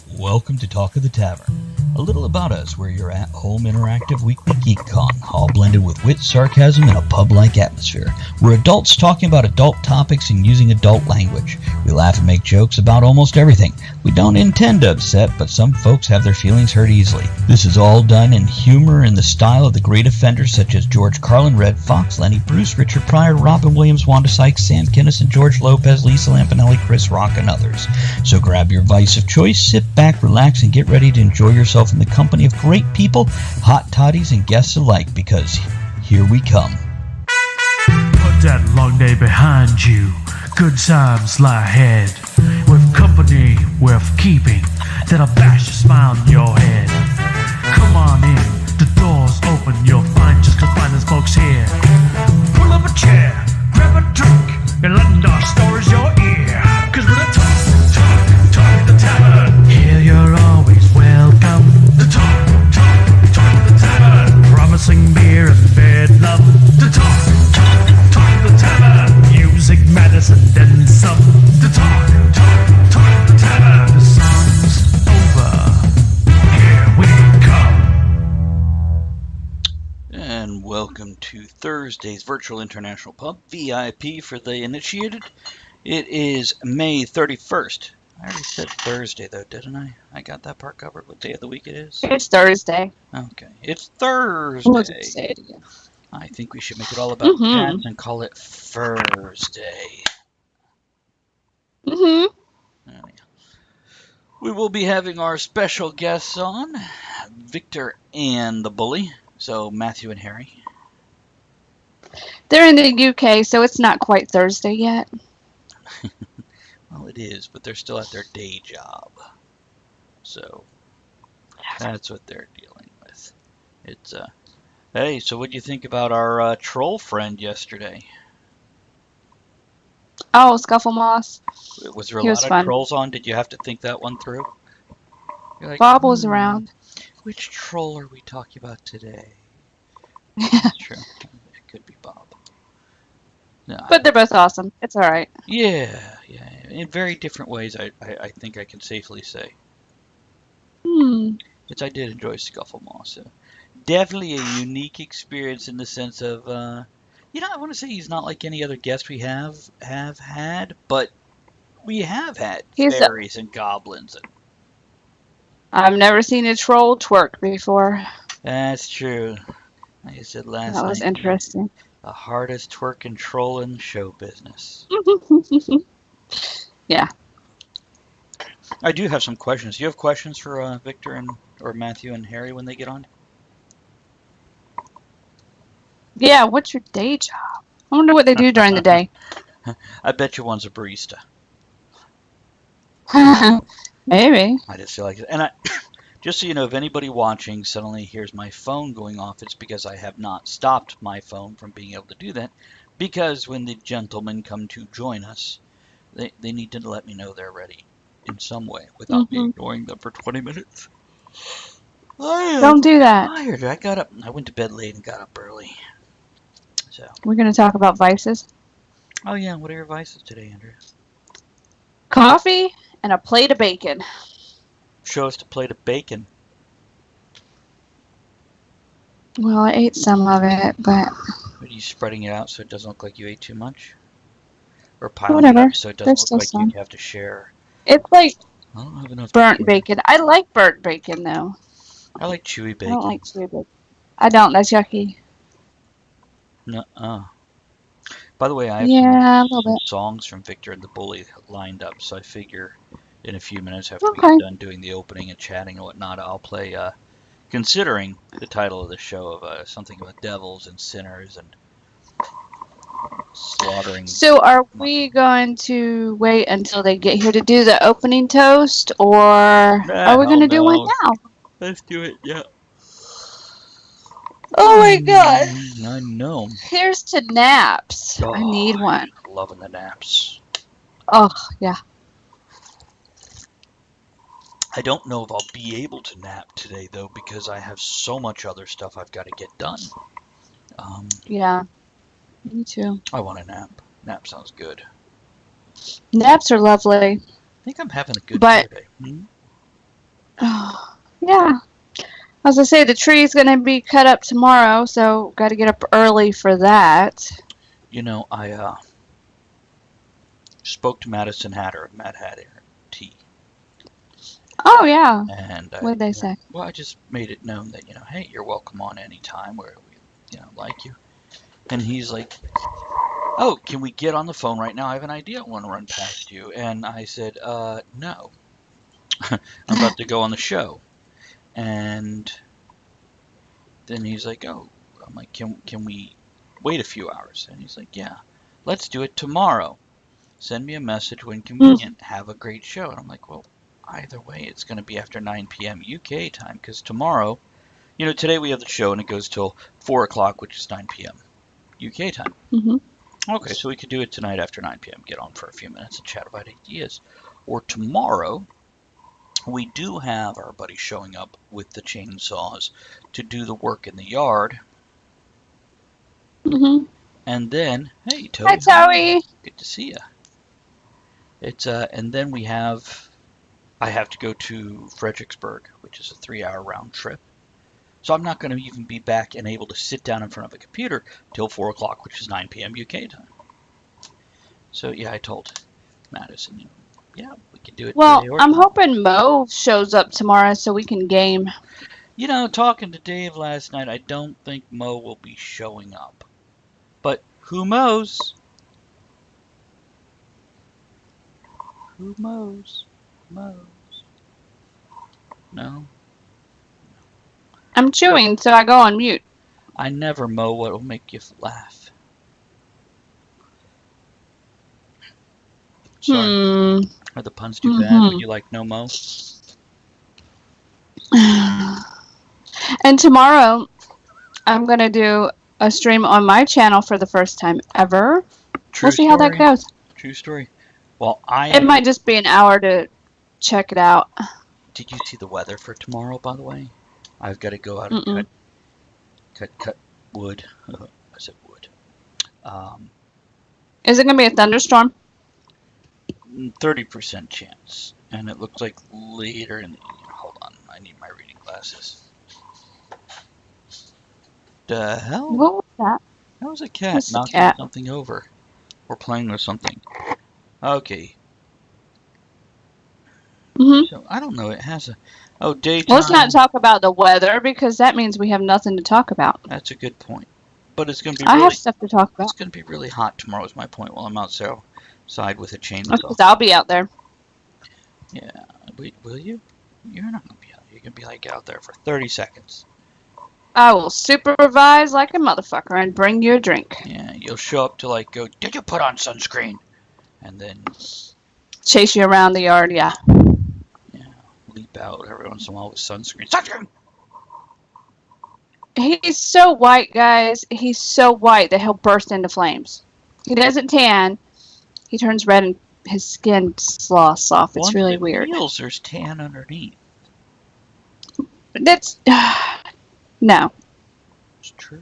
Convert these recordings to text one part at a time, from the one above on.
Welcome to Talk of the Tavern. A little about us, we're your at-home interactive weekly GeekCon, all blended with wit, sarcasm, and a pub-like atmosphere. We're adults talking about adult topics and using adult language. We laugh and make jokes about almost everything. We don't intend to upset, but some folks have their feelings hurt easily. This is all done in humor in the style of the great offenders such as George Carlin, Red Fox, Lenny Bruce, Richard Pryor, Robin Williams, Wanda Sykes, Sam Kinison, George Lopez, Lisa Lampanelli, Chris Rock, and others. So grab your vice of choice, sit back, relax, and get ready to enjoy yourself in the company of great people, hot toddies, and guests alike, because here we come. Put that long day behind you. Good times lie ahead. With company worth keeping, that'll bash a smile on your head. Come on in, the door's open. You'll find just the finest folks here. Pull up a chair, grab a drink, and lend our stories your ear. Cause we're the talk of the tavern. Here you're always welcome. The talk of the tavern. Promising beer and bed love. The talk of the tavern. Music, medicine, then some. The talk of the tavern. The song's over. Here we come. And welcome to Thursday's Virtual International Pub, VIP for the initiated. It is May 31st. I already said Thursday, though, didn't I? I got that part covered. What day of the week it is? It's Thursday. Okay. It's Thursday. Say it again. I think we should make it all about cats and call it Thursday. We will be having our special guests on, Victor and the Bully. So, Matthew and Harry. They're in the UK, so it's not quite Thursday yet. Well, it is, but they're still at their day job. So, that's what they're dealing with. It's, hey, so what do you think about our troll friend yesterday? Oh, Scuffle Moss. Was there a He lot was of fun. trolls on? Did you have to think that one through? You're like, Bob was around. Which troll are we talking about today? That's true. It could be Bob. No, But they're both awesome. It's all right. yeah. In very different ways, I think I can safely say. Which I did enjoy Scuffle Moss. So. Definitely a unique experience in the sense of, I want to say he's not like any other guest we have had, but we have had fairies and goblins. I've never seen a troll twerk before. That's true. Like I said last night. That was interesting. The hardest twerking troll in show business. Yeah. I do have some questions. Do you have questions for Victor or Matthew and Harry when they get on? Yeah, what's your day job? I wonder what they do during the day. I bet you one's a barista. Maybe. I just feel like it. And just so you know, if anybody watching suddenly hears my phone going off, it's because I have not stopped my phone from being able to do that. Because when the gentlemen come to join us, they need to let me know they're ready in some way without me ignoring them for 20 minutes. Don't do that. Tired. I went to bed late and got up early. So. We're going to talk about vices. Oh yeah, what are your vices today, Andrea? Coffee and a plate of bacon. Show us a plate of bacon. Well, I ate some of it, but... Are you spreading it out so it doesn't look like you ate too much? Or piling it up so it doesn't look like you have to share? It's like I don't have enough burnt bacon. I like burnt bacon, though. I like chewy bacon. I don't like chewy bacon. I don't. That's yucky. Nuh-uh. By the way, I have some songs from Victor and the Bully lined up, so I figure in a few minutes after we get done doing the opening and chatting and whatnot, I'll play, considering the title of the show of something about devils and sinners and slaughtering. So are we going to wait until they get here to do the opening toast, or are we going to do one now? Let's do it, yeah. Oh my god. I know. Here's to naps. I need one. Loving the naps. Oh, yeah. I don't know if I'll be able to nap today, though, because I have so much other stuff I've got to get done. Yeah. Me too. I want a nap. Nap sounds good. Naps are lovely. I think I'm having a good day today. Yeah. As I say, the tree's going to be cut up tomorrow, so got to get up early for that. You know, I spoke to Madison Hatter of Mad Hatter Tea. Oh, yeah. And What did they say? Well, I just made it known that, hey, you're welcome on any time where we, like you. And he's like, oh, can we get on the phone right now? I have an idea I want to run past you. And I said, no. I'm about to go on the show. And then he's like, oh, I'm like, can we wait a few hours? And he's like, yeah, let's do it tomorrow. Send me a message when convenient. Have a great show. And I'm like, well, either way, it's going to be after 9 p.m. UK time, because tomorrow, today we have the show and it goes till 4 o'clock, which is 9 p.m. UK time. Mm-hmm. Okay, so we could do it tonight after 9 p.m. Get on for a few minutes and chat about ideas. Or tomorrow, we do have our buddy showing up with the chainsaws to do the work in the yard. Mm-hmm. And then, hey, Toby. Hi, Toby. Good to see you. It's and then I have to go to Fredericksburg, which is a 3-hour round trip. So I'm not going to even be back and able to sit down in front of a computer till 4 o'clock, which is 9 p.m. UK time. So, yeah, I told Madison, yeah, we can do it Well, today or I'm tomorrow. hoping Mo shows up tomorrow so we can game. Talking to Dave last night, I don't think Mo will be showing up. But who knows? Who knows? No? I'm chewing, so I go on mute. I never know what will make you laugh. Sorry. Are the puns too bad? Would you like no mo? And tomorrow, I'm going to do a stream on my channel for the first time ever. We'll see how that goes. True story. Well, it might just be an hour to check it out. Did you see the weather for tomorrow, by the way? I've got to go out and cut wood. I said wood. Is it going to be a thunderstorm? 30% chance. And it looks like later in the evening. Hold on. I need my reading glasses. The hell? What was that? That was a cat knocking something over. Or playing with something. Okay. So, I don't know. It has a... Oh, daytime. Let's not talk about the weather, because that means we have nothing to talk about. That's a good point. But it's going to be I have stuff to talk about. It's going to be really hot tomorrow is my point while I'm outside with a chainsaw. Because I'll be out there. Yeah. Will you? You're not going to be out there. You're going to be like out there for 30 seconds. I will supervise like a motherfucker and bring you a drink. Yeah, you'll show up to go, did you put on sunscreen? And then... Chase you around the yard, yeah. Yeah, leap out every once in a while with sunscreen. Sunscreen! He's so white, guys. He's so white that he'll burst into flames. He doesn't tan. He turns red and his skin sloughs off. It's really weird. Feels there's tan underneath. That's... No. It's true.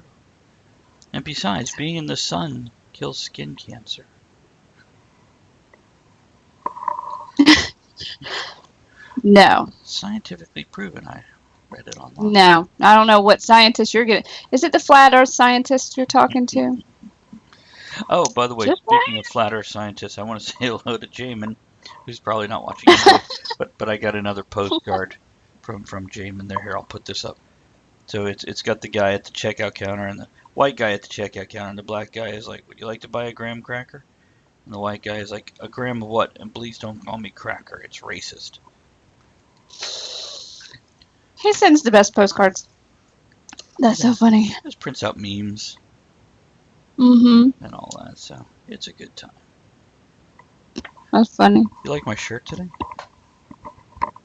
And besides, being in the sun kills skin cancer. No. Scientifically proven. I read it online. No. I don't know what scientist you're getting. Is it the flat earth scientist you're talking to? Oh, by the way, speaking of flat earth scientists, I want to say hello to Jamin, who's probably not watching anyway, but I got another postcard from Jamin there. Here, I'll put this up. So it's got the guy at the checkout counter and the white guy at the checkout counter, and the black guy is like, would you like to buy a graham cracker? And the white guy is like, a gram of what? And please don't call me cracker. It's racist. He sends the best postcards. That's so funny. Just prints out memes. Mm-hmm. And all that, so it's a good time. That's funny. You like my shirt today?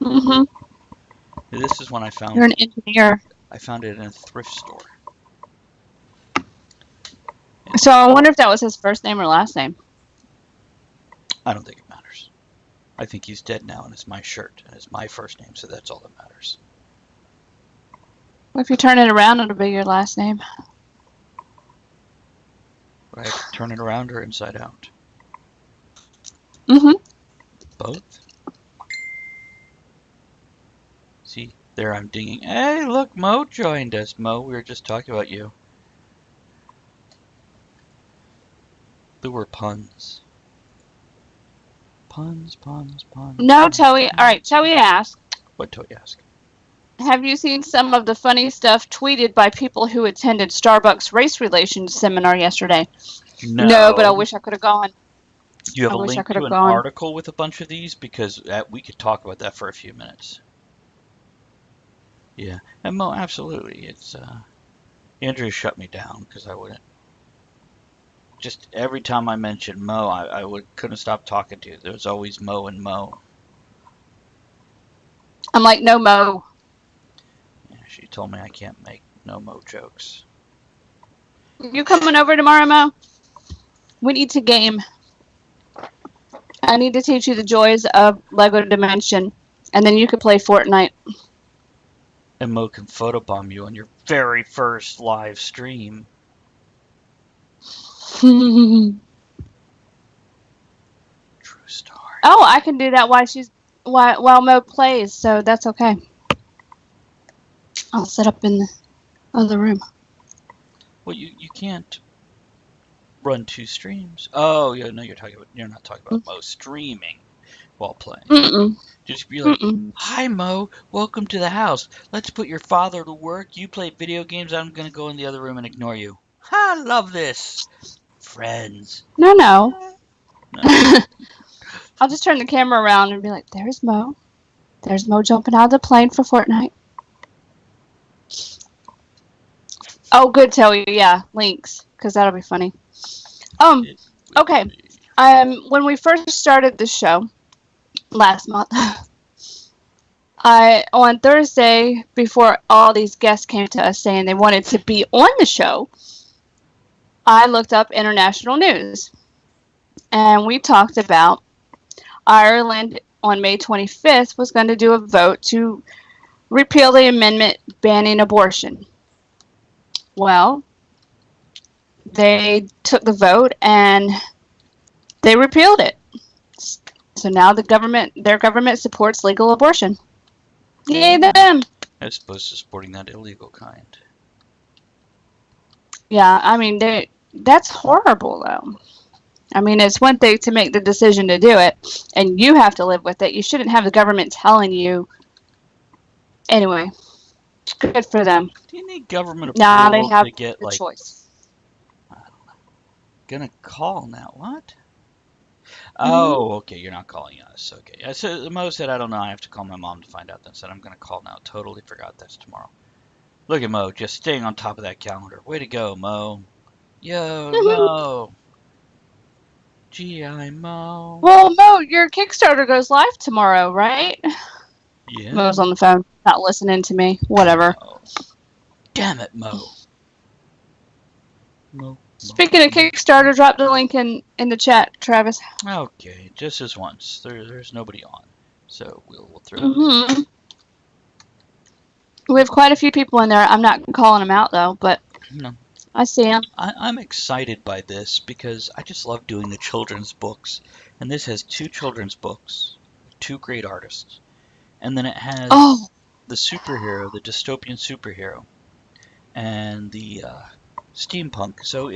Mm-hmm. This is one I found. You're an engineer. I found it in a thrift store. So I wonder if that was his first name or last name. I don't think it matters. I think he's dead now, and it's my shirt, and it's my first name, so that's all that matters. Well, if you turn it around, it'll be your last name. Would I have to turn it around or inside out? Mm-hmm. Both? See, There I'm dinging. Hey, look, Mo joined us. Mo, we were just talking about you. There were puns. Puns. No, Toey. All right, Toey asked, What do you ask? have you seen some of the funny stuff tweeted by people who attended Starbucks race relations seminar yesterday? No, but I wish I could have gone. Do you have I a wish I link could to have an gone. article with a bunch of these? Because we could talk about that for a few minutes. Yeah, and Mo, absolutely. It's Andrew shut me down because I wouldn't. Just every time I mentioned Mo, I couldn't stop talking to you. There was always Mo and Mo. I'm like, no, Mo. Yeah, she told me I can't make no Mo jokes. You coming over tomorrow, Mo? We need to game. I need to teach you the joys of Lego Dimension, and then you can play Fortnite. And Mo can photobomb you on your very first live stream. Oh, True story. I can do that while Mo plays, so that's okay. I'll set up in the other room. Well, you can't run two streams. Oh, yeah, no, you're not talking about Mo streaming while playing. Mm-mm. Just be like, Mm-mm. hi Mo, welcome to the house. Let's put your father to work. You play video games. I'm gonna go in the other room and ignore you. I love this. Friends. No. No. I'll just turn the camera around and be like, there's Mo. There's Mo jumping out of the plane for Fortnite. Oh, good, Toey. Yeah, links, because that'll be funny. Okay. When we first started the show last month, on Thursday, before all these guests came to us saying they wanted to be on the show, I looked up international news. And we talked about Ireland on May 25th was going to do a vote to repeal the amendment banning abortion. Well, they took the vote and they repealed it. So now their government supports legal abortion. Yay them! As opposed to supporting that illegal kind. Yeah, I mean, that's horrible, though. I mean, it's one thing to make the decision to do it, and you have to live with it. You shouldn't have the government telling you. Anyway, good for them. Do you need government Now approval they have to get the like? choice. I don't know. Gonna call now? What? Oh, okay. You're not calling us. Okay. So Mo said, I don't know. I have to call my mom to find out. Then said I'm gonna call now. Totally forgot that's tomorrow. Look at Mo, just staying on top of that calendar. Way to go, Mo. Yo, Mo. G.I. Mo. Well, Mo, your Kickstarter goes live tomorrow, right? Yeah. Mo's on the phone, not listening to me. Whatever. Mo. Damn it, Mo. Mo. Speaking of Kickstarter, drop the link in the chat, Travis. Okay, just as once. There's nobody on, so we'll throw. Mm-hmm. We have quite a few people in there. I'm not calling them out though, but No. I see them. I'm excited by this because I just love doing the children's books, and this has 2 children's books, 2 great artists, and then it has the superhero, the dystopian superhero, and the steampunk. So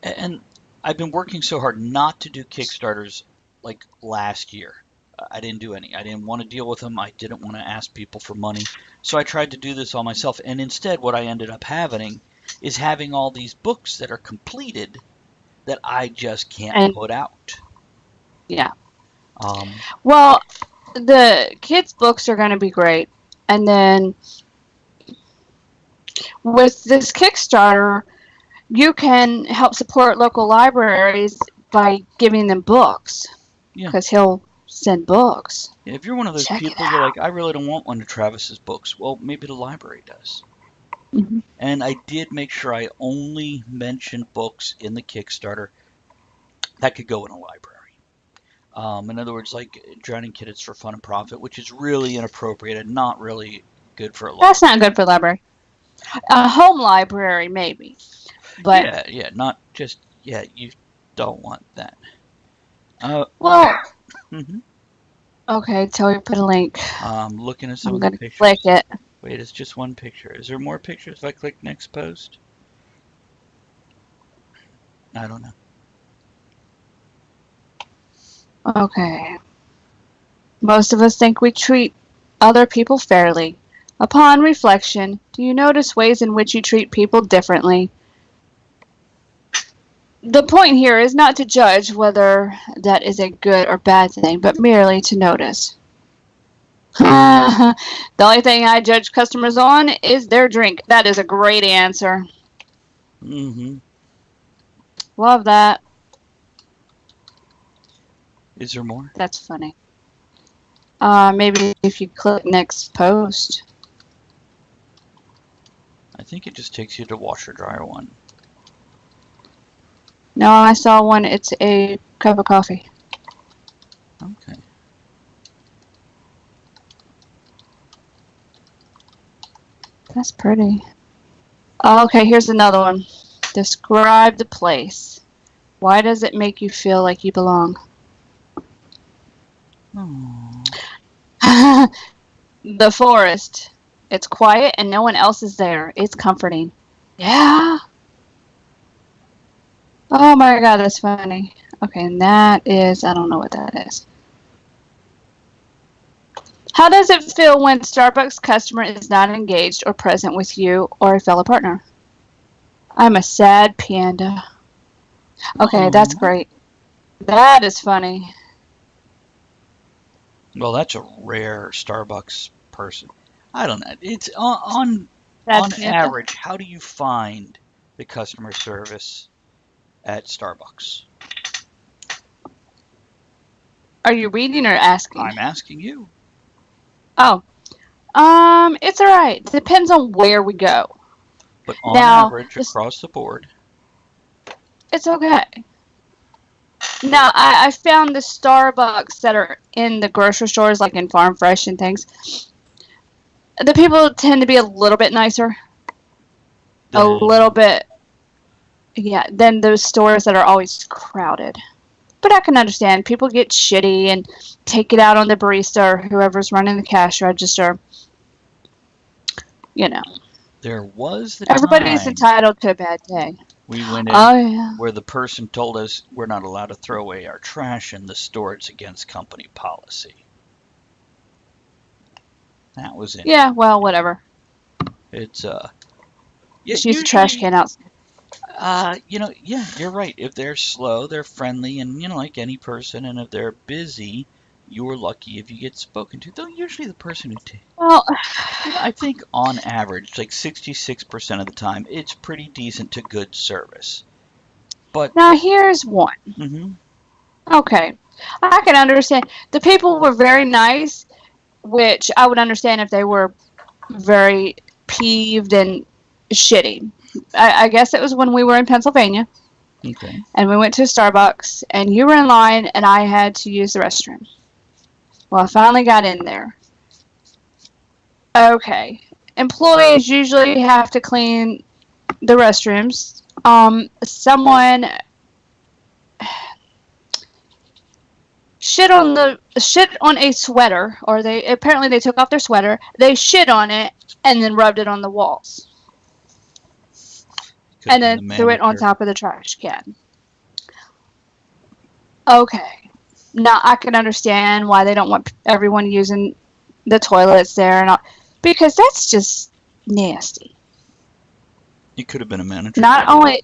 and I've been working so hard not to do Kickstarters like last year. I didn't do any. I didn't want to deal with them. I didn't want to ask people for money. So I tried to do this all myself. And instead, what I ended up having is having all these books that are completed that I just can't put out. Yeah. Well, the kids' books are going to be great. And then with this Kickstarter, you can help support local libraries by giving them books. Yeah. Because he'll send books. Yeah, if you're one of those people that are like, I really don't want one of Travis's books, well, maybe the library does. Mm-hmm. And I did make sure I only mentioned books in the Kickstarter that could go in a library. In other words, like Drowning Kittens for Fun and Profit, which is really inappropriate and not really good for a library. That's not good for a library. A home library, maybe. But yeah, not just, you don't want that. Well, mm-hmm. Okay, tell you put a link. Looking at some I'm of the gonna pictures. click it. Wait, it's just one picture. Is there more pictures if I click next post? I don't know. Okay. Most of us think we treat other people fairly. Upon reflection, do you notice ways in which you treat people differently? The point here is not to judge whether that is a good or bad thing, but merely to notice. The only thing I judge customers on is their drink. That is a great answer. Mm-hmm. Love that. Is there more? That's funny. Maybe if you click next post. I think it just takes you to washer dryer one. No, I saw one. It's a cup of coffee. Okay. That's pretty. Okay, here's another one. Describe the place. Why does it make you feel like you belong? Oh. The forest. It's quiet and no one else is there. It's comforting. Yeah. Oh my god, that's funny. Okay, and that is, I don't know what that is. How does it feel when Starbucks customer is not engaged or present with you or a fellow partner? I'm a sad panda. Okay, that's Aw. great. That is funny. Well, that's a rare Starbucks person. I don't know. It's on Sad on panda. average, how do you find the customer service at Starbucks? Are you reading or asking? I'm asking you. Oh. It's alright. Depends on where we go. But on Now, average, across the board, it's okay. Now, I found the Starbucks that are in the grocery stores, like in Farm Fresh and things. The people tend to be a little bit nicer. A little bit, yeah, than those stores that are always crowded. But I can understand. People get shitty and take it out on the barista or whoever's running the cash register. You know. there was the Everybody's time entitled to a bad day. we went in Oh, yeah. where the person told us we're not allowed to throw away our trash in the store. It's against company policy. That was it. Yeah, well, whatever. It's Yeah, just use the trash can out. yeah, you're right. If they're slow, they're friendly, and like any person, and if they're busy, you're lucky if you get spoken to. Though usually the person who Well, I think on average, like 66% of the time, it's pretty decent to good service. But now here's one. hmm Okay. I can understand. The people were very nice, which I would understand if they were very peeved and shitty. I guess it was when we were in Pennsylvania Okay. and we went to Starbucks and you were in line and I had to use the restroom. Well, I finally got in there. Okay. Employees usually have to clean the restrooms. Someone shit on a sweater, or they took off their sweater, they shit on it and then rubbed it on the walls. And then threw it on top of the trash can. Okay. Now I can understand why they don't want everyone using the toilets there and all, because that's just nasty. You could have been a manager. Not only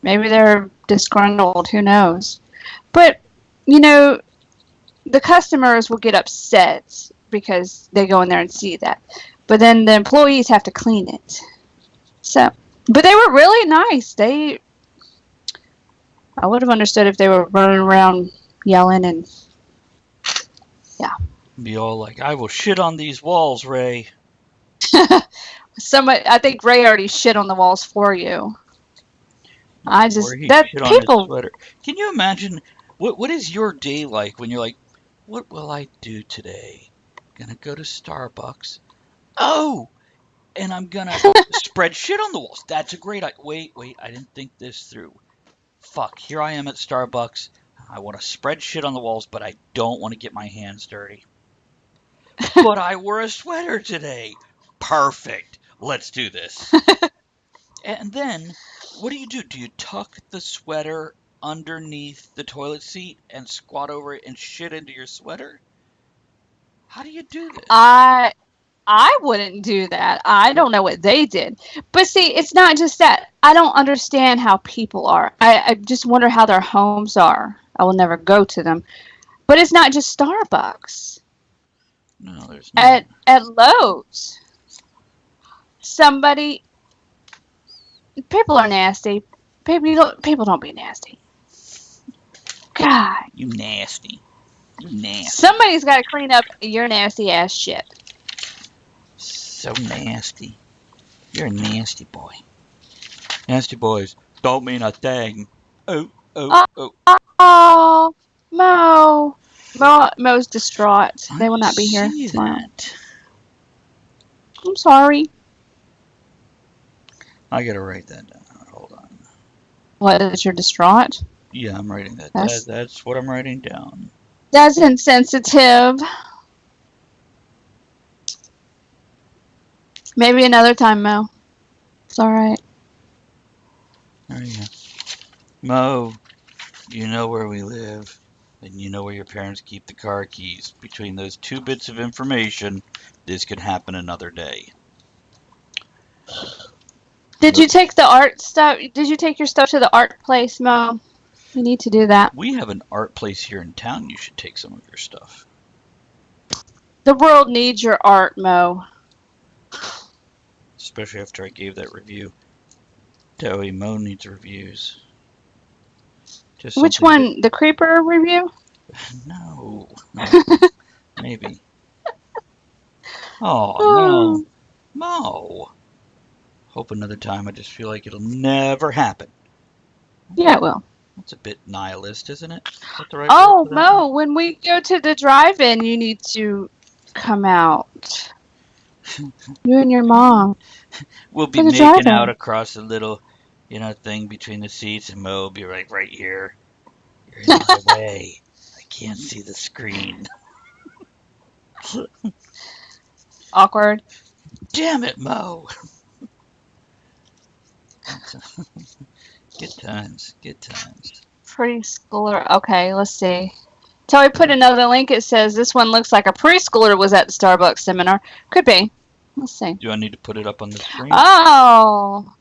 maybe they're disgruntled, who knows. But the customers will get upset because they go in there and see that. But then the employees have to clean it. So, but they were really nice. I would have understood if they were running around yelling and yeah. Be all like, "I will shit on these walls, Ray." I think Ray already shit on the walls for you. Or he that shit on his people. sweater. Can you imagine what is your day like when you're like, "What will I do today? Gonna go to Starbucks. Oh, and I'm gonna spread shit on the walls. That's a great idea. Wait, I didn't think this through. Fuck, here I am at Starbucks. I want to spread shit on the walls, but I don't want to get my hands dirty. But I wore a sweater today. Perfect. Let's do this. And then, what do? Do you tuck the sweater underneath the toilet seat and squat over it and shit into your sweater? How do you do this? I wouldn't do that. I don't know what they did. But see, it's not just that. I don't understand how people are. I just wonder how their homes are. I will never go to them. But it's not just Starbucks. No, there's not. At Lowe's, somebody. People are nasty. People don't be nasty. God. You nasty. You nasty. Somebody's got to clean up your nasty ass shit. So nasty. You're a nasty boy. Nasty boys don't mean a thing. Oh. Oh, Mo's distraught. They will not be here tomorrow. I'm sorry. I gotta write that down. Hold on. What, is you're distraught? Yeah, I'm writing that. That's what I'm writing down. That's insensitive. Maybe another time, Mo. It's alright. There you go. Mo, you know where we live, and you know where your parents keep the car keys. Between those two bits of information, this could happen another day. Did you take the art stuff? Did you take your stuff to the art place, Mo? You need to do that. We have an art place here in town. You should take some of your stuff. The world needs your art, Mo. Especially after I gave that review. Joey, Mo needs reviews. Just Which one? The Creeper review? No. Maybe. Oh, no. Mo. Hope another time. I just feel like it'll never happen. Yeah, it will. That's a bit nihilist, isn't it? Is that the right Oh, word for that? Mo, when we go to the drive-in, you need to come out. You and your mom. We'll be For the making drive-in. out across the little, thing between the seats, and Mo will be right here. You're in my way. I can't see the screen. Awkward. Damn it, Mo. Good times. Good times. Preschooler. Okay, let's see. Till we put another link, it says this one looks like a preschooler was at the Starbucks seminar. Could be. Let's see. Do I need to put it up on the screen? Oh.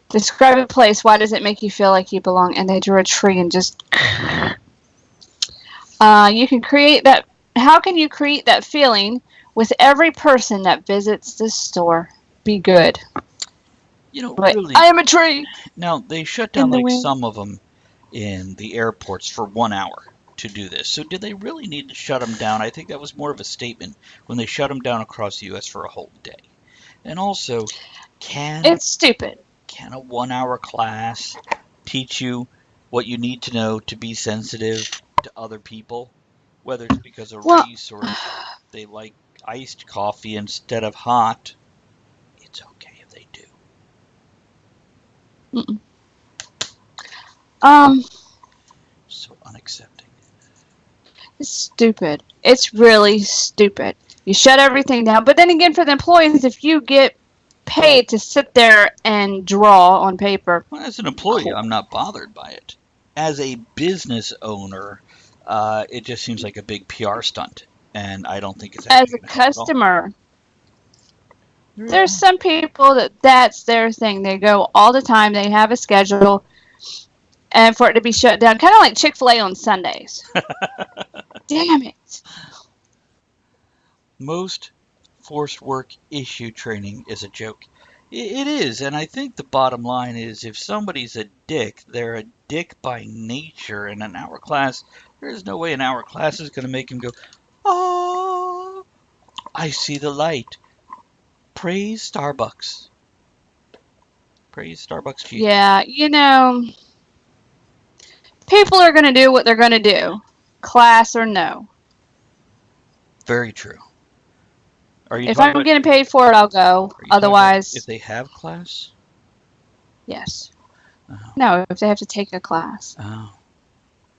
Describe a place. Why does it make you feel like you belong? And they drew a tree and just. You can create that. How can you create that feeling with every person that visits the store? Be good. Really. I am a tree. Now, they shut down some of them in the airports for 1 hour to do this. So did they really need to shut them down? I think that was more of a statement when they shut them down across the U.S. for a whole day. And also, it's stupid. Can a 1 hour class teach you what you need to know to be sensitive to other people? Whether it's because of race or they like iced coffee instead of hot, it's okay if they do. So unaccepting. It's stupid. It's really stupid. You shut everything down. But then again, for the employees, if you get paid to sit there and draw on paper. Well, as an employee, I'm not bothered by it. As a business owner, it just seems like a big PR stunt, and I don't think it's as a customer. There's some people that's their thing. They go all the time. They have a schedule, and for it to be shut down, kind of like Chick-fil-A on Sundays. Damn it! Most forced work issue training is a joke. It is, and I think the bottom line is if somebody's a dick, they're a dick by nature. In an hour class, there's no way an hour class is going to make him go, "Oh, I see the light. Praise Starbucks." Praise Starbucks cheese. Yeah, people are going to do what they're going to do, class or no. Very true. If I'm getting paid for it, I'll go. Otherwise, if they have class? Yes. Oh. No, if they have to take a class. Oh.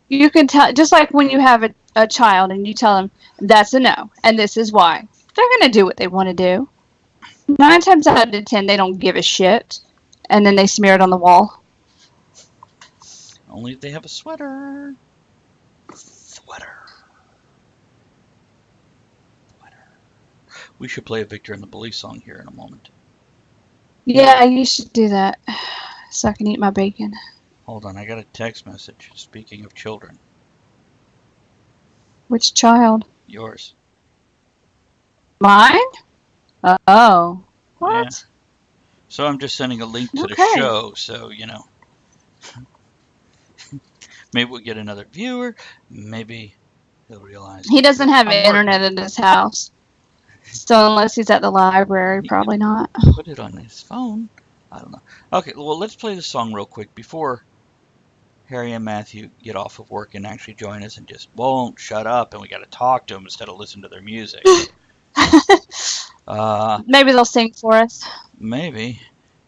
You can tell, just like when you have a child and you tell them that's a no and this is why. They're going to do what they want to do. 9 times out of 10, they don't give a shit. And then they smear it on the wall. Only if they have a sweater. Sweater. We should play a Victor and the Bully song here in a moment. Yeah, you should do that. So I can eat my bacon. Hold on, I got a text message. Speaking of children. Which child? Yours. Mine? Oh. What? Yeah. So I'm just sending a link to the Okay. show, so, you know. Maybe we'll get another viewer. Maybe he'll realize. He doesn't have I'm internet in his house. So unless he's at the library, probably not. Put it on his phone. I don't know. Okay, well, let's play the song real quick before Harry and Matthew get off of work and actually join us and just won't shut up, and we got to talk to them instead of listen to their music. Maybe they'll sing for us. Maybe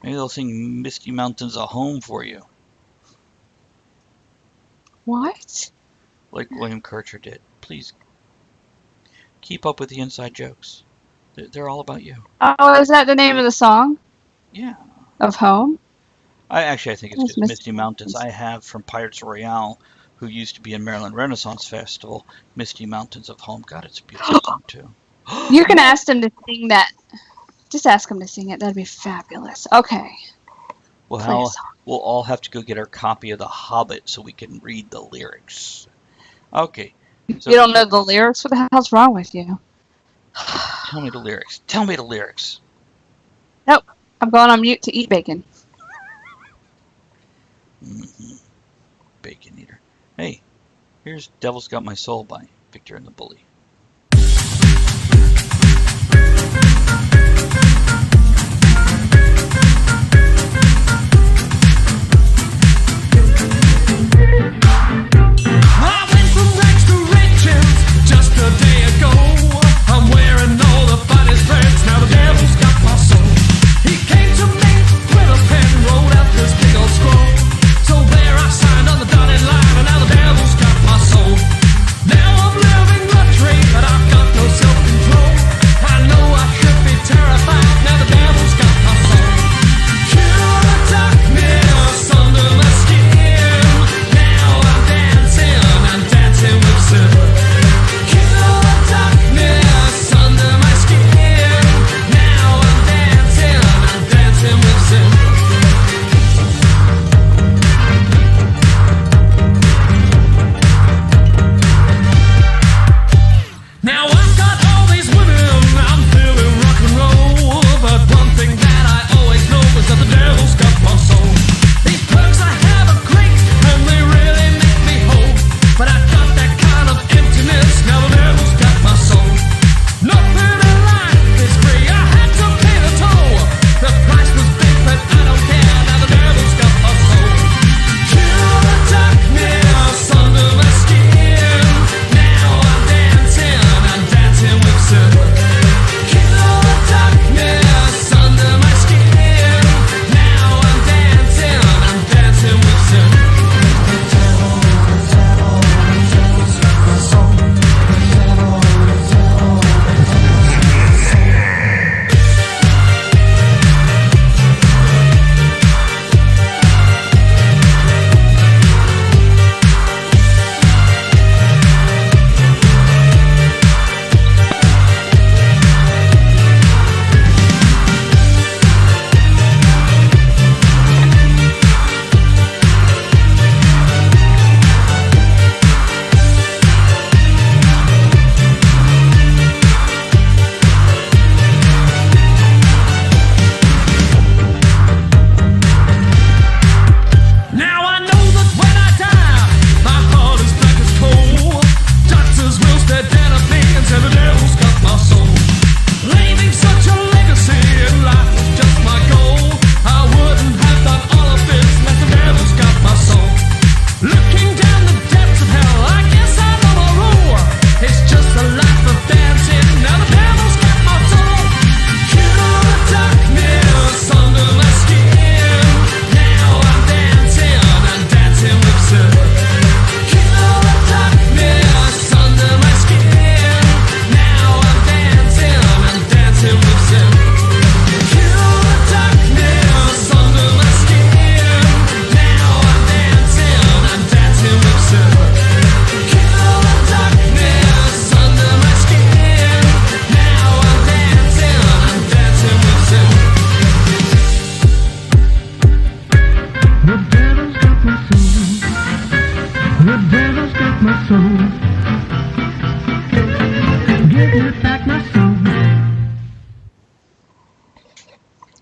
they'll sing Misty Mountains of Home for you, What? like William Kircher did. Please keep up with the inside jokes. They're all about you. Oh, is that the name of the song? Yeah. Of Home? I think it's Where's just Misty Misty Mountains. I have from Pirates Royale, who used to be in Maryland Renaissance Festival, Misty Mountains of Home. God, it's a beautiful song, too. You can ask them to sing that. Just ask them to sing it. That'd be fabulous. Okay. We'll all have to go get our copy of The Hobbit so we can read the lyrics. Okay. So You don't know the lyrics? What the hell's wrong with you? Tell me the lyrics. Tell me the lyrics. Nope. I'm going on mute to eat bacon. Mm-hmm. Bacon eater. Hey, here's Devil's Got My Soul by Victor and the Bully. I went from rags to riches just a day ago. I'm wearing all the finest threads, now the devil's got my soul. He came to me with a pen, wrote out this big old scroll. So there I signed on the dotted line, and now the devil's got my soul. Now I'm living the dream.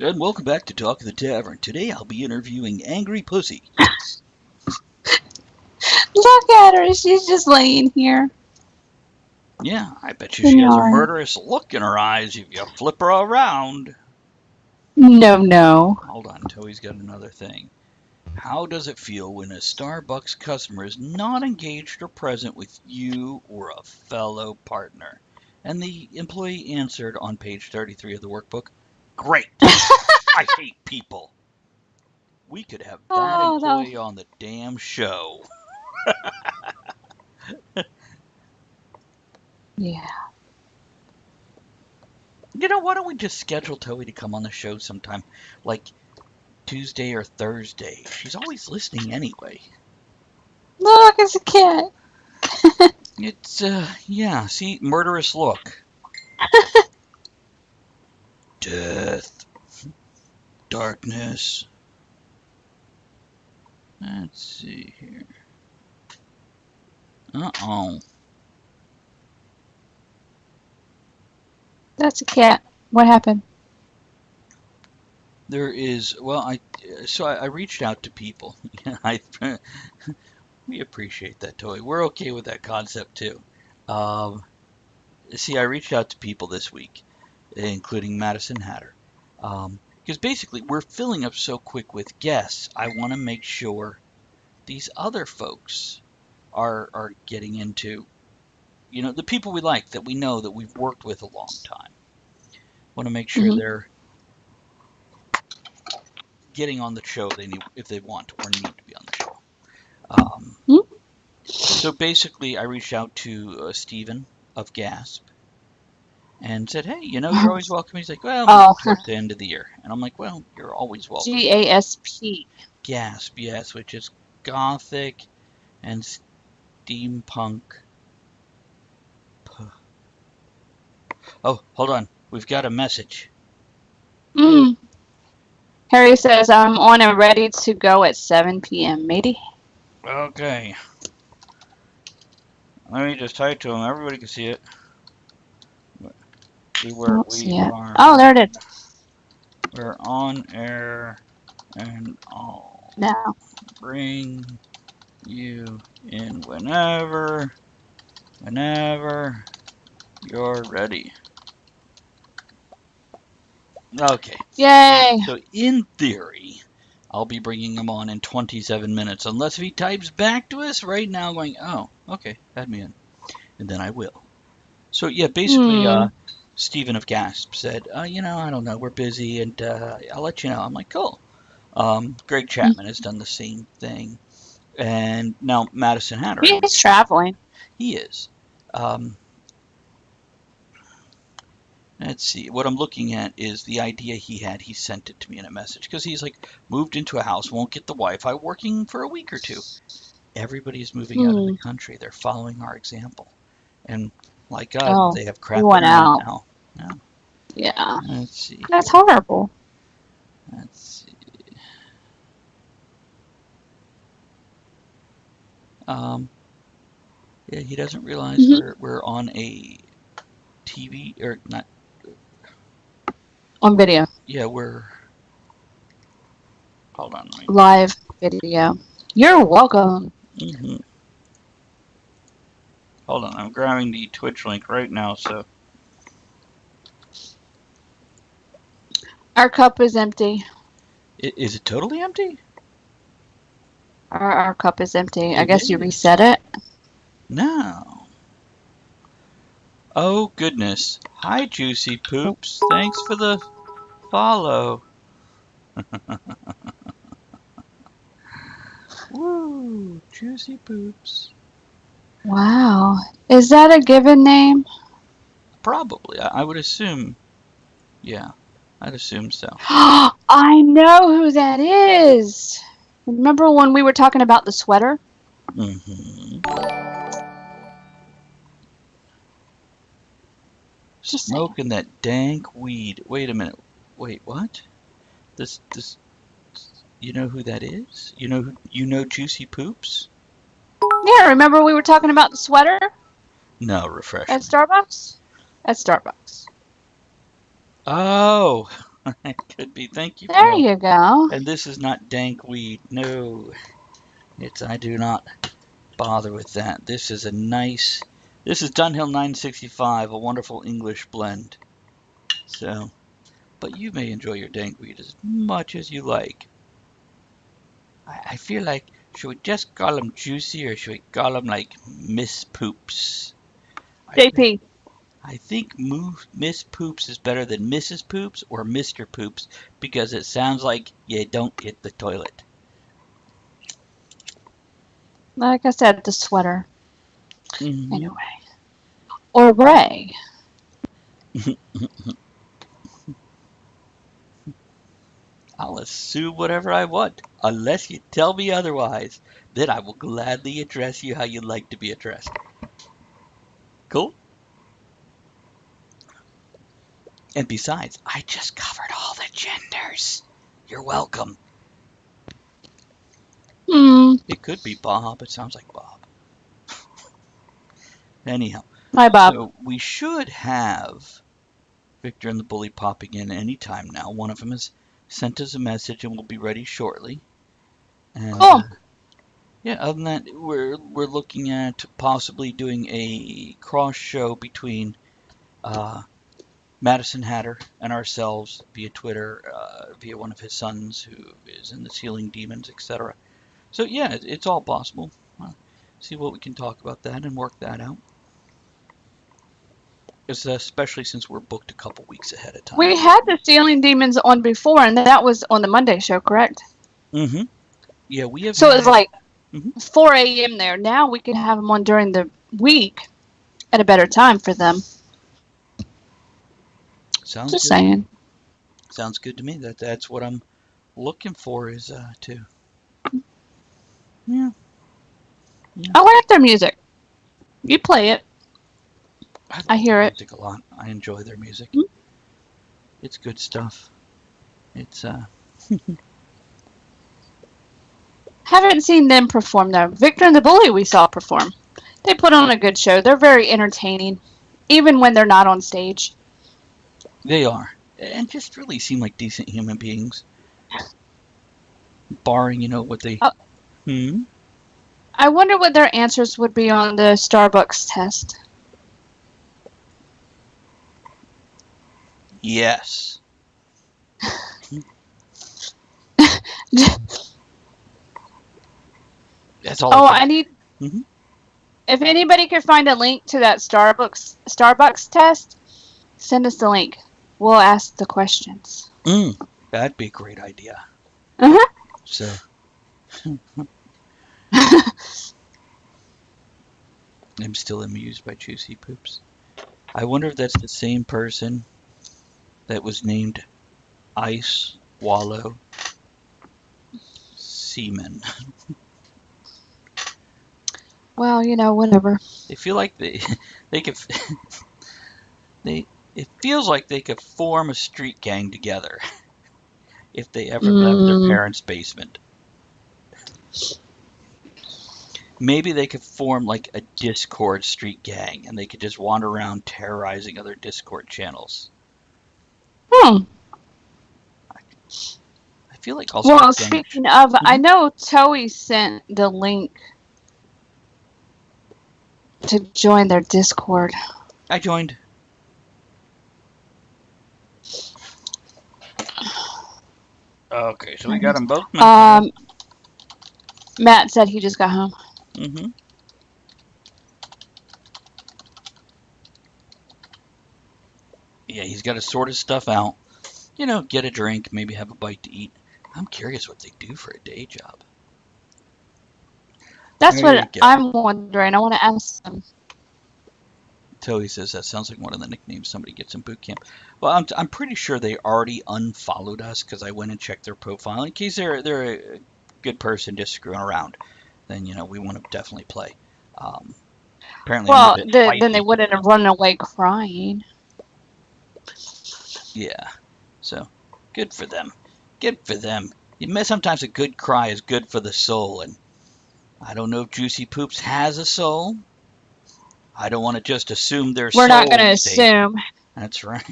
And welcome back to Talk of the Tavern. Today I'll be interviewing Angry Pussy. Look at her. She's just laying here. Yeah, I bet you she has a murderous look in her eyes if you flip her around. No. Hold on, Toey's got another thing. How does it feel when a Starbucks customer is not engaged or present with you or a fellow partner? And the employee answered on page 33 of the workbook, great. I hate people. We could have that employee on the damn show. Yeah. You know, why don't we just schedule Toei to come on the show sometime, like Tuesday or Thursday? She's always listening anyway. Look, it's a cat. It's, yeah, see, murderous look. Death. Darkness. Let's see here. Uh-oh. That's a cat. What happened? There is, well, I reached out to people. We appreciate that, Toy. We're okay with that concept too. See, I reached out to people this week, including Madison Hatter, because basically we're filling up so quick with guests. I want to make sure these other folks are getting into, you know, the people we like, that we know, that we've worked with a long time. Want to make sure they're getting on the show they need, if they want or need to be on the show. So basically, I reached out to Stephen of Gasp and said, hey, you know, you're always welcome. He's like, well, towards the end of the year. And I'm like, well, you're always welcome. GASP. Gasp, yes, which is Gothic and Steampunk. Oh, hold on. We've got a message. Harry says, I'm on and ready to go at 7 p.m., matey. Okay. Let me just type to him. Everybody can see it. Oh, there it is. We're on air, and I'll bring you in whenever you're ready. Okay. Yay! So in theory, I'll be bringing him on in 27 minutes, unless if he types back to us right now going, oh, okay, add me in. And then I will. So yeah, basically, Stephen of Gasp said, you know, I don't know, we're busy, and I'll let you know. I'm like, cool. Greg Chapman has done the same thing. And now Madison Hatter. He's traveling. He is. Let's see. What I'm looking at is the idea he had. He sent it to me in a message because he's like, moved into a house, won't get the Wi-Fi working for a week or two. Everybody's moving out of the country. They're following our example. And like us, they have crap internet now. Yeah. Let's see. That's horrible. Let's see. Yeah, he doesn't realize we're on a TV, or not. On video. Yeah, we're... Hold on. Live video. You're welcome. Hold on, I'm grabbing the Twitch link right now, so... Our cup is empty. Is it totally empty? Our cup is empty. I guess you reset it? No. Oh, goodness. Hi, Juicy Poops. Thanks for the follow. Woo, Juicy Poops. Wow. Is that a given name? Probably. I would assume. Yeah, I'd assume so. I know who that is. Remember when we were talking about the sweater? Smoking that dank weed. Wait a minute. Wait, what? This. You know who that is? You know Juicy Poops? Yeah, remember we were talking about the sweater? No, refresh. At Starbucks? At Starbucks. Oh. It could be. Thank you. There No. you go. And this is not dank weed. No. I do not bother with that. This is a nice, this is Dunhill 965, a wonderful English blend. So, but you may enjoy your dank weed as much as you like. I feel like, should we just call them juicy or should we call them like Miss Poops? JP. I think Miss Poops is better than Mrs. Poops or Mr. Poops because it sounds like you don't hit the toilet. Like I said, the sweater. Mhm. Anyway. Or Ray. I'll assume whatever I want, unless you tell me otherwise. Then I will gladly address you how you'd like to be addressed. Cool? And besides, I just covered all the genders. You're welcome. It could be Bob. It sounds like Bob. Anyhow. Hi, Bob. So we should have Victor and the Bully popping in any time now. One of them has sent us a message and will be ready shortly. And, Cool. yeah, other than that, we're looking at possibly doing a cross show between Madison Hatter and ourselves via Twitter, via one of his sons who is in the Healing Demons, etc. So yeah, it's all possible. See what we can talk about that and work that out. Especially since we're booked a couple weeks ahead of time. We had the Ceiling Demons on before, and that was on the Monday show, correct? Mm-hmm. Yeah, we have. So it was like 4 a.m. there. Now we can have them on during the week at a better time for them. Sounds Just good. saying. Sounds good to me. That's what I'm looking for is to. Yeah. I like their music. You play it. I hear their it. music a lot. I enjoy their music. It's good stuff. It's Haven't seen them perform though. Victor and the Bully we saw perform. They put on a good show. They're very entertaining, even when they're not on stage. They are, and just really seem like decent human beings. Barring, what they. I wonder what their answers would be on the Starbucks test. Yes. That's all. I need. If anybody could find a link to that Starbucks test, send us the link. We'll ask the questions. That'd be a great idea. So. I'm still amused by Juicy Poops. I wonder if that's the same person that was named Ice Wallow Seaman. Well, whatever. They feel like they could it feels like they could form a street gang together if they ever left their parents' basement. Maybe they could form like a Discord street gang and they could just wander around terrorizing other Discord channels. I feel like also. Well, speaking of, I know Toei sent the link to join their Discord. I joined. Okay, so we got them both. Matt said he just got home. Yeah, he's got to sort his stuff out. Get a drink, maybe have a bite to eat. I'm curious what they do for a day job. That's what I'm wondering. I want to ask them. Toei says that sounds like one of the nicknames somebody gets in boot camp. Well, I'm pretty sure they already unfollowed us because I went and checked their profile. In case they're a good person just screwing around, then we want to definitely play. Apparently, well, then they wouldn't have run away crying. Yeah, so good for them. Good for them. Sometimes a good cry is good for the soul, and I don't know if Juicy Poops has a soul. I don't want to just assume their soul. We're not going to assume. That's right.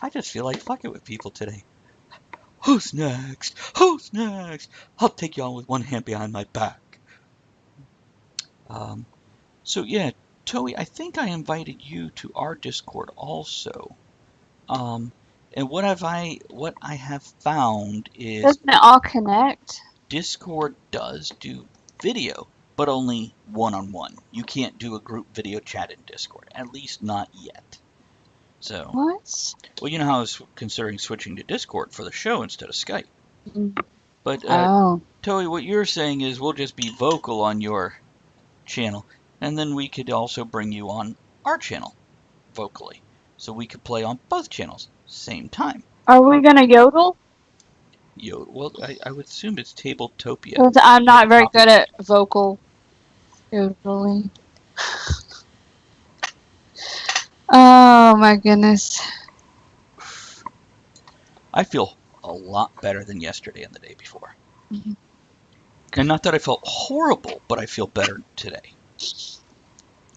I just feel like fucking with people today. Who's next? Who's next? I'll take you on with one hand behind my back. So yeah, Toei, I think I invited you to our Discord also. And what I have found is Doesn't it all connect? Discord does do video, but only one-on-one. You can't do a group video chat in Discord, at least not yet. So, What? well, you know how I was considering switching to Discord for the show instead of Skype. But Oh. Toei, what you're saying is we'll just be vocal on your channel, and then we could also bring you on our channel vocally, so we could play on both channels same time. Are we gonna yodel? Well, I would assume it's Tabletopia. 'Cause I'm not very good at vocal yodeling. Oh my goodness. I feel a lot better than yesterday and the day before. Mhm. And not that I felt horrible, but I feel better today.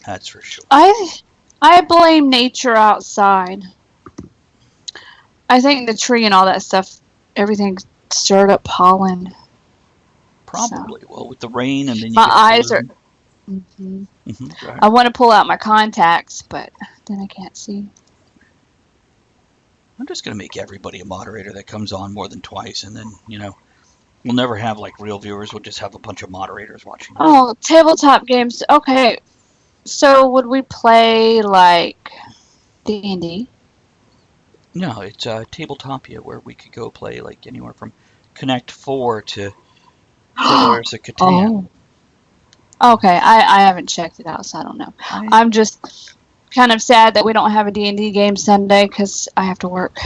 That's for sure. I blame nature outside. I think the tree and all that stuff, everything stirred up pollen. Probably. Well, with the rain and then you My get eyes are. pollen. Go ahead. I want to pull out my contacts, but then I can't see. I'm just going to make everybody a moderator that comes on more than twice, and then, we'll never have like real viewers. We'll just have a bunch of moderators watching. Oh, tabletop games. Okay. So would we play like D&D? No, it's Tabletopia, where we could go play like anywhere from Connect 4 to Settlers of Catan. Oh. Okay, I haven't checked it out, so I don't know. I'm just kind of sad that we don't have a D&D game Sunday because I have to work.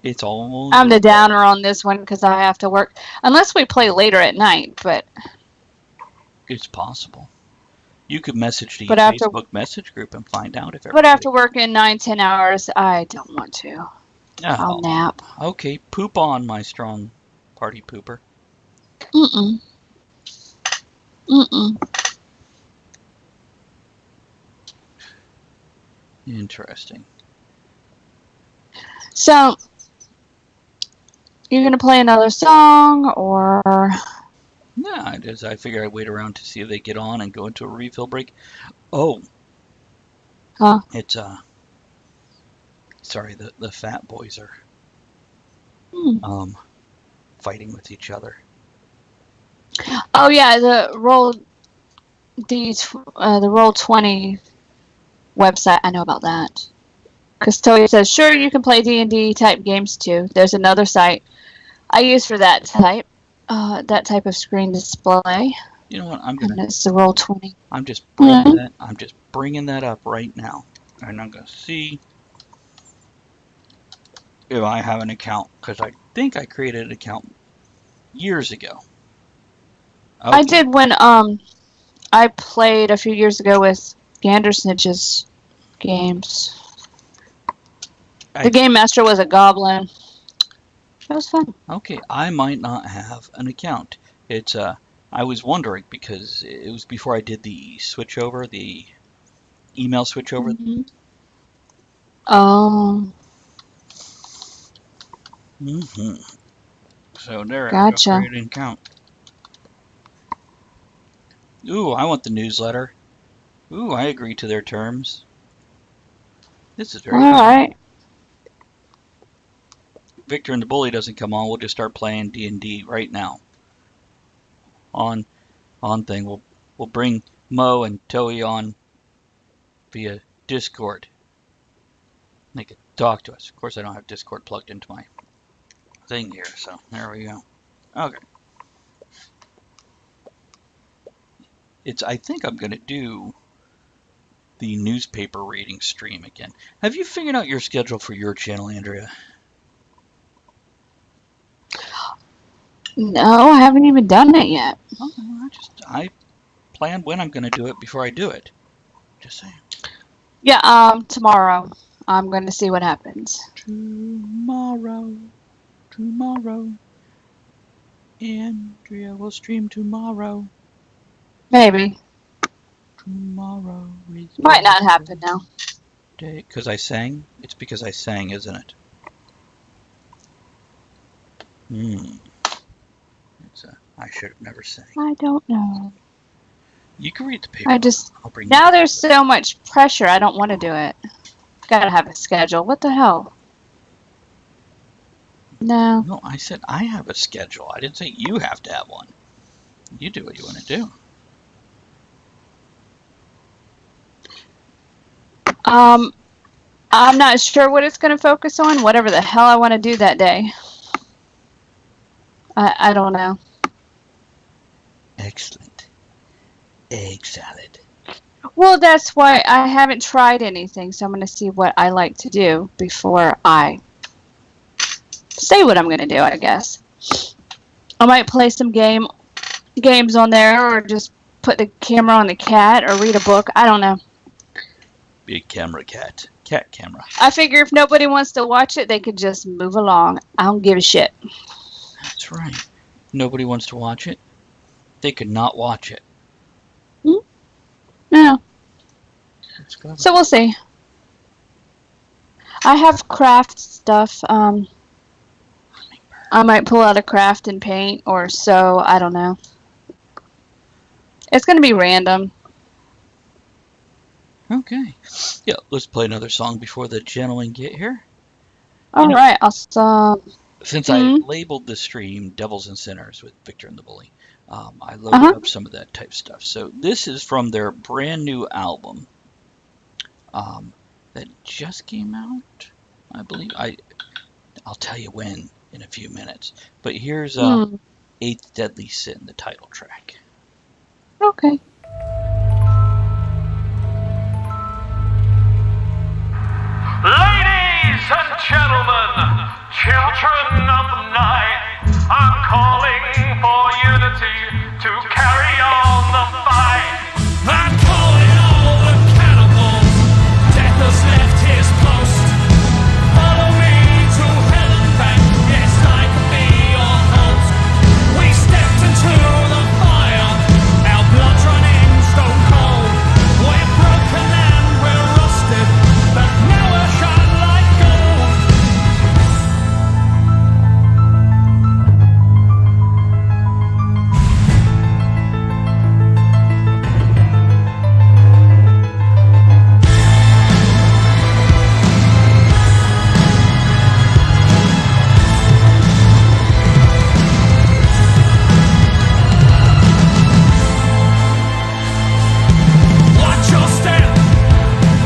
It's all. I'm the downer on this one because I have to work. Unless we play later at night, but. It's possible. You could message the But after- Facebook message group and find out if But everybody. after working 9-10 hours, I don't want to. I'll Oh, nap. okay, poop on, my strong party pooper. Mm-mm. Interesting. So, you're going to play another song, or... Yeah, I figure I'd wait around to see if they get on and go into a refill break. Oh. Huh? It's, sorry, the fat boys are, fighting with each other. Oh, yeah, the Roll20 website, I know about that. Because Toei says, sure, you can play D&D type games too. There's another site I use for that type of screen display. You know what? And it's the Roll20. I'm just bringing that. I'm just bringing that up right now, and I'm gonna see if I have an account, because I think I created an account years ago. Okay. I did when I played a few years ago with Gandersnitch's games. The game master was a goblin. It was fun. Okay, I might not have an account. It's I was wondering because it was before I did the switchover, the email switchover. Mm-hmm. Oh. So there, Gotcha. I created an account. Ooh, I want the newsletter. Ooh, I agree to their terms. This is very All right. Victor and the Bully doesn't come on, we'll just start playing D&D right now. On thing, we'll bring Mo and Toei on via Discord. They could talk to us. Of course, I don't have Discord plugged into my thing here, so there we go. Okay. I think I'm gonna do the newspaper reading stream again. Have you figured out your schedule for your channel, Andrea? No, I haven't even done it yet. Oh, I plan when I'm gonna do it before I do it. Just saying. Yeah, tomorrow. I'm going to see what happens. Tomorrow. Andrea will stream tomorrow. Maybe. Tomorrow is Might not happen now. Day, because I sang? It's because I sang, isn't it? I should have never sang. I don't know. You can read the paper. I'll bring Now there's so much pressure. I don't want to do it. Gotta have a schedule. What the hell? No. No, I said I have a schedule. I didn't say you have to have one. You do what you want to do. I'm not sure what it's going to focus on. Whatever the hell I want to do that day. I don't know. Excellent. Egg salad. Well, that's why I haven't tried anything, so I'm going to see what I like to do before I say what I'm going to do, I guess. I might play some games on there, or just put the camera on the cat, or read a book. I don't know. Big camera cat. Cat camera. I figure if nobody wants to watch it, they could just move along. I don't give a shit. That's right. Nobody wants to watch it. They could not watch it. No. So we'll see. I have craft stuff. I might pull out a craft and paint or sew. I don't know. It's going to be random. Okay. Yeah, let's play another song before the gentlemen get here. All right. Awesome. Since I labeled the stream Devils and Sinners with Victor and the Bully, I loaded up some of that type stuff. So this is from their brand new album that just came out, I believe. I'll tell you when in a few minutes. But here's Eighth Deadly Sin, the title track. Okay. Ladies and gentlemen, children of the night, I'm calling for unity to carry on the fight. I'm calling all the cannibals. Death has left his post. Follow me to hell and back. Yes, I can be your host. We stepped into the fire. Our blood's running stone cold. We're broken and we're rusted, but now we're shine like gold. Watch your step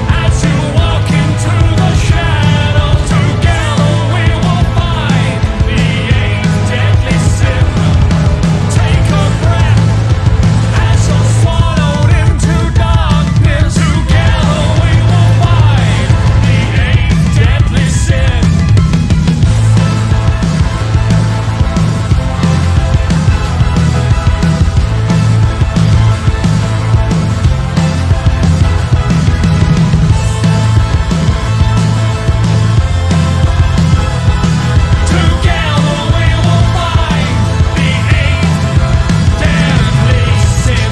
as you walk into the shadow. Together we will fight the eighth deadly sin. Take a breath as you're swallowed into darkness. Together we will fight the eighth deadly sin. Together we will fight the eighth deadly sin.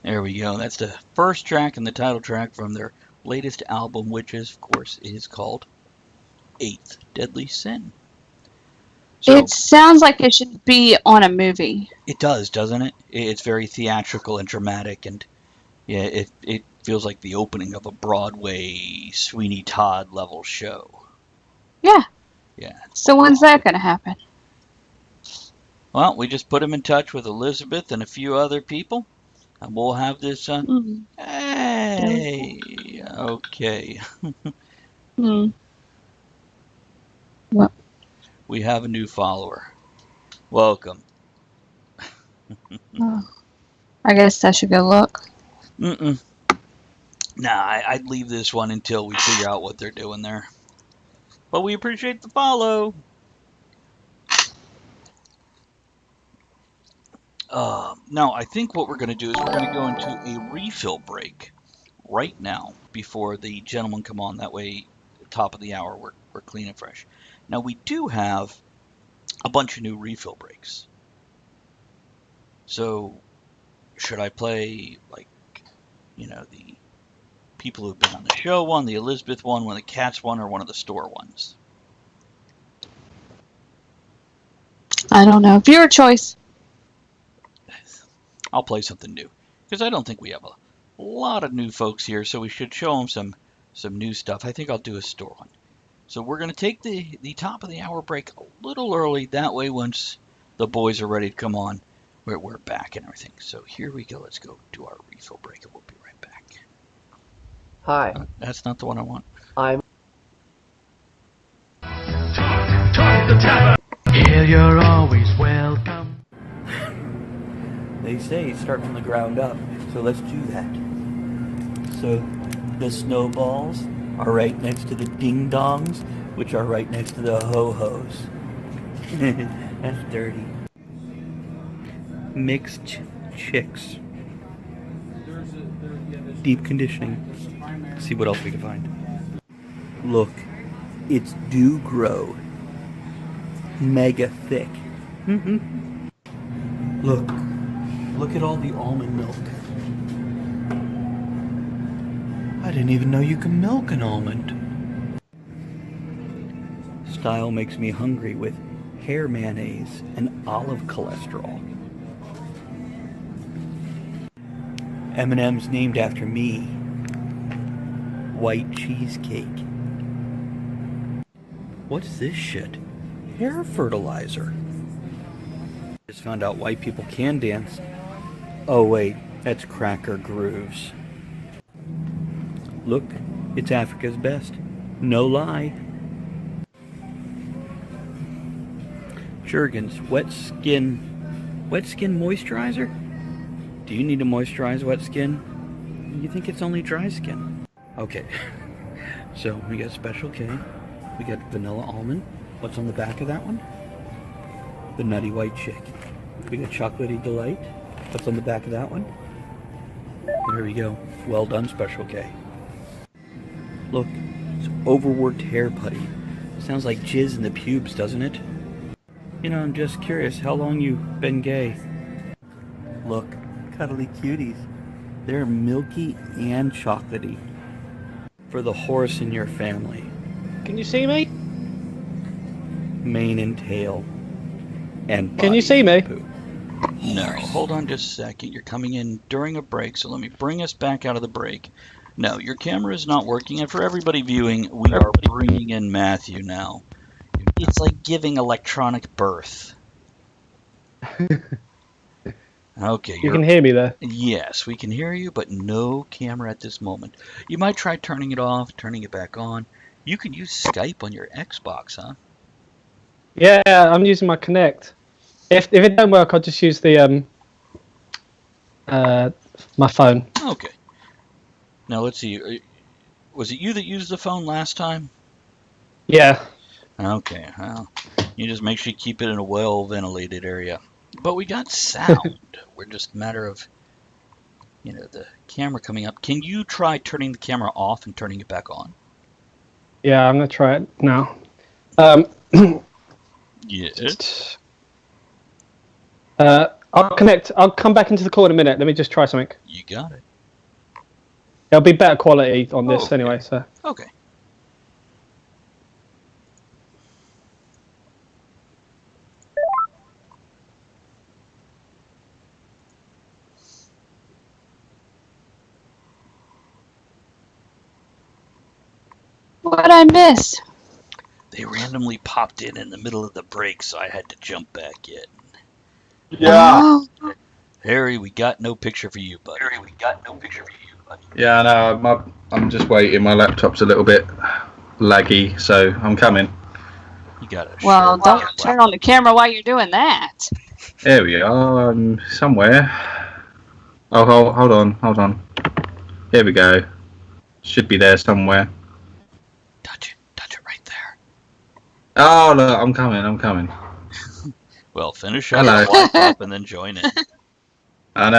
There we go. That's the first track and the title track from their latest album, which is, of course, is called Eighth Deadly Sin. So It sounds like it should be on a movie. it does, doesn't it? It's very theatrical and dramatic, and yeah, it feels like the opening of a Broadway Sweeney Todd level show. Yeah. Yeah. So when's that going to happen? Well, we just put him in touch with Elizabeth and a few other people, and we'll have this. Hey, okay. What? We have a new follower. Welcome. I guess I should go look. Nah, I'd leave this one until we figure out what they're doing there. But we appreciate the follow. Now, I think what we're going to do is we're going to go into a refill break right now before the gentlemen come on. That way, top of the hour, we're clean and fresh. Now, we do have a bunch of new refill breaks. So, should I play, like, the people who've been on the show one, the Elizabeth one of the Cats one, or one of the store ones? I don't know. Viewer choice. I'll play something new, because I don't think we have a lot of new folks here, so we should show them some new stuff. I think I'll do a store one. So we're going to take the top of the hour break a little early. That way, once the boys are ready to come on, we're back and everything. So here we go. Let's go do our refill break, and we'll be right back. Hi, That's not the one I want. I'm Talk the Tavern. Here you're always welcome. They say start from the ground up, so let's do that. So the snowballs are right next to the ding-dongs, which are right next to the ho-hos. That's dirty. Mixed chicks. Deep conditioning. See what else we can find. Look, it's do grow. Mega thick. Look at all the almond milk. I didn't even know you can milk an almond. Style makes me hungry with hair mayonnaise and olive cholesterol. M&M's named after me. White cheesecake. What's this shit? Hair fertilizer. Just found out white people can dance. Oh wait, that's Cracker Grooves. Look, it's Africa's best. No lie. Jergens wet skin moisturizer? Do you need to moisturize wet skin? You think it's only dry skin? Okay. So we got Special K. We got vanilla almond. What's on the back of that one? The Nutty White Chick. We got Chocolatey Delight. What's on the back of that one? There we go. Well done, Special K. Look, it's overworked hair putty. Sounds like jizz in the pubes, doesn't it? I'm just curious how long you've been gay. Look, cuddly cuties. They're milky and chocolatey. For the horse in your family. Can you see me? Mane and tail. And Can you see me? poo. No, hold on just a second. You're coming in during a break, so let me bring us back out of the break. No, your camera is not working, and for everybody viewing, we are bringing in Matthew now. It's like giving electronic birth. Okay. You can hear me there. Yes, we can hear you, but no camera at this moment. You might try turning it off, turning it back on. You can use Skype on your Xbox, huh? Yeah, I'm using my Kinect. If it don't work, I'll just use the my phone. Okay. Now let's see. Was it you that used the phone last time? Yeah. Okay. Well, you just make sure you keep it in a well-ventilated area. But we got sound. We're just a matter of, the camera coming up. Can you try turning the camera off and turning it back on? Yeah, I'm gonna try it now. Yes. I'll connect. I'll come back into the call in a minute. Let me just try something. You got it. It'll be better quality on this Okay. anyway. So. Okay. What'd I miss? They randomly popped in the middle of the break, so I had to jump back in. Oh, Harry, we got no picture for you, buddy. Yeah, no, I'm just waiting. My laptop's a little bit laggy, so I'm coming. You got a well, short don't laptop. turn on the camera while you're doing that. There we are. I'm somewhere. Oh, hold on. Here we go. Should be there somewhere. Touch it right there. Oh, look, I'm coming. Well, finish up Hello. the laptop and then join in. Oh,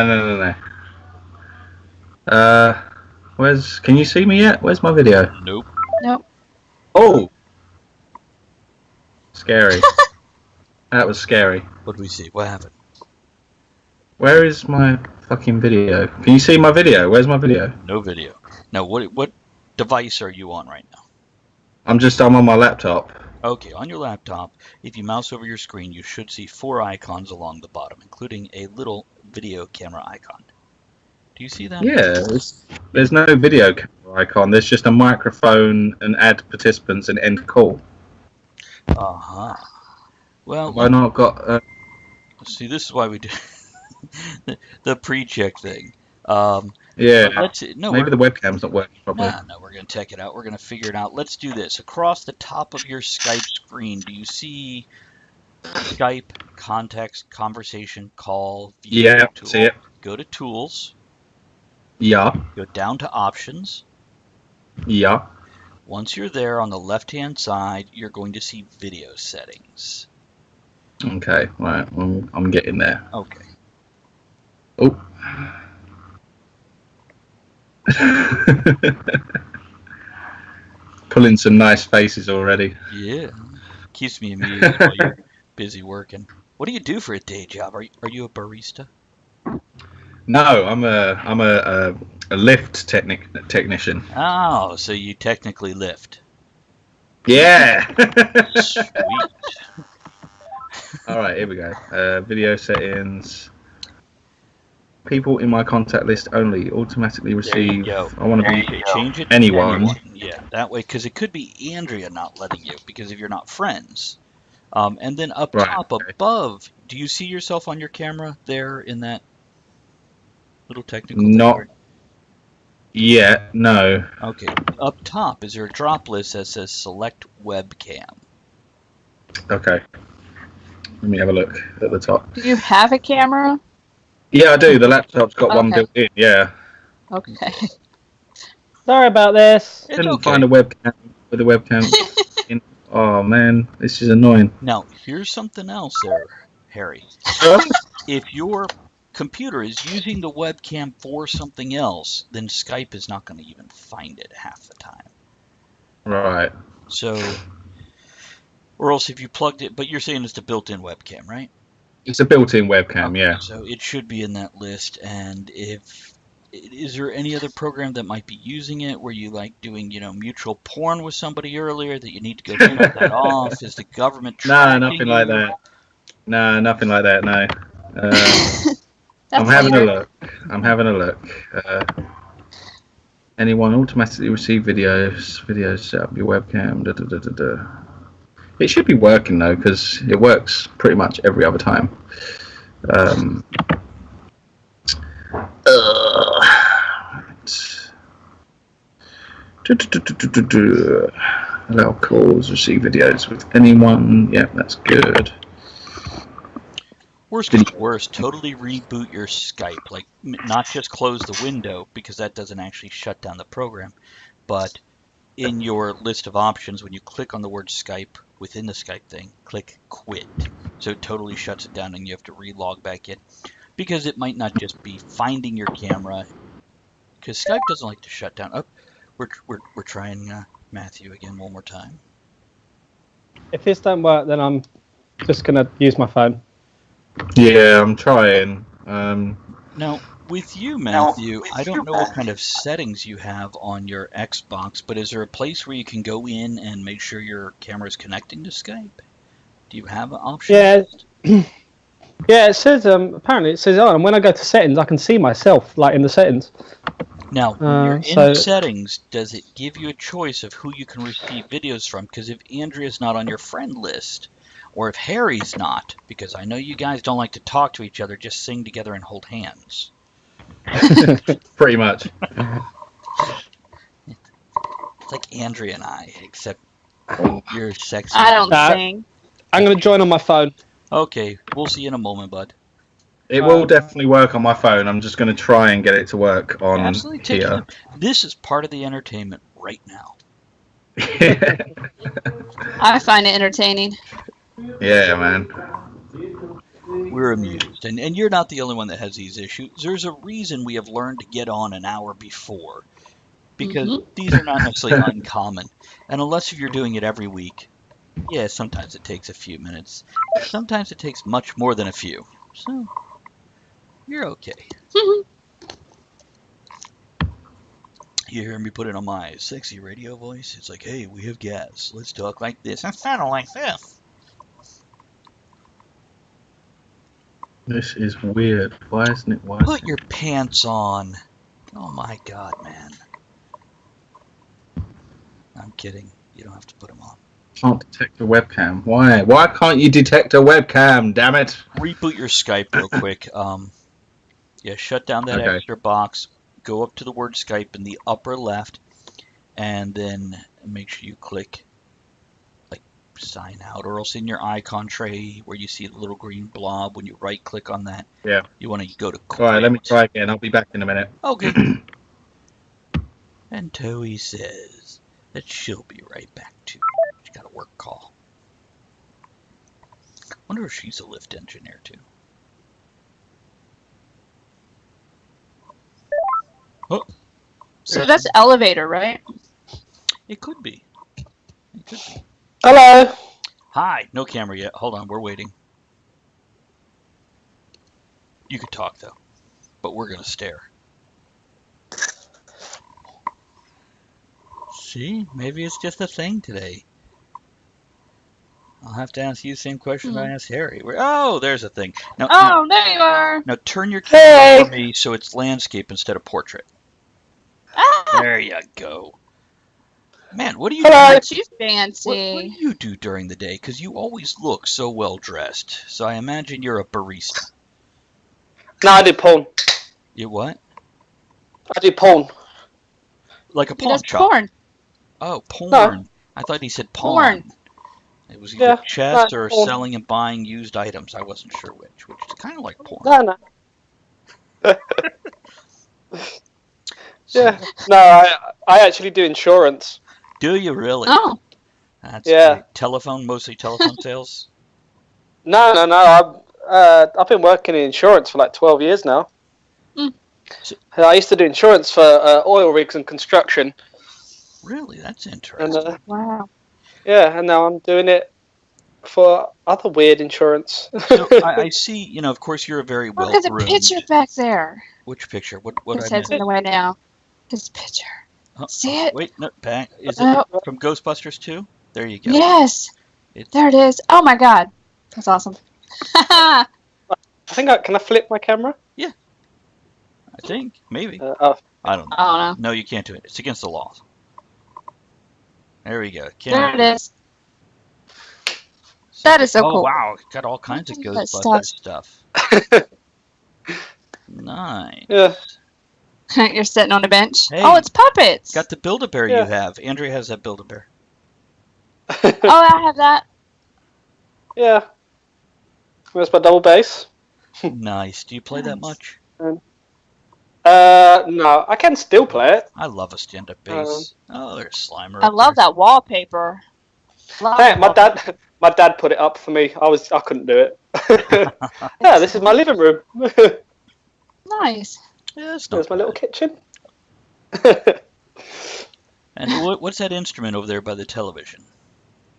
no. Can you see me yet? Where's my video? Nope. Nope. Oh! Scary. That was scary. What do we see? What happened? Where is my fucking video? Can you see my video? Where's my video? No video. Now, what device are you on right now? I'm on my laptop. Okay, on your laptop, if you mouse over your screen, you should see 4 icons along the bottom, including a little video camera icon. Do you see that? Yeah, there's no video camera icon. There's just a microphone and add participants and end call. Uh-huh. Well, Have I not got... see, this is why we do the pre-check thing. Yeah, maybe the webcam's not working properly. No, we're going to check it out. We're going to figure it out. Let's do this. Across the top of your Skype screen, do you see Skype, context, conversation, call, view, Yeah, tool? see it. Go to Tools. Yeah. Go down to Options. Yeah. Once you're there, on the left-hand side, you're going to see Video Settings. Okay, right. I'm getting there. Okay. Oh. Pulling some nice faces already. Yeah. Keeps me amused while you're busy working. What do you do for a day job? Are you a barista? No, I'm a lift technician. Oh, so you technically lift. Yeah. Sweet. All right, here we go. Video settings. People in my contact list only automatically receive. I want to be change it. anyone. Yeah, that way, because it could be Andrea not letting you because if you're not friends. And then up top above, do you see yourself on your camera there in that little technical thing? Not yet. No. Okay. Up top, is there a drop list that says select webcam? Okay. Let me have a look at the top. Do you have a camera? Yeah, I do. The laptop's got one built in. Yeah. Okay. Sorry about this. It's Couldn't okay. find a webcam with a webcam in. Oh man, this is annoying. Now, here's something else there, Harry. If your computer is using the webcam for something else, then Skype is not going to even find it half the time. Right. So, or else if you plugged it, but you're saying it's a built-in webcam, right? It's a built-in webcam, Okay, yeah. So it should be in that list. And is there any other program that might be using it where you like doing, mutual porn with somebody earlier that you need to go turn that off? Is the government tracking No, nothing like you? that. No, nothing like that. No. I'm That's having a weird. look. I'm having a look. Anyone automatically receive videos, set up your webcam. Da, da, da, da, da. It should be working though, because it works pretty much every other time. Allow calls, receive videos with anyone. Yeah, that's good. Worst comes to worst, totally reboot your Skype. Like, not just close the window, because that doesn't actually shut down the program, but in your list of options, when you click on the word Skype within the Skype thing, click quit. So it totally shuts it down and you have to re-log back in. Because it might not just be finding your camera, because Skype doesn't like to shut down. Oh, we're trying Matthew again one more time. If this don't work, then I'm just going to use my phone. Yeah, I'm trying. Now, with you, Matthew, I don't know what kind of settings you have on your Xbox, but is there a place where you can go in and make sure your camera is connecting to Skype? Do you have an option? Yeah. Yeah, it says, apparently it says, and when I go to settings, I can see myself, like, in the settings. Now, when you're in settings, does it give you a choice of who you can receive videos from? Because if Andrea's not on your friend list, or if Harry's not, because I know you guys don't like to talk to each other, just sing together and hold hands. Pretty much. It's like Andrea and I, except you're sexy. I don't sing. I'm going to join on my phone. Okay, we'll see you in a moment, bud. It will definitely work on my phone. I'm just going to try and get it to work on Absolutely, take here. your time. This is part of the entertainment right now. I find it entertaining. Yeah, man. we're amused. And you're not the only one that has these issues. There's a reason we have learned to get on an hour before, because these are not necessarily uncommon. And unless if you're doing it every week, yeah, sometimes it takes a few minutes. Sometimes it takes much more than a few. So, you're okay. You hear me put it on my sexy radio voice? It's like, hey, we have gas. Let's talk like this. I sound like this. This is weird. Why isn't it? Put your pants on. Oh my god, man. I'm kidding. You don't have to put them on. Can't detect a webcam. Why? Why can't you detect a webcam? Damn it! Reboot your Skype real quick. Yeah, shut down that Okay. extra box. Go up to the word Skype in the upper left, and then make sure you click like sign out, or else in your icon tray where you see the little green blob, when you right click on that, Yeah. you want to go to All right, let me quit. try again. I'll be back in a minute. Okay. And Toey says that she'll be right back too. She got a work call. Wonder if she's a lift engineer too. Oh, So that's elevator, right? it could be. It could be. Hello. Hi, no camera yet. Hold on, we're waiting. You could talk though, but we're gonna stare. See, maybe it's just a thing today. I'll have to ask you the same question I asked Harry. Oh, there's a thing. Oh, there you are. Now turn your camera Hey. for me so it's landscape instead of portrait. Ah, There you go. Man, what do you Hello. do? aren't you What do fancy? you do during the day? Because you always look so well dressed. So I imagine you're a barista. No, I do porn. You what? I do porn. Like a He pawn does shop. porn. Oh, porn. No. I thought he said pawn. Porn. It was either Yeah, chess no, or porn. selling and buying used items. I wasn't sure which is kind of like porn. No. Yeah. No, I actually do insurance. Do you really? Oh, That's Yeah. great. Telephone, mostly telephone sales? No. I've been working in insurance for like 12 years now. Mm. I used to do insurance for oil rigs and construction, Really? That's and interesting. wow. yeah, and now I'm doing it for other weird insurance. So I see, of course you're a very Look at the well-groomed. picture back there. Which picture? What His I head's missed? in the way now. His picture. Oh, See it? Wait, no, back. Is Oh. it from Ghostbusters 2? There you go. Yes. It's, There it is. Oh my god. That's awesome. I think can I flip my camera? I think, maybe. Oh, I don't know. I don't know. No, you can't do it. It's against the laws. There we go. There it is. That is so Oh, cool. wow. Got all kinds of Look at that Ghostbusters stuff. Nice. yeah. You're sitting on a bench. Hey. Oh, it's puppets. Got the Build-A-Bear Yeah. you have. Andrea has that Build-A-Bear. Oh, I have that. Yeah. Where's my double bass? Nice. Do you play that Nice. much? No, I can still play it. I love a stand-up bass. Oh, there's Slimer. I up love there. that wallpaper. Love Hey, the my dad put it up for me. I couldn't do it. Yeah, this is my living room. Nice. Yeah, it's not There's my little bad. kitchen. And what's that instrument over there by the television?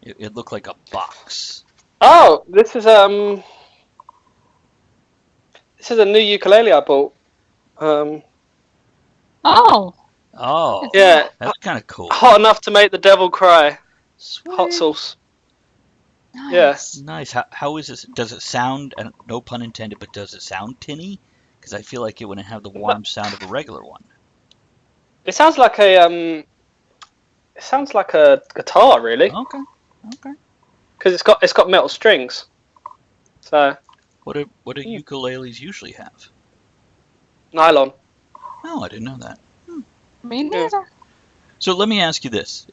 It looked like a box. Oh, this is a new ukulele I bought. Oh, Oh, Yeah, that's kind of cool. hot enough to make the devil cry. Sweet. Hot sauce. nice. Nice. How is this? Does it sound, and no pun intended, but does it sound tinny? Because I feel like it wouldn't have the warm sound of a regular one. It sounds like a guitar, really, Okay. because it's got metal strings. So What do ukuleles usually have? nylon. Oh, I didn't know that. Me neither. So let me ask you this.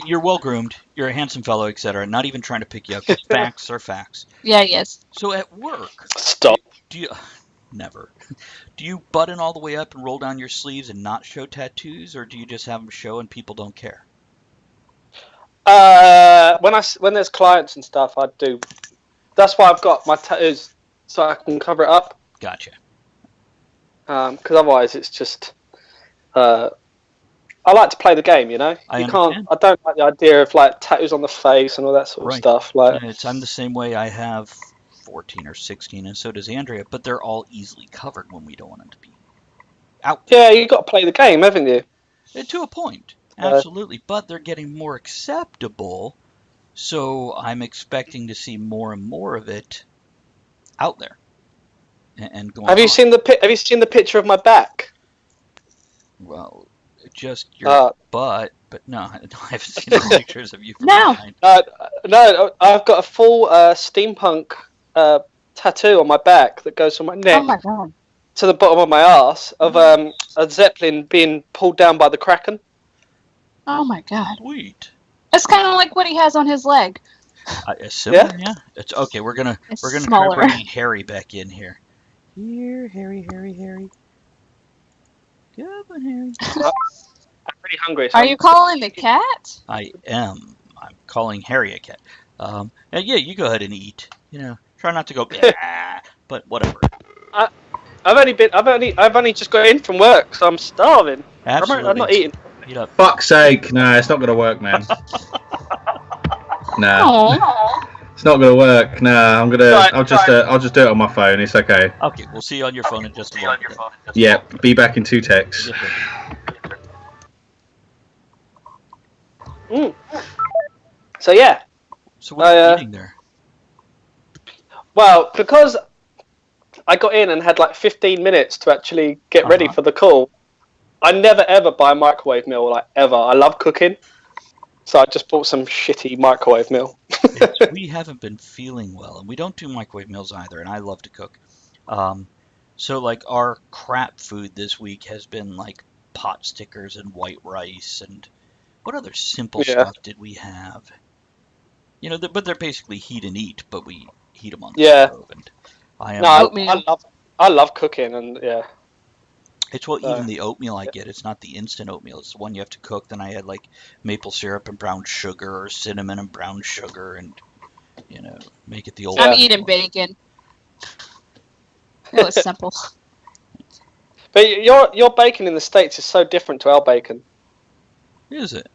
You're well-groomed, you're a handsome fellow, etc. Not even trying to pick you up, 'cause facts are facts. Yeah, yes. So at work, Stop. do you... Never. Do you button all the way up and roll down your sleeves and not show tattoos, or do you just have them show and people don't care? When there's clients and stuff, I do that's why I've got my tattoos so I can cover it up. Gotcha. Because otherwise, it's just. I like to play the game, you know. I I don't like the idea of like tattoos on the face and all that sort of stuff. Like, I'm the same way. I have 14 or 16, and so does Andrea. But they're all easily covered when we don't want them to be out. Yeah, you got to play the game, haven't you? To a point, absolutely. But they're getting more acceptable, so I'm expecting to see more and more of it out there. And going. Have you seen the picture of my back? Well, just your butt, but no, I haven't seen the pictures of you from behind. No, I've got a full steampunk tattoo on my back that goes from my neck to the bottom of my arse of a zeppelin being pulled down by the Kraken. Oh my god! Sweet. It's kind of like what he has on his leg. Similar, yeah. It's okay. We're gonna try bringing Harry back in here. Here, Harry. Come on, Harry. I'm pretty hungry. So Are you calling the cat? I am. I'm calling Harry a cat. And yeah, you go ahead and eat. You know, try not to go. But whatever. I've only just got in from work, so I'm starving. Absolutely. I'm not eating. Eat up. Fuck's sake! No, it's not gonna work, man. No. It's not gonna work. No, I'll just do it on my phone. It's okay. Okay, we'll see you on your phone in just a moment. Yeah, be back in 2 ticks. So yeah. So what are you eating there? Well, because I got in and had like 15 minutes to actually get ready for the call, I never ever buy a microwave meal, like ever. I love cooking, so I just bought some shitty microwave meal. We haven't been feeling well, and we don't do microwave meals either, and I love to cook. So like our crap food this week has been like pot stickers and white rice, and what other simple stuff did we have? You know, but they're basically heat and eat, but we heat them on the stove. And I love cooking, and it's even the oatmeal I get. It's not the instant oatmeal. It's the one you have to cook. Then I had like maple syrup and brown sugar, or cinnamon and brown sugar, and you know, make it the old. I'm eating bacon. It was simple. But your bacon in the States is so different to our bacon. Is it?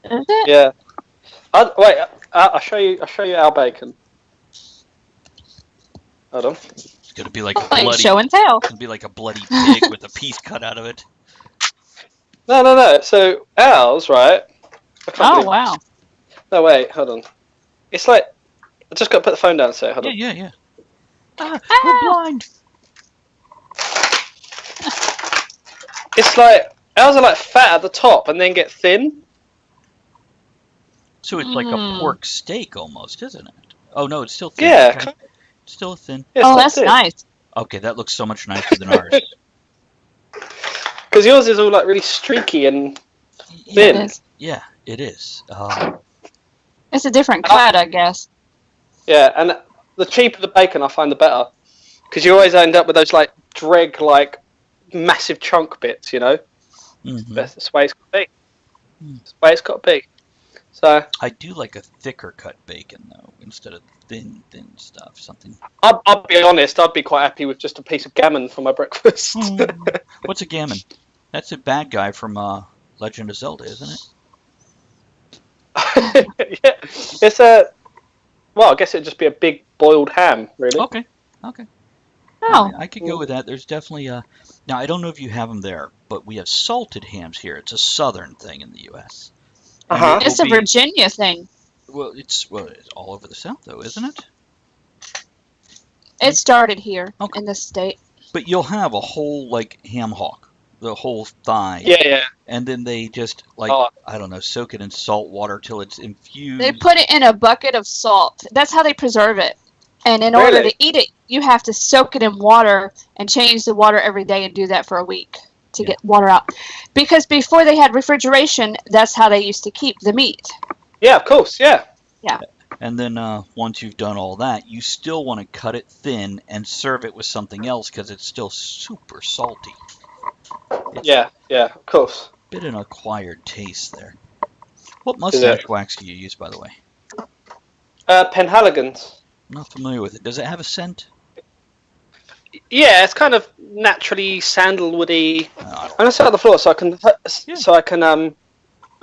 Is it? Yeah. I'll show you our bacon. Hold on. It's gonna be like a bloody show and tell. It's gonna be like a bloody pig with a piece cut out of it. No. So ours, right? Oh wow. No wait, hold on. It's like I just got to put the phone down. So hold on. Yeah. We're blind. It's like ours are like fat at the top and then get thin. So it's like a pork steak almost, isn't it? Oh no, it's still thin. Yeah. Okay. It's still thin. Oh, that's nice. Okay, that looks so much nicer than ours. Because yours is all like really streaky and thin. It is. It's a different cut, I guess. Yeah, and the cheaper the bacon, I find the better. Because you always end up with those like like massive chunk bits, you know. Mm-hmm. That's the way it's got to be. That's the way it's got to be. So I do like a thicker cut bacon though, instead of thin stuff. Something. I'll be honest. I'd be quite happy with just a piece of gammon for my breakfast. What's a gammon? That's a bad guy from Legend of Zelda, isn't it? Yeah, it's a. Well, I guess it'd just be a big boiled ham, really. Okay. Oh. I could go with that. There's definitely now I don't know if you have them there, but we have salted hams here. It's a southern thing in the U.S. It's a Virginia thing. Well, it's all over the South, though, isn't it? It started here in the state. But you'll have a whole like ham hock, the whole thigh. Yeah. And then they just I don't know, soak it in salt water till it's infused. They put it in a bucket of salt. That's how they preserve it. And in order to eat it, you have to soak it in water and change the water every day and do that for a week to get water out. Because before they had refrigeration, that's how they used to keep the meat. Yeah, of course, yeah. Yeah. And then once you've done all that, you still want to cut it thin and serve it with something else because it's still super salty. Yeah, of course. Bit an acquired taste there. What mustache wax do you use, by the way? Penhaligon's. I'm not familiar with it. Does it have a scent? Yeah, it's kind of naturally sandalwoody. Oh, I'm gonna sit on the floor so I can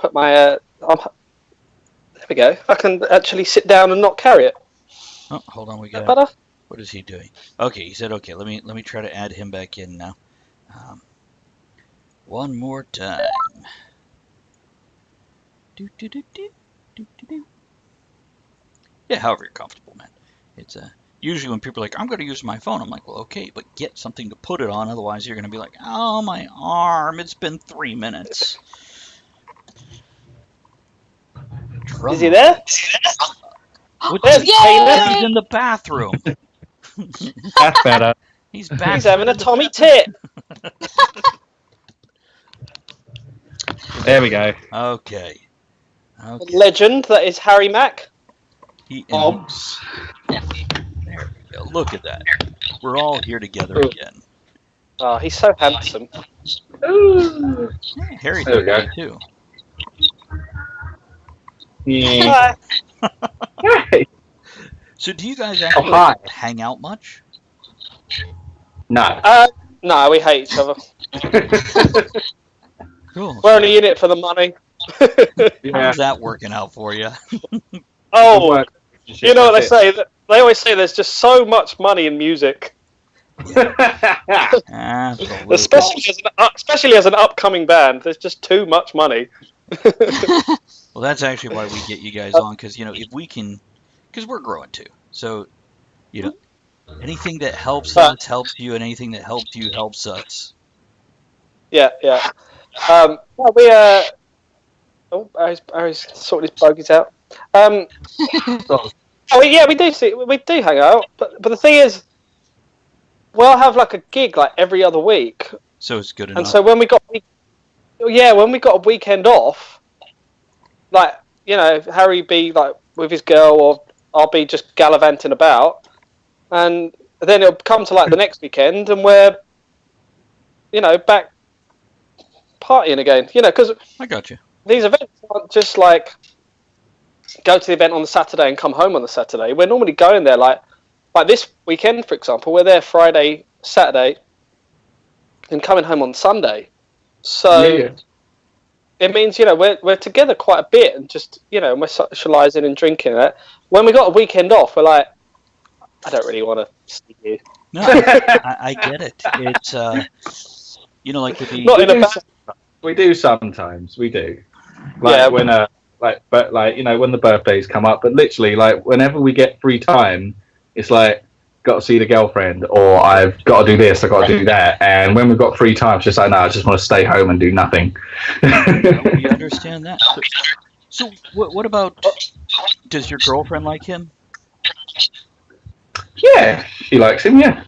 put my there we go. I can actually sit down and not carry it. oh, hold on, we Is that got. better? What is he doing? Okay, he said, okay, let me try to add him back in now. One more time. Do, do, do, do, do, do, do. Yeah, however you're comfortable, man. It's usually when people are like, I'm going to use my phone, I'm like, well, okay, but get something to put it on, otherwise you're going to be like, oh, my arm, it's been 3 minutes. Is he there? There's Taylor. He's in the bathroom. That's better. He's back. He's having a Tommy tit. There we go. Okay. Legend that is Harry Mack. Bobs. There we go. Look at that. We're all here together again. Oh, he's so handsome. Ooh. Yeah, Harry's There we okay go. too. Yeah. Hi. So do you guys actually hi. hang out much? No. No, we hate each other. Cool. We're only in it for the money. How's that working out for you? Oh, you know what they say? They always say there's just so much money in music, Absolutely. especially as an upcoming band. There's just too much money. Well, that's actually why we get you guys on, because if we can, because we're growing too. So, anything that helps us helps you, and anything that helps you helps us. Yeah. Well, Barry's sorting his bogies out. We do hang out, but the thing is, we'll have like a gig like every other week. So it's good enough. And so when we got a weekend off, like Harry be like with his girl, or I'll be just gallivanting about, and then it'll come to like the next weekend, and we're back partying again. Because I got you. these events aren't just like go to the event on the Saturday and come home on the Saturday. We're normally going there like this weekend, for example. We're there Friday, Saturday, and coming home on Sunday. So it means we're together quite a bit, and just we're socialising and drinking. When we got a weekend off, we're like, I don't really want to see you. No, I get it. It's like with the Not in a bad. We do sometimes. We do. When when the birthdays come up, but literally whenever we get free time, it's like got to see the girlfriend, or I've got to do this, I've got to do that. And when we've got free time, it's just like, no, I just want to stay home and do nothing. We understand that. So what about, does your girlfriend like him? Yeah, she likes him, yeah.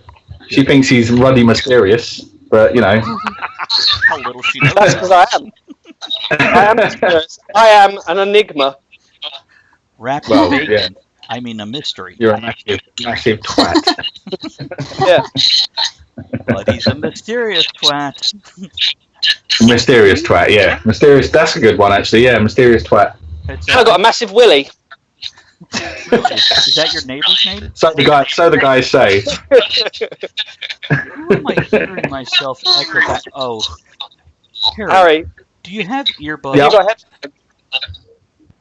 She thinks he's ruddy mysterious, but How little she knows. That's because I am. I am an enigma. Wrapped Well, in bacon. yeah. I mean a mystery. You're a massive twat. Yeah. But he's a mysterious twat. Mysterious twat, yeah. Mysterious, that's a good one, actually, yeah. Mysterious twat. It's, I got a massive willy. is that your neighbor's name? So the guys say. Who am I hearing myself echo back? Oh, Harry, do you have earbuds? Yeah. you got headphones?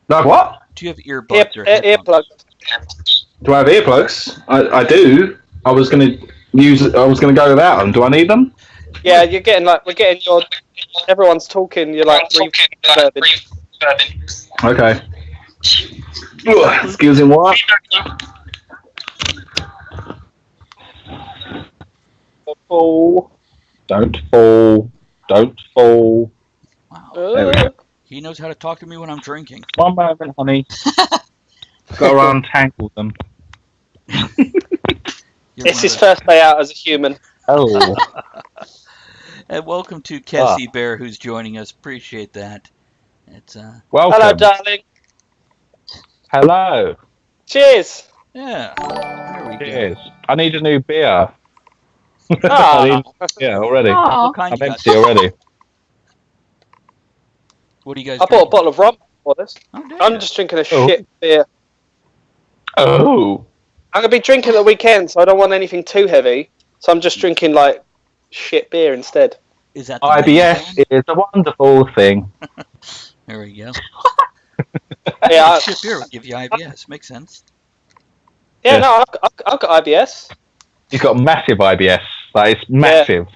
Like what? Do you have earbuds or headphones? Earplugs. Do I have earplugs? I do. I was gonna go without them. Do I need them? Yeah, we're getting everyone's talking. You're like reverbing. Okay. Ugh, excuse me, what? Oh. Don't fall. Don't fall. Wow. There we go. He knows how to talk to me when I'm drinking. One moment, honey. Got to untangle them. It's his first day out as a human. Oh. And welcome to Cassie Bear, who's joining us. Appreciate that. It's Welcome. Hello, darling. Hello. Cheers. yeah. There we go. Cheers. I need a new beer. Ah. Yeah, already. Aw. What kind I'm you got? empty already. What do you guys? I bought a bottle of rum for this. Oh, I'm just drinking a Oh. shit beer. Oh. I'm gonna be drinking at the weekend, so I don't want anything too heavy. So I'm just drinking like shit beer instead. Is that the IBS is a wonderful thing. There we go. Yeah, Shit beer would give you IBS. Makes sense. yeah. No, I've got IBS. He's got massive IBS. That is massive.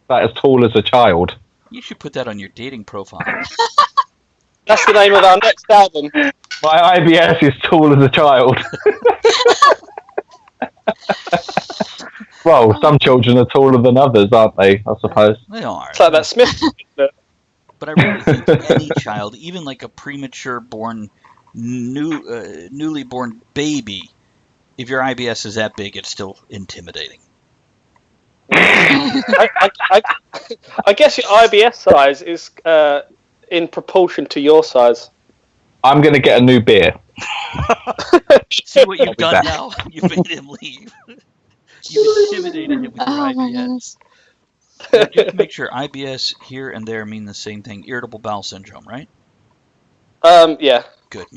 That as tall as a child. You should put that on your dating profile. That's the name of our next album. My IBS is tall as a child. Well, some children are taller than others, aren't they? I suppose. They are. It's like that Smith. But I really think any child, even like a premature born, newly born baby, if your IBS is that big, it's still intimidating. I guess your IBS size is in proportion to your size. I'm going to get a new beer. See what you've done now? You've made him leave. You've intimidated him with your IBS. Now, just to make sure, IBS here and there mean the same thing. Irritable bowel syndrome, right? Yeah. Good.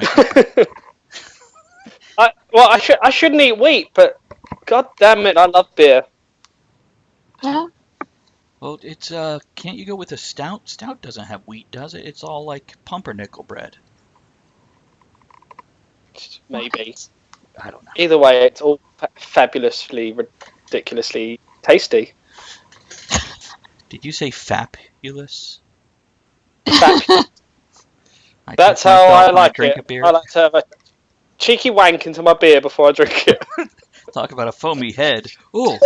I shouldn't eat wheat, but god damn it, I love beer. Yeah. Well, it's can't you go with a stout? Stout doesn't have wheat, does it? It's all like pumpernickel bread. Maybe. I don't know. Either way, it's all fabulously, ridiculously tasty. Did you say fabulous? That's how I like drink it. A beer. I like to have a cheeky wank into my beer before I drink it. Talk about a foamy head. Ooh.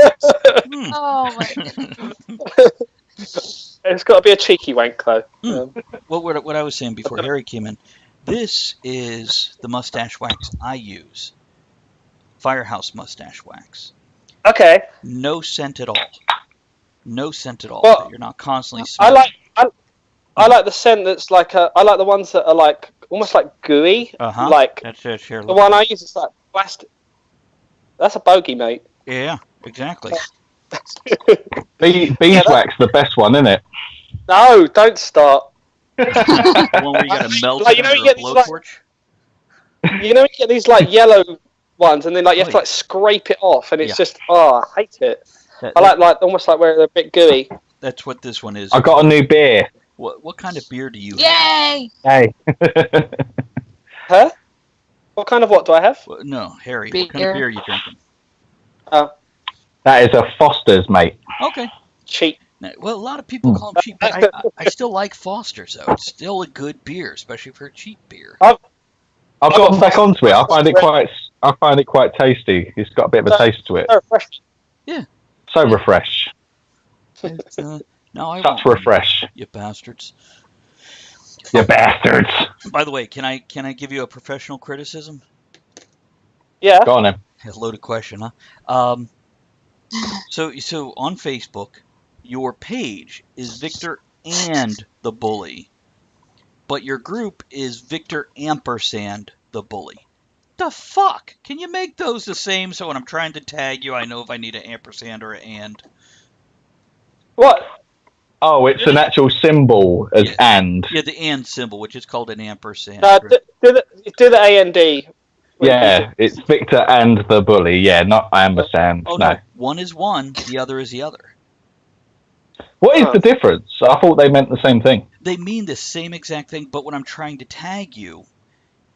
Oh my goodness. It's got to be a cheeky wank, though. Well, what I was saying before Harry came in, this is the mustache wax I use. Firehouse mustache wax. Okay. No scent at all. No scent at all. Well, You're not constantly smelling. I like the scent that's like I like the ones that are like almost like gooey. Uh-huh. Like that's it, here, the one I use is like plastic. That's a bogey, mate. Yeah, exactly. Beeswax, the best one, isn't it? No, don't start. The one where you got to melt Like, it you know, under you a get these, like- blowtorch? You know, you get these like yellow ones, and then like you have to like scrape it off, and it's just I hate it. I like almost like where they're a bit gooey. That's what this one is. I got a new beer. What kind of beer do you have? Yay! Hey. Huh? What kind of what do I have? Well, no, Harry. What kind of beer are you drinking? Oh, That is a Foster's, mate. Okay. cheap. Now, well, a lot of people call them cheap, but I still like Foster's, though. It's still a good beer, especially for a cheap beer. I've gotten back onto it. I find it quite tasty. It's got a bit of a taste to it. So refreshing. Yeah. So refresh. No, I Such won't. refresh. You bastards. You bastards. By the way, can I give you a professional criticism? Yeah. Go on then. A loaded question, huh? So on Facebook, your page is Victor and the Bully, but your group is Victor ampersand the Bully. The fuck? Can you make those the same so when I'm trying to tag you, I know if I need an ampersand or an and? What? Oh, it's an actual symbol as and. Yeah, the and symbol, which is called an ampersand. Do the AND. Yeah, it's Victor and the Bully. Yeah, not ampersand. Oh, no. One is one, the other is the other. What is the difference? I thought they meant the same thing. They mean the same exact thing, but when I'm trying to tag you,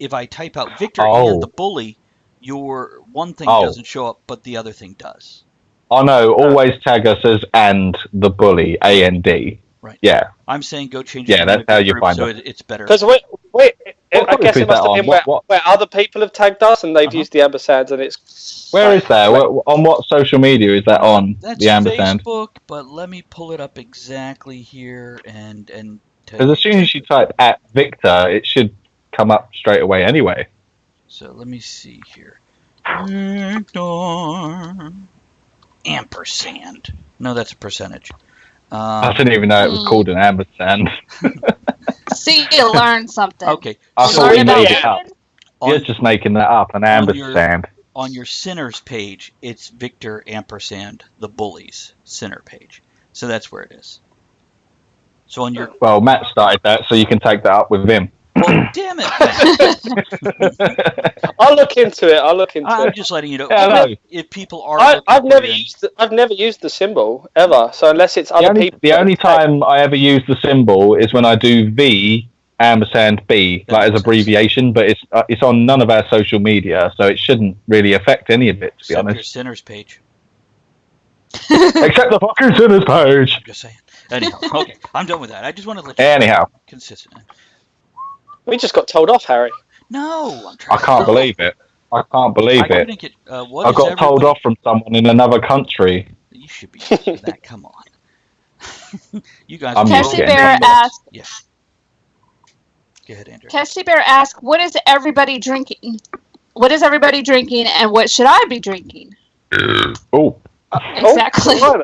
if I type out Victor and the Bully, your one thing doesn't show up, but the other thing does. Oh no, always tag us as and the Bully, A-N-D. Right. Yeah. I'm saying go change Yeah, that's how you find so it. it's better. Because I guess it must have been where other people have tagged us and they've used the ampersands and it's... Where is that? On what social media is that on? That's the ampersand? Facebook, but let me pull it up exactly here and because as soon as you type at Victor, it should come up straight away anyway. So let me see here. Victor ampersand. No, that's a percentage. I didn't even know it was called an ampersand. See, you learned something. Okay. I So thought learn you about made it up. You're just making that up, an ampersand. On your Sinners page, it's Victor ampersand the Bullies Sinner page. So that's where it is. So on your Well, Matt started that, so you can take that up with him. Well, damn it! I'll look into it. I'm just letting you know. Yeah, If people are, I've never used the symbol ever. So unless it's other people. The only time I ever use the symbol is when I do V ampersand B, like as abbreviation, but it's on none of our social media, so it shouldn't really affect any of it, to be Except honest. your sinners page. Except the fucking sinners page. I'm just saying. Anyhow, okay, I'm done with that. I just wanted to let you Anyhow, consistent. We just got told off, Harry. No, I'm I trying. can't believe it. I can't believe I it. couldn't get. What I is got told everybody- off from someone in another country. You should be used to that. Come on. You guys. I'm are used Cassie to it. Bear asked. Yeah. Go ahead, Andrew. Cassie Bear asked, "What is everybody drinking? What is everybody drinking, and what should I be drinking?" Oh, Exactly. Oh,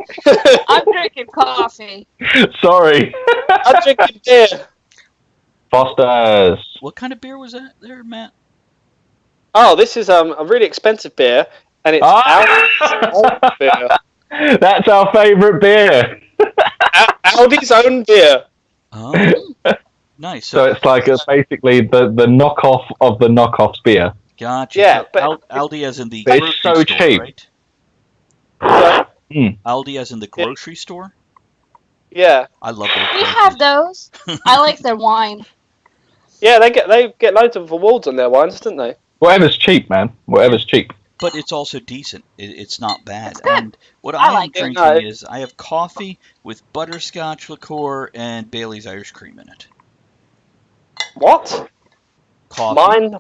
I'm drinking coffee. sorry. I'm drinking beer. Foster's. What kind of beer was that there, Matt? Oh, this is a really expensive beer, and it's Aldi's own beer. That's our favourite beer. Aldi's own beer. Oh, nice. So it's like basically the knockoff of the knockoff's beer. Gotcha. Yeah, So but- Aldi as in the But it's grocery so store, cheap. right? So, Aldi as in the grocery store. yeah, I love those. We places. have those. I like their wine. yeah, they get loads of awards on their wines, don't they? Whatever's cheap, man. Whatever's cheap. But it's also decent. It's not bad. It's good. And what I I am like it. drinking No. is I have coffee with butterscotch liqueur and Bailey's Irish cream in it. What? Coffee Mine.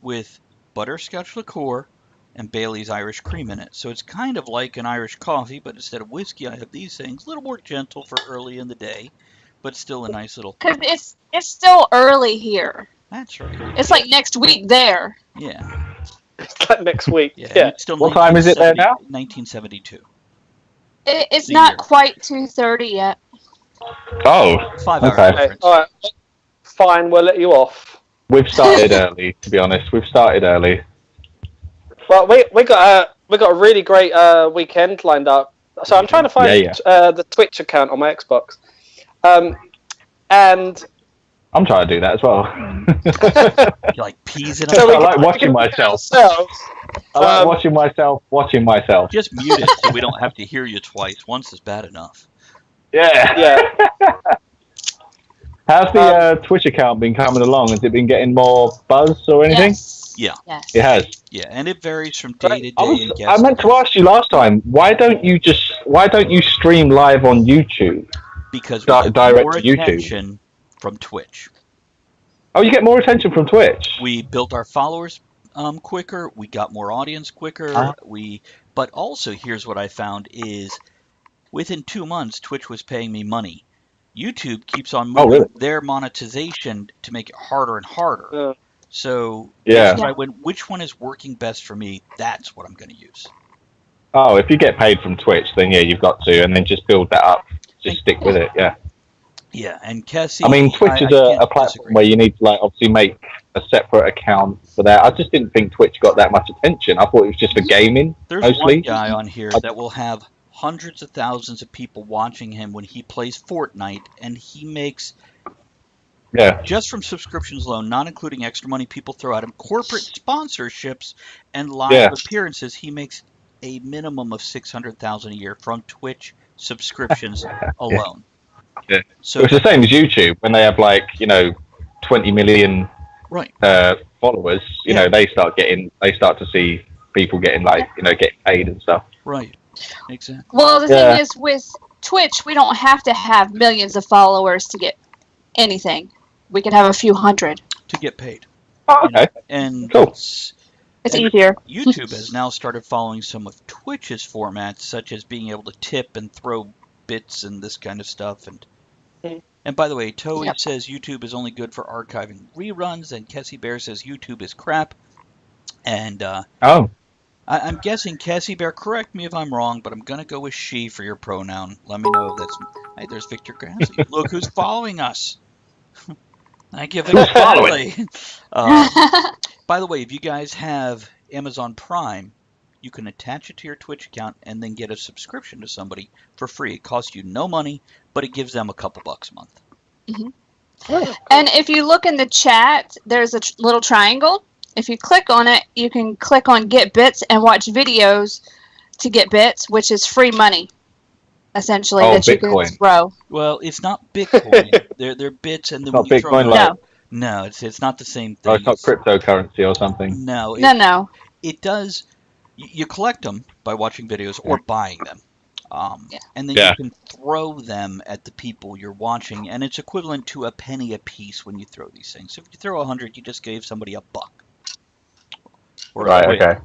with butterscotch liqueur and Bailey's Irish cream in it. So it's kind of like an Irish coffee, but instead of whiskey, I have these things. A little more gentle for early in the day, but still a nice little. Because it's still early here. That's right. It's like next week there. Yeah. It's like next week. Yeah. Yeah. It's still What time is it there now? 1972. It's The not year. quite 2:30 yet. Oh, 5 hour Okay. Okay, difference. all right. Fine, we'll let you off. we've started early. To be honest, we've started early. Well, we got a really great weekend lined up. So I'm trying to find the Twitch account on my Xbox, and I'm trying to do that as well. You're like peas in a so I pod. like watching myself. ourselves. I like watching myself. Just mute it so we don't have to hear you twice. Once is bad enough. Yeah. Yeah. How's the Twitch account been coming along? Has it been getting more buzz or anything? Yes. Yeah. Yes. It has. Yeah, and it varies from day to day. and I guest meant to ask you last time. Why don't you stream live on YouTube? because we get direct more to YouTube. attention from Twitch. Oh, you get more attention from Twitch. We built our followers quicker. We got more audience quicker. Uh-huh. But also, here's what I found is within 2 months, Twitch was paying me money. YouTube keeps on moving really? their monetization to make it harder and harder. Yeah. So Yeah. that's what I went, which one is working best for me? That's what I'm going to use. Oh, if you get paid from Twitch, then yeah, you've got to, and then just build that up. Just stick with it. Yeah. Yeah, and Cassie. I mean, Twitch is I a can't platform disagree. where you need to obviously make a separate account for that. I just didn't think Twitch got that much attention. I thought it was just for gaming There's mostly. one guy on here that will have hundreds of thousands of people watching him when he plays Fortnite, and he makes, Yeah. just from subscriptions alone, not including extra money people throw at him, corporate sponsorships and live appearances, he makes a minimum of $600,000 a year from Twitch subscriptions alone. Yeah. So It's the same as YouTube when they have 20 million right, followers. You Yeah. know, they start to see people getting getting paid and stuff. right, exactly. Well, the Yeah. thing is, with Twitch, we don't have to have millions of followers to get anything. We can have a few hundred. To get paid. Oh, okay. And Cool. It's And easier. YouTube has now started following some of Twitch's formats, such as being able to tip and throw bits and this kind of stuff. And by the way, Toei Yep. says YouTube is only good for archiving reruns, and Cassie Bear says YouTube is crap. And Oh, I'm guessing, Cassie Bear, correct me if I'm wrong, but I'm going to go with she for your pronoun. Let me know if that's... Hey, there's Victor Grassley. Look who's following us. Thank you, Victor Grassley. By the way, if you guys have Amazon Prime, you can attach it to your Twitch account and then get a subscription to somebody for free. It costs you no money, but it gives them a couple bucks a month. And if you look in the chat, there's a little triangle. If you click on it, you can click on Get Bits and watch videos to get bits, which is free money, essentially, that you Bitcoin. can throw. Well, it's not Bitcoin. they're bits, and then Not when you throw Bitcoin, them, like- no, it's not the same thing. Oh, it's not cryptocurrency or something. No, No. it does. You collect them by watching videos or buying them, and then you can throw them at the people you're watching, and it's equivalent to a penny a piece when you throw these things. So if you throw 100, you just gave somebody $1, or Right. $1, Okay.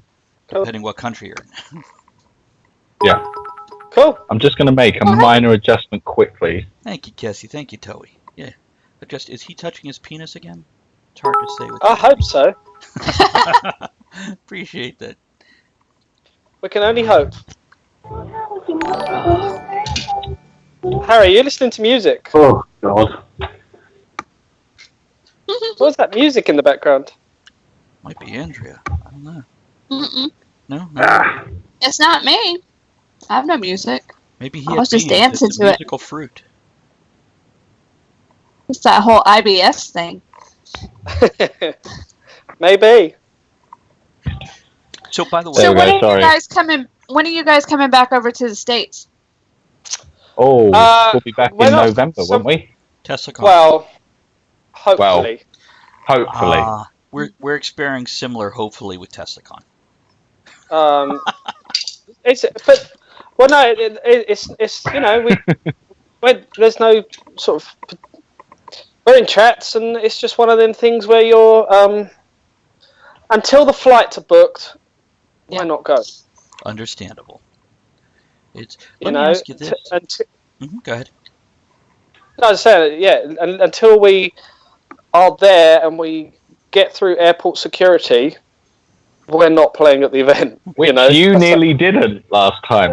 depending what country you're in. Yeah. Cool. I'm just going to make a minor adjustment quickly. Thank you, Cassie. Thank you, Toey. Yeah. Is he touching his penis again? It's hard to say. I hope so. Appreciate that. We can only hope. Harry, you're listening to music. Oh, God. What's that music in the background? Might be Andrea. I don't know. Mm-mm. No. It's not me. I have no music. Maybe he I had was just beans. dancing It's to a it. musical fruit. It's that whole IBS thing. Maybe. So, by the way, So There we when go, are sorry. you guys coming? When are you guys coming back over to the States? Oh, we'll be back we're in not- November, won't we? TeslaCon. Well, hopefully. Hopefully. We're experiencing similar, hopefully, with TeslaCon. It's you know there's no sort of, we're in chats, and it's just one of them things where you're until the flights are booked, why not go? Understandable. Let You me know, ask you this. Go ahead. No, I was saying, and until we are there and we get through airport security, we're not playing at the event. Which you nearly didn't last time.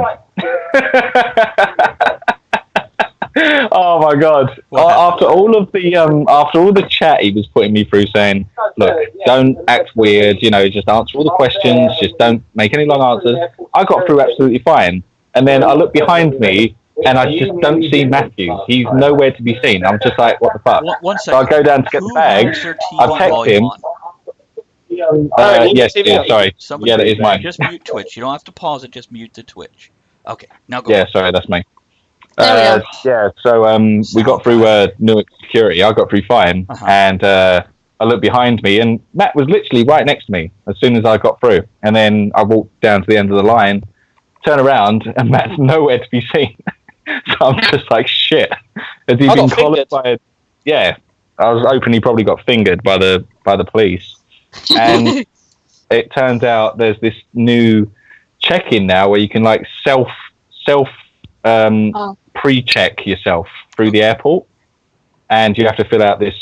Oh my God! After all the chat he was putting me through, saying, "Look, don't act weird. You know, just answer all the questions. Just don't make any long answers." I got through absolutely fine, and then I look behind me, and I just don't see Matthew. He's nowhere to be seen. I'm just like, "What the fuck?" One So I second. go down to get the Who bag. has their TV I text volume him. on? Yes, yeah, sorry. Somebody Yeah, that is mine. Just mute Twitch. You don't have to pause it. Just mute the Twitch. Okay, now go. Yeah, sorry, that's me. There we go. Yeah, so we got through Newark security. I got through fine, and I looked behind me, and Matt was literally right next to me as soon as I got through. And then I walked down to the end of the line, turn around, and Matt's nowhere to be seen. So I'm just like, shit. Has he been collared by? Yeah, I was hoping he probably got fingered by the police. And it turns out there's this new check-in now where you can like self pre-check yourself through the airport, and you have to fill out this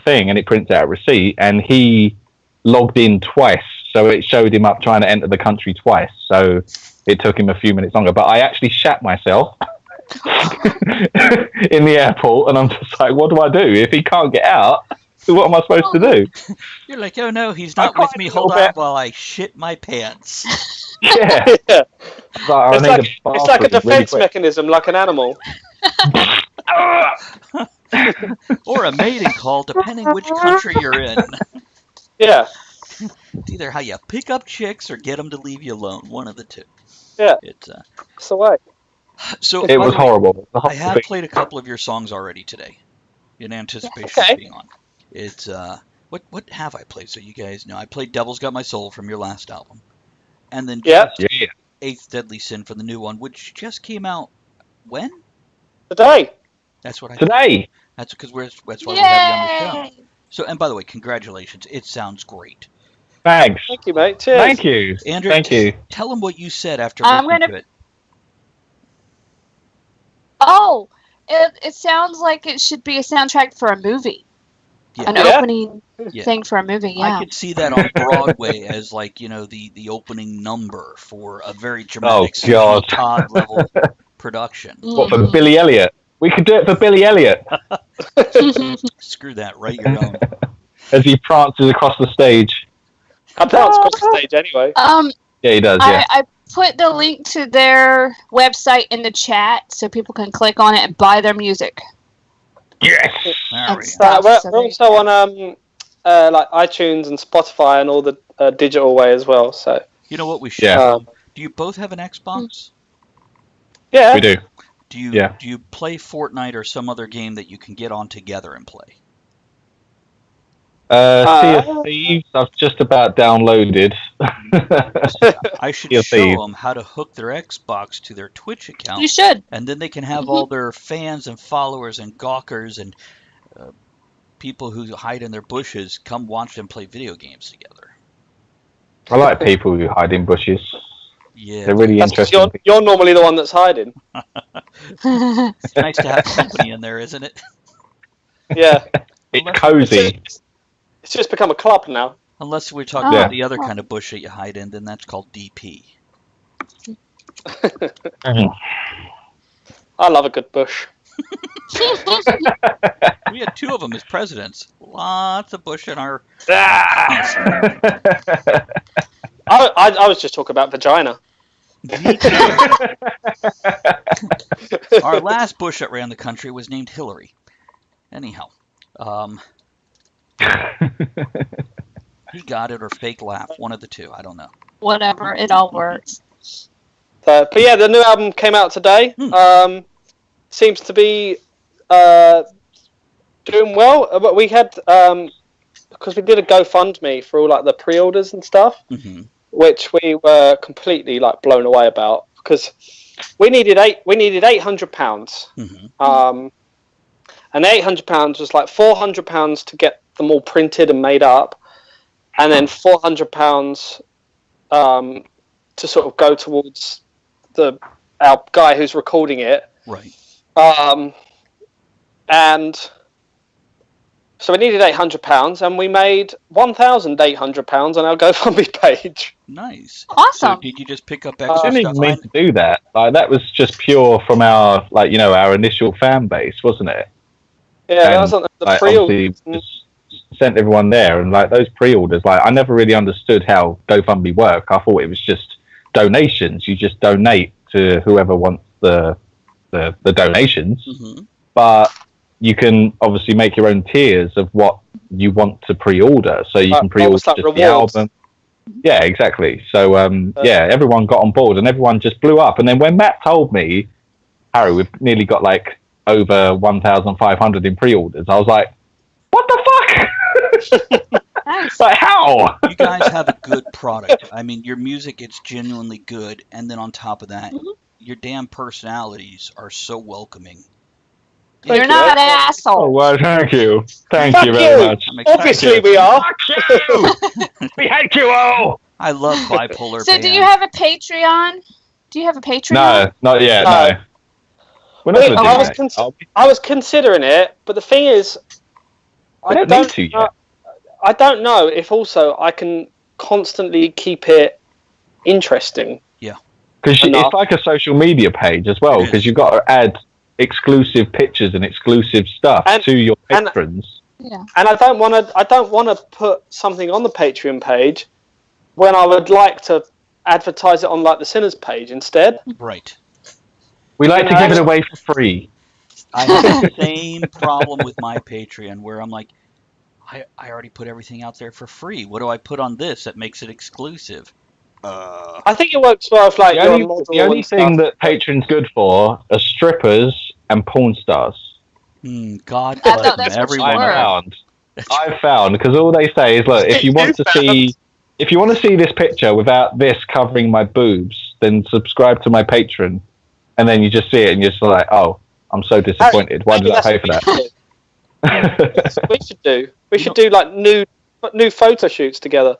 thing, and it prints out a receipt. And he logged in twice, so it showed him up trying to enter the country twice. So it took him a few minutes longer. But I actually shat myself in the airport, and I'm just like, what do I do if he can't get out? What am I supposed to do? You're like, oh no, he's not with me. Hold on while I shit my pants. Yeah. It's like a defense mechanism, like an animal. Or a mating call, depending which country you're in. Yeah. It's either how you pick up chicks or get them to leave you alone. One of the two. Yeah. It's the way. So it was horrible. I have played a couple of your songs already today, in anticipation of being on. It's what have I played? So you guys know I played "Devil's Got My Soul" from your last album, and then Eighth Deadly Sin for the new one, which just came out when? Today. That's what I today. That's because that's why we have you on the show. So, and by the way, congratulations! It sounds great. Thanks. Thank you, mate. Cheers. Thank you. Andrew, thank you. Tell them what you said after listening to it. Oh, it sounds like it should be a soundtrack for a movie. Yeah. An opening thing for a movie, yeah. I could see that on Broadway as like, the opening number for a very dramatic Todd level production. What, for Billy Elliot? We could do it for Billy Elliot. Screw that, write your own. As he prances across the stage. I prance across the stage anyway. Yeah, he does, yeah. I put the link to their website in the chat so people can click on it and buy their music. Yes! All and stuff. We're so there you also go. on like iTunes and Spotify and all the digital way as well. So You know what we should? Yeah. Do you both have an Xbox? yeah, We do. Do you Yeah. do you play Fortnite or some other game that you can get on together and play? Sea of Thieves, I've just about downloaded. I should Sea of show Thieves. them how to hook their Xbox to their Twitch account, You should. and then they can have all their fans and followers and gawkers and people who hide in their bushes come watch them play video games together. I like people who hide in bushes. Yeah, They're really that's 'cause interesting. you're normally the one that's hiding. it's nice to have company in there, isn't it? Yeah, It's cozy. it's just become a club now. Unless we're talking Oh. about the other kind of bush that you hide in, then that's called DP. I love a good bush. We had 2 of them as presidents. Lots of bush in our. I was just talking about vagina. Our last bush that ran the country was named Hillary. Anyhow, he got it or fake laugh, one of the two. I don't know. Whatever, it all works. But yeah, the new album came out today. Seems to be doing well. But we had because we did a GoFundMe for all like the pre-orders and stuff, which we were completely like blown away about because we needed £800. And £800 was like £400 to get them all printed and made up, and then £400 to sort of go towards our guy who's recording it. Right. And so we needed £800, and we made £1,800 on our GoFundMe page. Nice. Awesome. So did you just pick up I extra didn't stuff? even mean to do that. Like that was just pure from our our initial fan base, wasn't it? Yeah, And, that was on the like, pre-orders. obviously just sent everyone there, and like those pre-orders, like I never really understood how GoFundMe worked. I thought it was just donations. You just donate to whoever wants the donations, but you can obviously make your own tiers of what you want to pre-order. So you can pre-order almost like just rewards. the album. Yeah, exactly. So everyone got on board, and everyone just blew up. And then when Matt told me, Harry, we've nearly got like over 1,500 in pre-orders, I was like, what the fuck? Nice. Like, how? You guys have a good product. I mean, your music, it's genuinely good. And then on top of that, your damn personalities are so welcoming. Thank You're you. not an Oh, asshole. well, thank you. Thank Fuck you very you. much. I'm excited. Obviously, we are. We hate you all. I love bipolar So, do band. you have a Patreon? Do you have a Patreon? No, not yet, No. no. We're not Wait, going I to was do that. I was considering it, but the thing is, I don't need to yet. I don't know if also I can constantly keep it interesting. Because enough. it's like a social media page as well, It is. because you've got to add exclusive pictures and exclusive stuff And- to your and- patrons. Yeah. And I don't want to put something on the Patreon page when I would like to advertise it on like the Sinners page instead. Right. We like to And give it I- away for free. I have the same problem with my Patreon where I'm like, I already put everything out there for free. What do I put on this that makes it exclusive? I think it works well if like The you're only, a model the only and thing stuff. that Patreon's good for are strippers and porn stars. God I bless thought them, that's what you everyone. were. I've found, because all they say is, look, if you want to see this picture without this covering my boobs, then subscribe to my Patreon. And then you just see it and you're just like, oh, I'm so disappointed. Why Maybe did I that's pay for what that? we should do. We should do like new photo shoots together.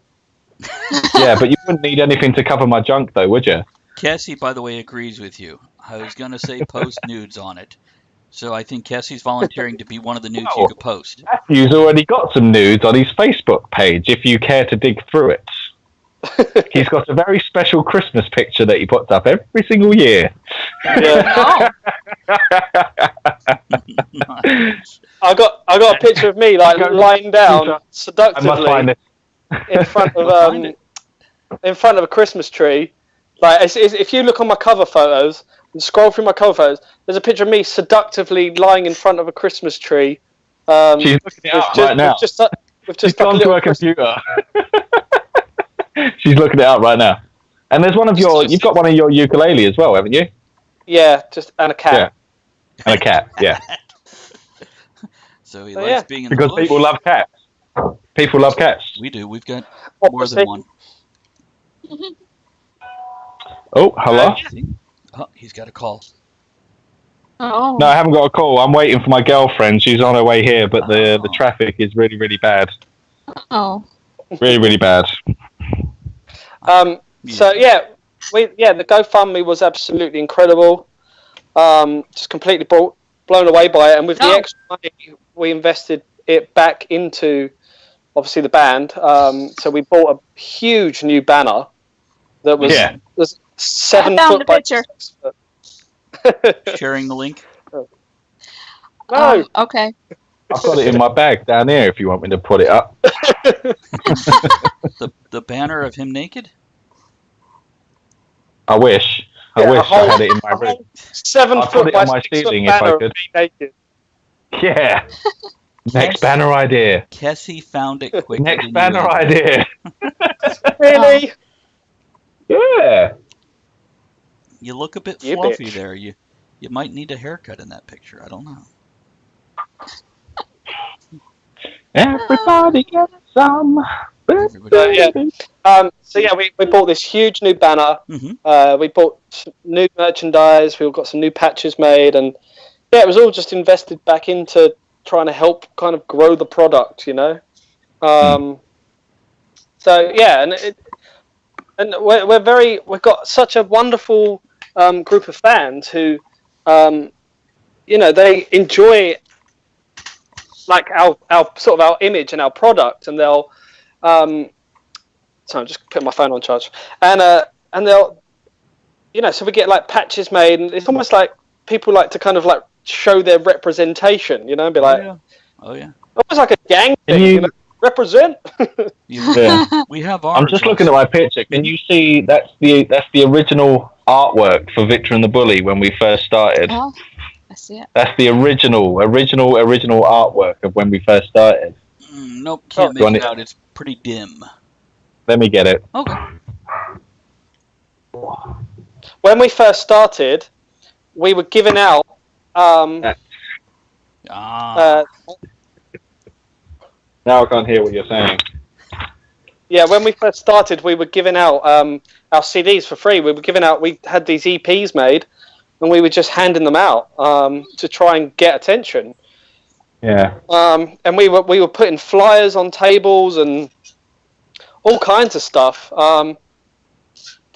Yeah, but you wouldn't need anything to cover my junk, though, would you? Cassie, by the way, agrees with you. I was going to say post nudes on it. So I think Cassie's volunteering to be one of the nudes you could post. Matthew's already got some nudes on his Facebook page, if you care to dig through it. He's got a very special Christmas picture that he puts up every single year. Yeah. Nice. I got a picture of me like lying down I must find seductively it. in front of Find in front of a Christmas tree. Like if you look on my cover photos and scroll through my cover photos, there's a picture of me seductively lying in front of a Christmas tree She's looking it up right now. She's gone to her computer. She's looking it up right now. And there's you've got one of your ukulele as well, haven't you? Yeah, and a cat. Yeah. And a cat, yeah. So he likes being in the bush. Because people love cats. People love cats. We do. We've got more than one. Oh, hello? Oh, he's got a call. Oh. No, I haven't got a call. I'm waiting for my girlfriend. She's on her way here, but the traffic is really, really bad. Oh. Really, really bad. So the GoFundMe was absolutely incredible. Just completely blown away by it, and with the extra money, we invested it back into obviously the band. So we bought a huge new banner that was 7 foot by 6 foot. Sharing the link? No. Okay. I've got it in my bag down here if you want me to put it up. The banner of him naked? I wish. I wish I had it in my room. 7 I'd foot put it by on my 6 foot ceiling if I banner could. of me naked. Yeah. Next banner idea. Kessie found it quicker. Next banner idea. Really? Yeah. You look a bit fluffy there. You might need a haircut in that picture. I don't know. Everybody get some. We bought this huge new banner. Mm-hmm. We bought some new merchandise. We got some new patches made, and it was all just invested back into trying to help kind of grow the product, you know. And we've got such a wonderful group of fans who, they enjoy like our sort of our image and our product, and they'll. So I'm just putting my phone on charge, and they'll, so we get like patches made, and it's almost like people like to kind of like show their representation, and be like, oh yeah, almost like a gang thing, represent. Yeah. We have ours. I'm just looking at my picture. Can you see that's the original artwork for Victor and the Bully when we first started? Oh, I see it. That's the original artwork of when we first started. Nope, can't make it out. It's pretty dim. Let me get it. Okay. When we first started, we were giving out. Now I can't hear what you're saying. Yeah, when we first started, we were giving out our CDs for free. We had these EPs made, and we were just handing them out to try and get attention. Yeah. And we were putting flyers on tables and all kinds of stuff to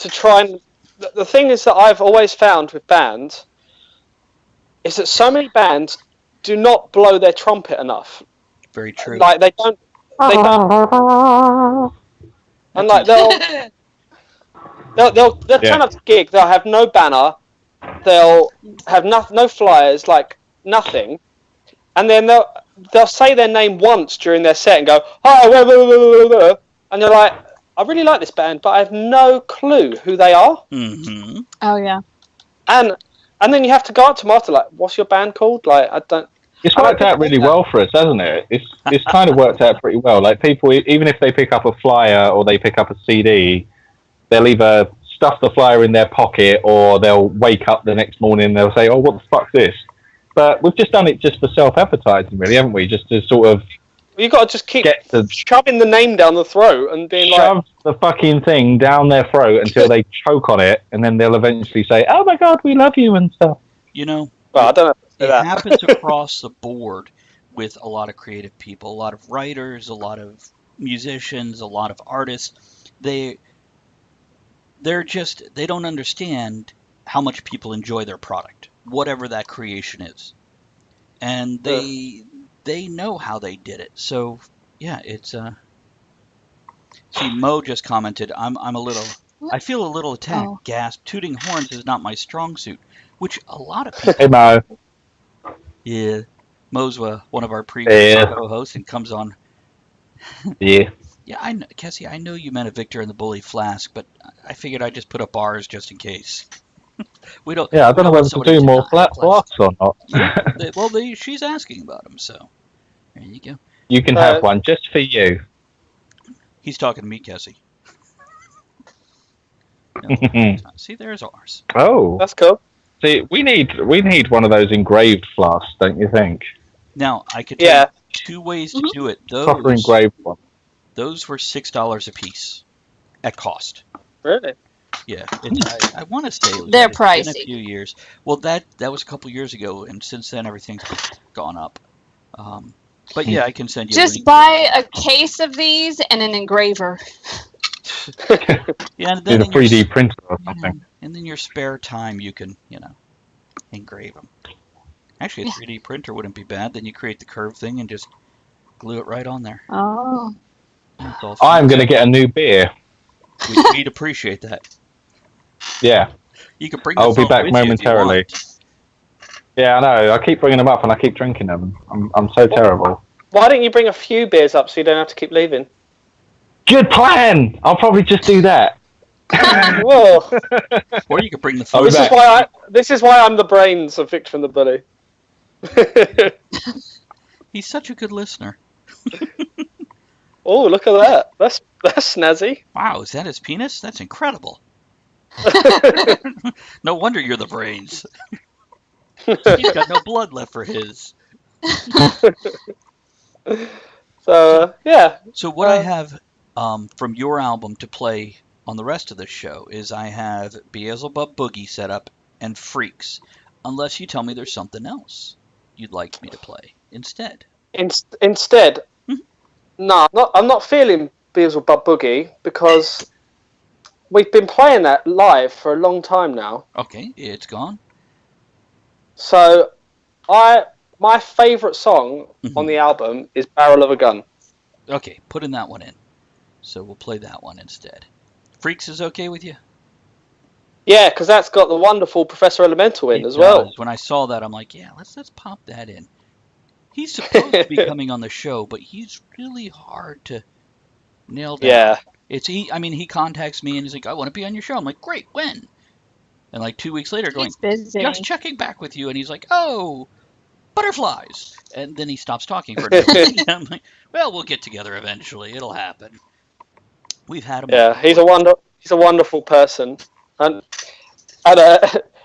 try and. The thing is that I've always found with bands is that so many bands do not blow their trumpet enough. Very true. Like they don't. And like they'll turn up to gig. They'll have no banner. They'll have no flyers, like nothing. And then they'll say their name once during their set and go, "Hi," and you're like, "I really like this band, but I have no clue who they are." Mm-hmm. Oh yeah. And then you have to go up to them after, like, "What's your band called?" Like, I don't. It's worked out really well for us, hasn't it? It's kind of worked out pretty well. Like people, even if they pick up a flyer or they pick up a CD, they'll either stuff the flyer in their pocket or they'll wake up the next morning and they'll say, "Oh, what the fuck's this?" But we've just done it just for self-advertising, really, haven't we? Just to sort of. You got to just keep shoving the name down the throat and being shove the fucking thing down their throat until they choke on it, and then they'll eventually say, "Oh my God, we love you" and stuff. Well, I don't know. It happens across the board with a lot of creative people, a lot of writers, a lot of musicians, a lot of artists. They don't understand how much people enjoy their product, whatever that creation is, and they know how they did it. So yeah, it's See, Mo just commented, I feel a little attacked. Oh. Gasp. Tooting horns is not my strong suit, which a lot of people. Hey, Mo. Yeah, Mo's one of our previous co-hosts and comes on. Yeah. Yeah, I know, Kessie, I know you meant a Victor and the Bully flask, but I figured I'd just put up bars just in case. We don't. Yeah, I don't know whether to do more flat blocks or not. Well, she's asking about them, so There you go. You can have one just for you. He's talking to me, Cassie. No, see, there's ours. Oh, that's cool. See, we need one of those engraved flasks, don't you think? Now, I could tell you 2 ways to do it. Proper engraved one. Those were $6 a piece at cost. Really? Yeah, I want to say They're it's pricey. been a few years. Well, that was a couple years ago, and since then everything's gone up. But yeah, I can send you. Just buy a case of these and an engraver. Yeah, and then a 3D printer or something. And then your spare time, you can, engrave them. Actually, a 3D printer wouldn't be bad. Then you create the curved thing and just glue it right on there. Oh. I'm going to get a new beer. We'd appreciate that. Yeah. You can bring. I'll be back momentarily. Yeah, I know. I keep bringing them up and I keep drinking them. I'm so terrible. Why don't you bring a few beers up so you don't have to keep leaving? Good plan. I'll probably just do that. Whoa. Or you could bring the phone. This is why I'm the brains of Victor and the Bully. He's such a good listener. Oh, look at that. That's snazzy. Wow, is that his penis? That's incredible. No wonder you're the brains. He's got no blood left for his. So, yeah. So what I have from your album to play on the rest of the show is I have Beelzebub Boogie set up and Freaks, unless you tell me there's something else you'd like me to play instead. Instead, no, I'm not feeling Beelzebub Boogie because we've been playing that live for a long time now. Okay, it's gone. So, my favourite song on the album is Barrel of a Gun. Okay, putting that one in. So we'll play that one instead. Freaks is okay with you? Yeah, because that's got the wonderful Professor Elemental in as well. When I saw that, I'm like, yeah, let's pop that in. He's supposed to be coming on the show, but he's really hard to nail down. Yeah. He contacts me and he's like, I want to be on your show. I'm like, great, when? And like 2 weeks later, going, just checking back with you. And he's like, oh, butterflies. And then he stops talking for a minute. I'm like, well, we'll get together eventually. It'll happen. We've had him. Yeah, he's a wonderful person. And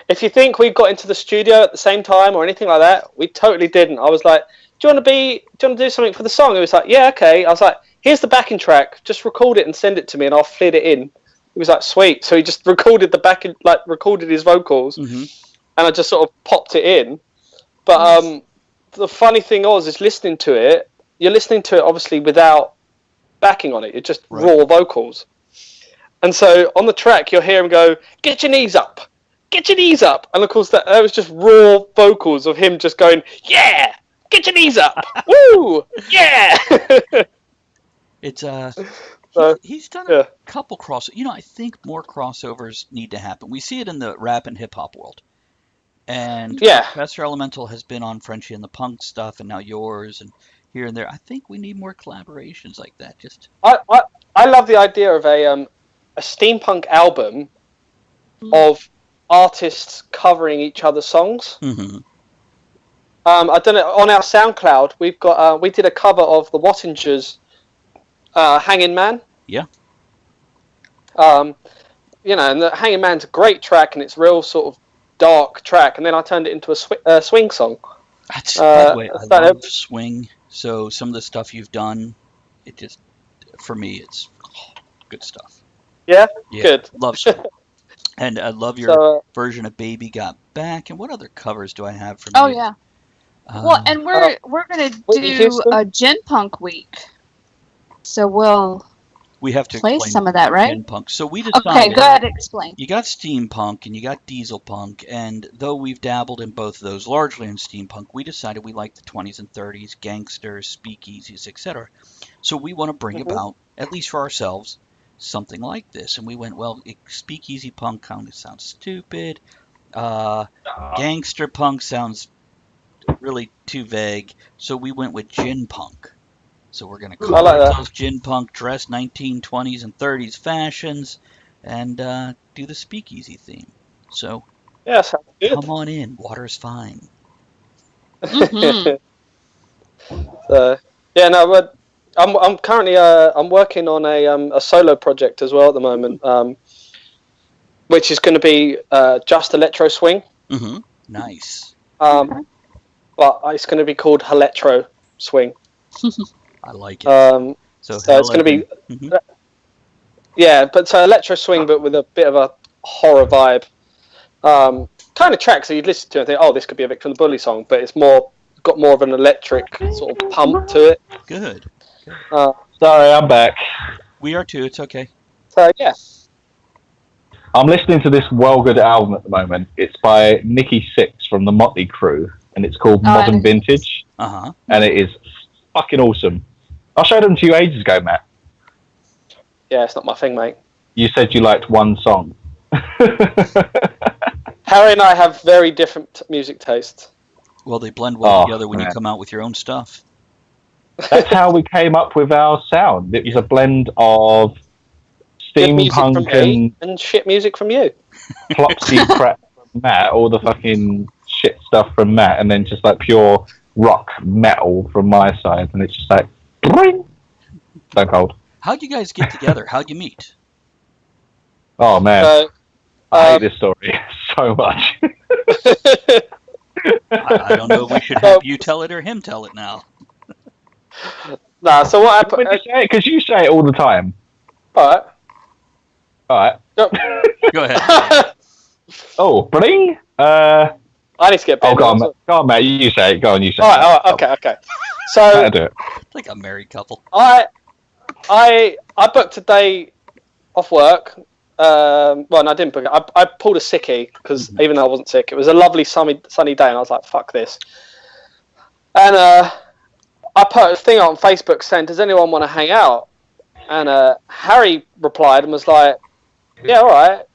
if you think we got into the studio at the same time or anything like that, we totally didn't. I was like, do you want to do something for the song? He was like, yeah, okay. I was like, here's the backing track. Just record it and send it to me and I'll fit it in. He was like, sweet. So he just recorded recorded his vocals, and I just sort of popped it in. But the funny thing is listening to it, you're listening to it obviously without backing on it. It's just raw vocals. And so on the track, you'll hear him go, get your knees up. Get your knees up. And of course, that was just raw vocals of him just going, yeah, get your knees up. Woo, yeah. It's he's done a couple crossovers. I think more crossovers need to happen. We see it in the rap and hip hop world. And Professor Elemental has been on Frenchie and the Punk stuff, and now yours, and here and there. I think we need more collaborations like that. I love the idea of a steampunk album of artists covering each other's songs. Mm-hmm. I don't know. On our SoundCloud, we did a cover of the Wattingers' Hanging Man. Yeah. And the Hanging Man's a great track, and it's real sort of dark track. And then I turned it into a swing song. By the way, I love swing. So some of the stuff you've done, it just, for me, it's good stuff. Yeah, good. Love swing. And I love your version of Baby Got Back. And what other covers do I have from you? Oh, yeah. Well, and we're going to do a Gin Punk week. So we have to play some of that, right? Gin Punk. So we decided. Okay, go ahead, explain. You got steampunk and you got diesel punk, and though we've dabbled in both of those, largely in steampunk, we decided we like the 20s and 30s, gangsters, speakeasies, etc. So we want to bring about, at least for ourselves, something like this. And we went, well, speakeasy punk kind of sounds stupid. Gangster punk sounds really too vague. So we went with gin punk. So we're going to call ourselves Gin Punk, dress 1920s and 30s fashions, and do the speakeasy theme. So sounds good. Come on in. Water's fine. Mm-hmm. So yeah, no, but I'm currently I'm working on a solo project as well at the moment, which is going to be just electro swing. Mm-hmm. Nice. But it's going to be called Electro Swing. I like it. So it's going to be, yeah, but so Electro Swing, but with a bit of a horror vibe. Kind of track, so you'd listen to it and think, oh, this could be a Victor and the Bully song, but it's got more of an electric sort of pump to it. Good. Sorry, I'm back. We are too. It's okay. So yeah. I'm listening to this well good album at the moment. It's by Nikki Sixx from the Motley Crue, and it's called Modern Vintage. Uh-huh. And it is fucking awesome. I showed them to you ages ago, Matt. Yeah, it's not my thing, mate. You said you liked one song. Harry and I have very different music tastes. Well, they blend well together when you come out with your own stuff. That's how we came up with our sound. It was a blend of steampunk and shit music from you. Plopsy crap from Matt, all the fucking shit stuff from Matt, and then just like pure rock metal from my side, and it's just like bring. So cold. How'd you guys get together? How'd you meet? Oh man, I hate this story so much. I don't know if we should have you tell it or him tell it now. Nah, so what happened? Because you say it all the time. Alright. Go ahead. Oh, bling. I need to get better. Go on, Matt. You say it. Go on, you say it. Alright, okay. So do it. Like a married couple. I booked a day off work. Well, no, I didn't book it. I pulled a sickie because even though I wasn't sick, it was a lovely sunny day, and I was like, "Fuck this." And I put a thing on Facebook saying, "Does anyone want to hang out?" And Harry replied and was like, "Yeah, all right."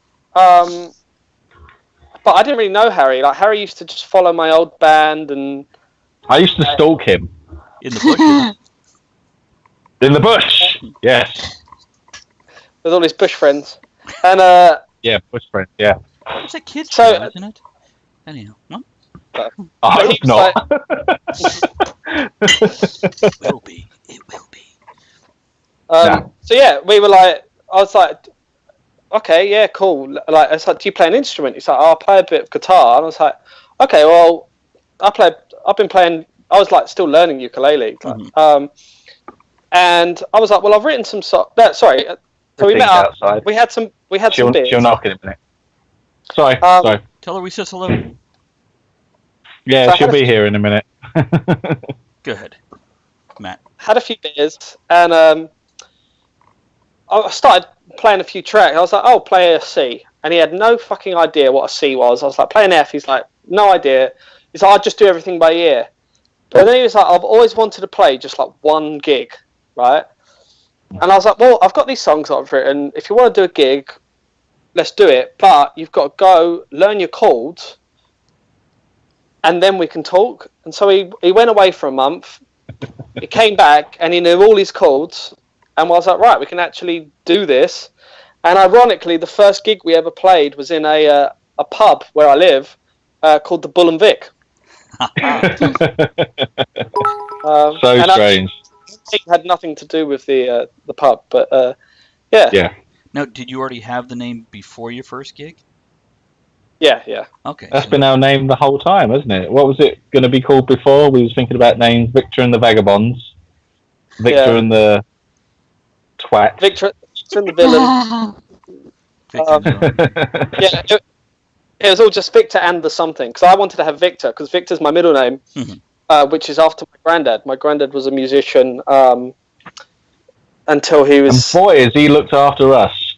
But I didn't really know Harry. Like Harry used to just follow my old band, and I used to stalk him in the bush. In the bush, yes. With all his bush friends, and yeah, bush friends, yeah. It's a kid's show, isn't it? Anyhow, no. I hope not. It will be. It will be. So yeah, we were like, I was like, okay, yeah, cool. Like, it's like, do you play an instrument? He's like, oh, I play a bit of guitar. And I was like, okay, well, I've been playing. I was like still learning ukulele. And I was like, well, I've written some songs. Sorry. So we met up. Outside. We had some beers. She'll knock in a minute. Sorry. Tell her we said hello. Yeah, so she'll be here in a minute. Go ahead, Matt. Had a few beers, and I started playing a few tracks. I was like, oh, play a C. And he had no fucking idea what a C was. I was like, play an F. He's like, no idea. He's like, I just do everything by ear. But then he was like, I've always wanted to play just like one gig, right? And I was like, well, I've got these songs that I've written. If you want to do a gig, let's do it. But you've got to go learn your chords, and then we can talk. And so he went away for a month. He came back, and he knew all his chords. And I was like, right, we can actually do this. And ironically, the first gig we ever played was in a pub where I live called the Bull and Vic. So strange. It had nothing to do with the pub, but yeah. Yeah. Now, did you already have the name before your first gig? Yeah. Okay. That's been our name the whole time, hasn't it? What was it going to be called before? We was thinking about names: Victor and the Vagabonds, Victor and the Twat, Victor and the Villain. Yeah. It was all just Victor and the something, because I wanted to have Victor, because Victor's my middle name, which is after my granddad. My granddad was a musician until he was... And boy, has he looked after us.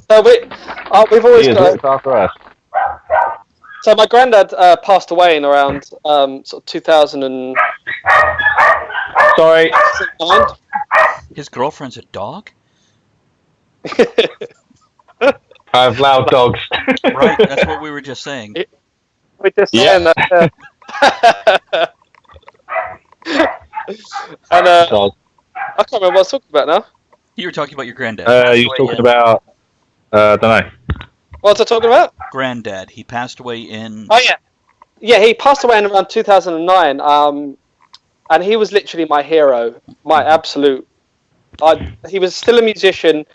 So we've always looked after us. So my granddad passed away in around sort of 2000 and... Sorry. 2009. His girlfriend's a dog? I have loud dogs. Right, that's what we were just saying. We're just saying that. And I can't remember what I was talking about now. You were talking about your granddad. You were talking about... I don't know. What was I talking about? Granddad. He passed away in... Oh, yeah. Yeah, he passed away in around 2009. and he was literally my hero, my absolute. He was still a musician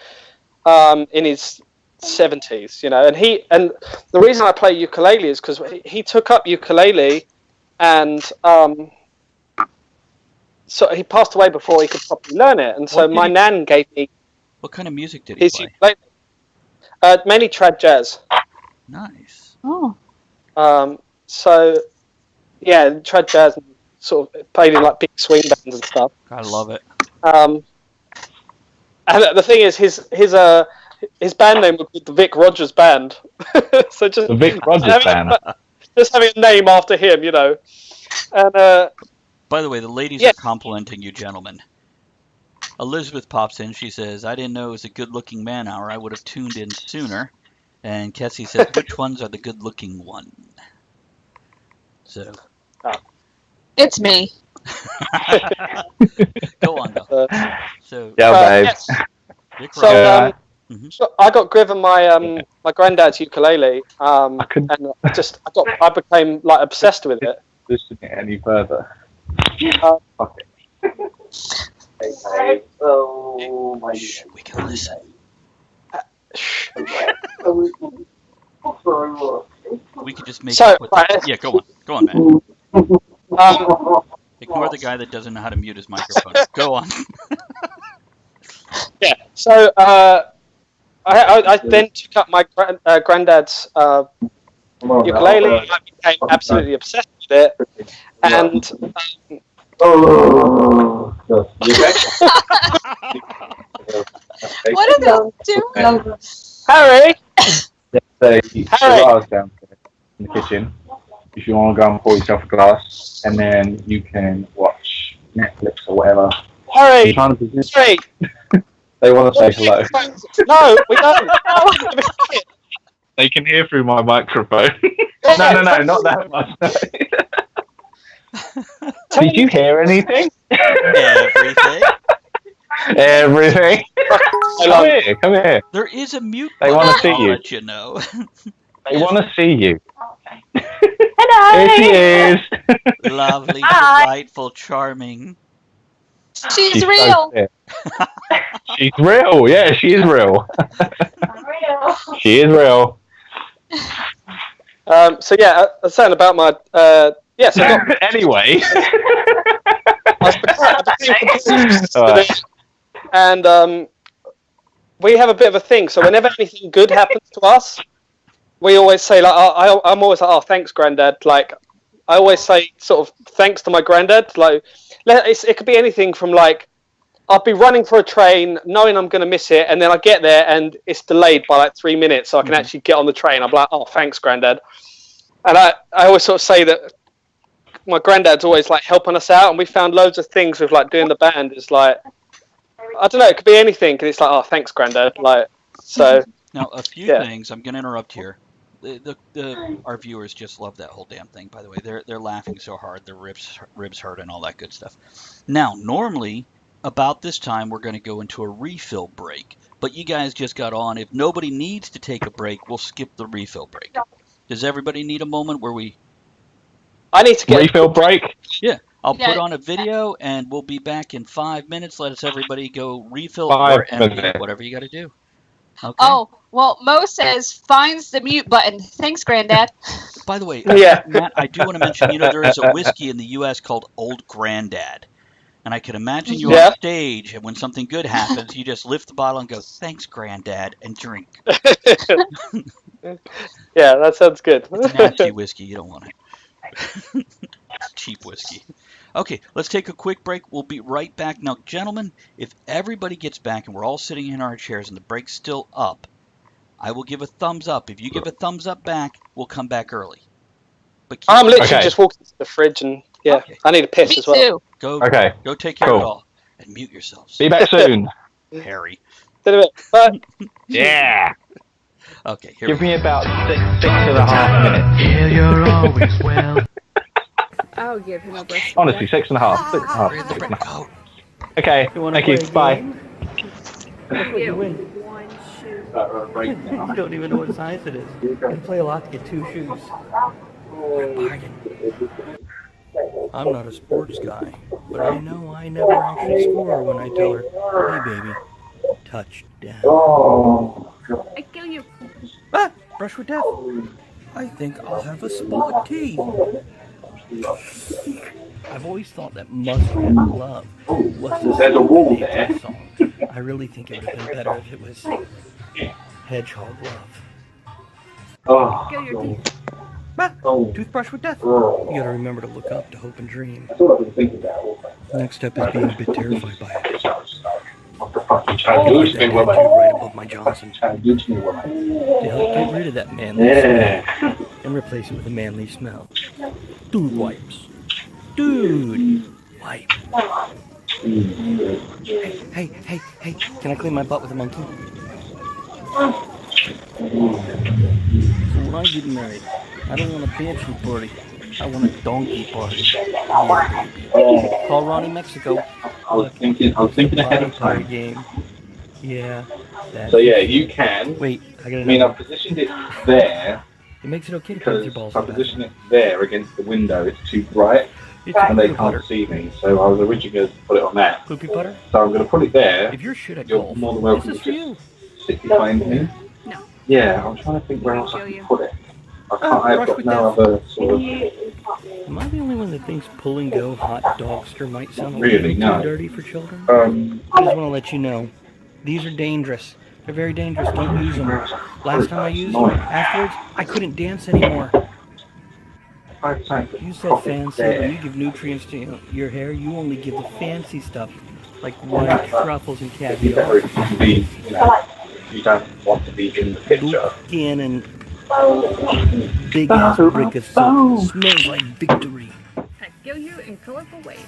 in his 70s, you know, and the reason I play ukulele is because he took up ukulele, and so he passed away before he could properly learn it, and so my nan gave me. What kind of music did he play? Ukulele. Mainly trad jazz. Nice. Oh. So yeah, trad jazz, and sort of played in like big swing bands and stuff. I love it. And the thing is, his band name was the Vic Rogers Band. So just The Vic Rogers Band. Just having a name after him, you know. And by the way, the ladies are complimenting you, gentlemen. Elizabeth pops in. She says, "I didn't know it was a good-looking man hour. I would have tuned in sooner." And Kessie says, "Which ones are the good-looking one?" So. It's me. Go on, though. So. Yeah, babe. yes. Vic So, Rogers. so I got given my my granddad's ukulele, and I became like obsessed with it. Listen it any further. Okay. Shh, we can listen. We could just make it. Yeah, go on, man. Ignore the guy that doesn't know how to mute his microphone. Go on. Yeah. So I then took up my granddad's ukulele. I became absolutely obsessed with it, and. What are they doing? Harry! Harry! I was downstairs in the kitchen. If you want to go and pour yourself a glass, and then you can watch Netflix or whatever. Harry! Harry! They want to say hello. No, we don't. They can hear through my microphone. No, not that much. Did you hear anything? Everything. Come here. There is a mute They button. want to see I'll you. let you know. They want to see you. Hello. Here she is. Lovely, delightful, charming. She's real. So she's real. Yeah, she is real. She is real. So yeah, I was saying about my yes. Anyway. And we have a bit of a thing. So whenever anything good happens to us, we always say like, I'm always like, "Oh, thanks, Granddad." Like, I always say sort of thanks to my granddad. Like, it could be anything from like, I'll be running for a train, knowing I'm going to miss it, and then I get there and it's delayed by like 3 minutes, so I can actually get on the train. I'm like, "Oh, thanks, Granddad." And I always sort of say that my granddad's always like helping us out, and we found loads of things with like doing the band. Is like, I don't know, it could be anything, and it's like, "Oh, thanks, Granddad." Like, so. Now, a few things. I'm going to interrupt here. Our viewers just love that whole damn thing. By the way, they're laughing so hard, their ribs hurt and all that good stuff. Now, normally about this time we're going to go into a refill break, but you guys just got on. If nobody needs to take a break, we'll skip the refill break. Does everybody need a moment where we? I need to get refill break. Yeah, I'll put on a video and we'll be back in 5 minutes. Let us everybody go refill 5 or empty, minutes. whatever you got to do. Okay. Oh, well, Mo says finds the mute button. Thanks, Granddad. By the way, Yeah. Matt, I do want to mention, there is a whiskey in the U.S. called Old Granddad. And I can imagine you on stage, and when something good happens, you just lift the bottle and go, "Thanks, Granddad," and drink. Yeah, that sounds good. It's nasty whiskey. You don't want it. Cheap whiskey. Okay, let's take a quick break. We'll be right back. Now, gentlemen, if everybody gets back and we're all sitting in our chairs and the break's still up, I will give a thumbs up. If you give a thumbs up back, we'll come back early. But I'm literally just walking to the fridge and I need a piss Me as well. too. Go take care of it all and mute yourselves. Be back soon. Harry. Bye. Yeah. Okay, here Give me about 6.5 minutes. Yeah, you're always well. I'll give him a brush. Honestly, 6.5. 6.5. Go. Okay, thank you. Bye. One shoe. You don't even know what size it is. You can play a lot to get 2 shoes. Bargain. I'm not a sports guy, but I know I never actually score when I tell her, hey baby, touchdown. I kill you. Ah, brush with death. I think I'll have a spot tea. I've always thought that Muskrat Love was the There's a wall name there. of the song. I really think it would have been better if it was Hedgehog Love. Kill your teeth. Ah, toothbrush with death. You gotta remember to look up to hope and dream. That's all I've been thinking about. Next up is being a bit terrified by it. What the fuck? You I'll trying to put use that me, tattoo woman? right above my Johnson Trying to use me, woman? to help get rid of that manly smell and replace it with a manly smell. Dude wipes. Dude wipe. Hey, can I clean my butt with a monkey? So when I get married, I don't want a dancing party. I want a donkey party. Yeah, baby. Call Ronnie Mexico. I was thinking ahead of Party time. game. Yeah. So yeah, you can. Wait, I got I mean, another. I've positioned it there It makes it okay to put your because balls if I in the position bathroom. it there against the window, it's too bright It's and they poopy can't putter. see me. So I was originally going to put it on that. Poopy putter? So I'm going to put it there. If you're shit at You're golf, more than this welcome is to for just you. sit behind me. No. Yeah, I'm trying to think where else I can put it. I've brush got with no death. other sort of. Am I the only one that thinks pull and go hot dogster might sound a Really? little No. too dirty for children? Um, I just want to let you know, these are dangerous. They're very dangerous. Don't use them. Last time I used them, afterwards, I couldn't dance anymore. You said fancy. When you give nutrients to your hair, you only give the fancy stuff, like white truffles and caviar. You don't want to be in the picture. Skin and big ass brick of soap. Smells like victory. I kill you in colorful ways.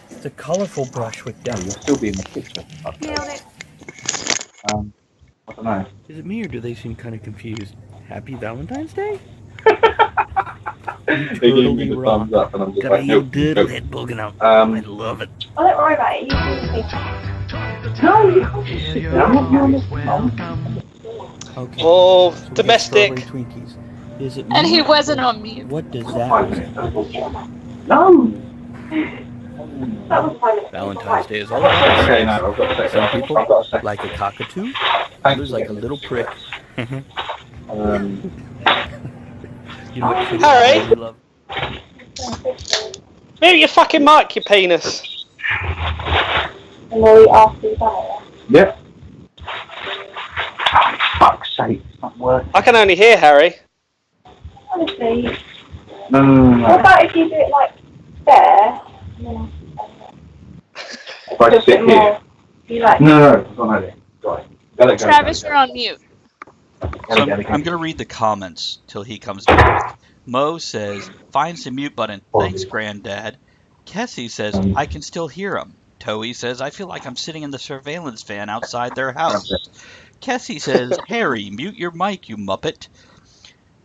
It's a colorful brush with Yeah, death. you'll still be in the picture. Nailed it. I don't know. Is it me or do they seem kind of confused? Happy Valentine's Day? They gave me the thumbs up, and I'm just Got a like, little nope, diddle nope. head bugging out. I love it. Oh, don't worry about it. You can No, you can't just sit there. I'm not doing this. Okay. Oh, So we got domestic. strawberry Twinkies. Is it And me? he wasn't on mute. What does that mean? No. That was fine. Valentine's Day is all about Okay, sex. no, I've got a second. Some I've people got a second. like a cockatoo, Thank others you. like a little prick. You know what Harry? you love? Mute your fucking mic, you penis. And then we asked you about Yep. Fuck's sake, it's not working. I can only hear Harry. it. Honestly, No. what about if you do it like there? And then If I just sit a bit here. more. You like? No, it's not idea. Right. Go. Travis, you're on mute. So I'm going to read the comments till he comes back. Mo says, finds the mute button. Thanks, Granddad. Kessie says, I can still hear him. Toei says, I feel like I'm sitting in the surveillance van outside their house. Kessie says, Harry, mute your mic, you muppet.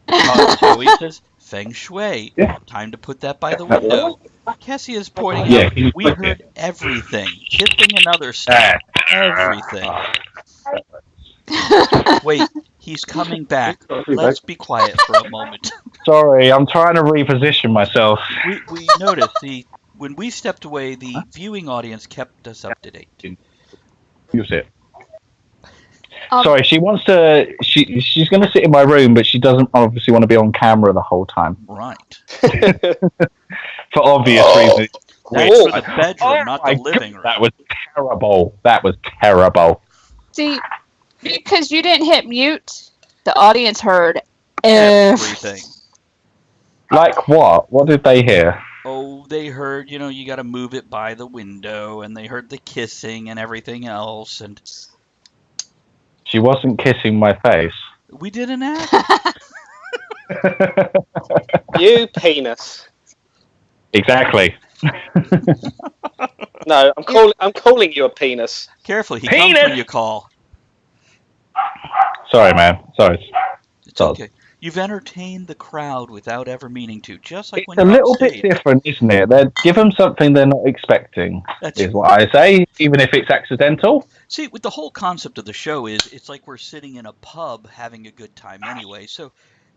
Toei says, Feng Shui. Yeah. Time to put that by the window. Kessie is pointing Yeah, out, can you we click heard it? everything. Kissing another stuff. Everything. Wait, he's coming back. Let's be quiet for a moment. Sorry, I'm trying to reposition myself. We noticed when we stepped away, the viewing audience kept us up to date. Use it. Sorry, she wants to. She's going to sit in my room, but she doesn't obviously want to be on camera the whole time Right. for obvious reasons. That's for the bedroom, not the living room. That was terrible. That was terrible. See, because you didn't hit mute, the audience heard everything. Like what? What did they hear? Oh, they heard, you got to move it by the window, and they heard the kissing and everything else, and She wasn't kissing my face. we did an act. You penis. Exactly. No, I'm calling you a penis. Careful, he comes when you call. Sorry, man. Sorry. It's okay. You've entertained the crowd without ever meaning to, just like It's when a you're little on bit stage. different, isn't it? They give them something they're not expecting. That's Is what I say, even if it's accidental. See, with the whole concept of the show is, it's like we're sitting in a pub having a good time anyway. So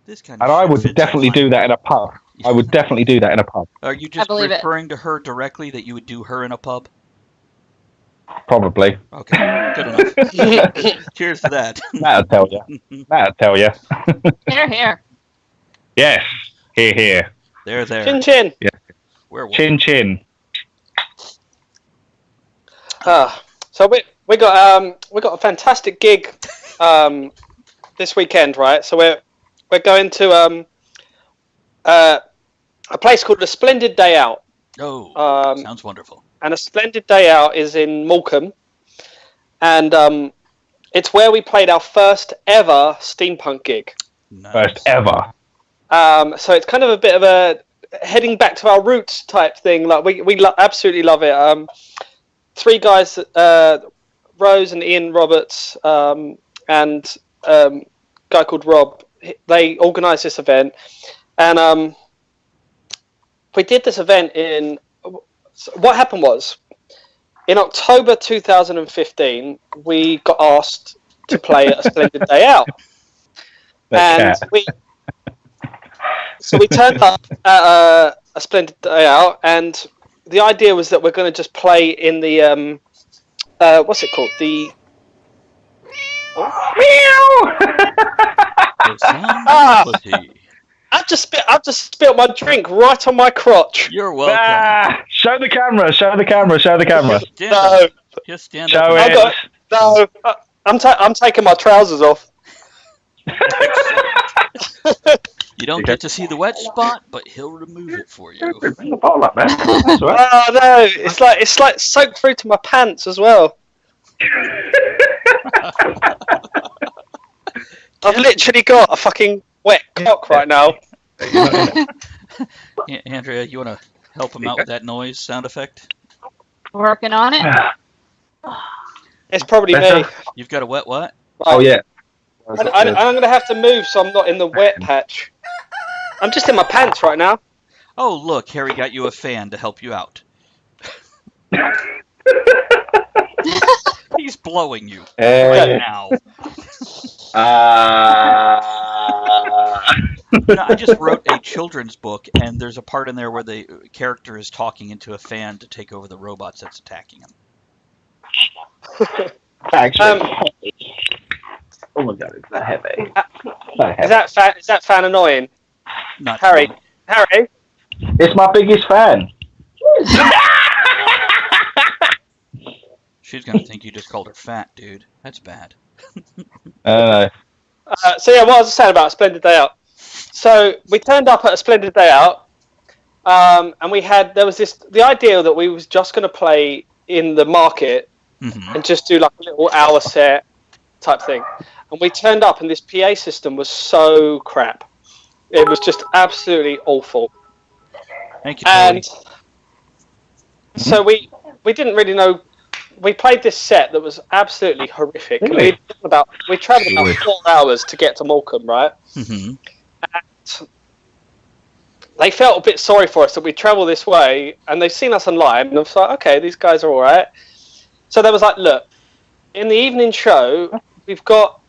This kind of And I shit would fits definitely in my- do that in a pub. I would definitely do that in a pub. Are you just believe it. referring to her directly that you would do her in a pub? Probably. Okay, good enough. Cheers to that. That'll tell you. That'll tell you. Here. Yes. Here. There. Chin chin. Yeah. Werewolf. Chin. So we got a fantastic gig this weekend, right? So we're going to a place called A Splendid Day Out. Oh, sounds wonderful. And A Splendid Day Out is in Morecambe, and it's where we played our first ever steampunk gig. Nice. First ever. So it's kind of a bit of a heading back to our roots type thing. Like we absolutely love it. Three guys, Rose and Ian Roberts, and a guy called Rob. They organised this event, and we did this event in. What happened was, in October 2015, we got asked to play at A Splendid Day Out, and we turned up at A Splendid Day Out, and the idea was that we're going to just play in the what's it called? The I've just spilled my drink right on my crotch. You're welcome. Show the camera. Just stand Show up. it. I'm taking my trousers off. You don't get to see the wet spot, but he'll remove it for you. Bring the bottle up, man. That's all right. Oh no, it's like soaked through to my pants as well. I've literally got a fucking wet cock right now. Andrea, you want to help him out with that noise sound effect? Working on it. It's probably me. You've got a wet what? Oh yeah. I'm going to have to move so I'm not in the wet patch. I'm just in my pants right now. Oh, look, Harry got you a fan to help you out. He's blowing you right now. I just wrote a children's book, and there's a part in there where the character is talking into a fan to take over the robots that's attacking him. Actually, oh my god, it's that heavy. Is that fan annoying? Not Harry. fun. Harry. It's my biggest fan. She's gonna think you just called her fat, dude. That's bad. So yeah, what I was saying about A Splendid Day Out. So we turned up at A Splendid Day Out, and there was the idea that we was just going to play in the market and just do like a little hour set type thing. And we turned up, and this PA system was so crap. It was just absolutely awful. Thank you, Tony. And so we didn't really know. We played this set that was absolutely horrific. Really? We travelled about 4 hours to get to Morecambe, right? Mm-hmm. And they felt a bit sorry for us that we travel this way, and they've seen us online, and I was like, okay, these guys are all right. So they was like, look, in the evening show, we've got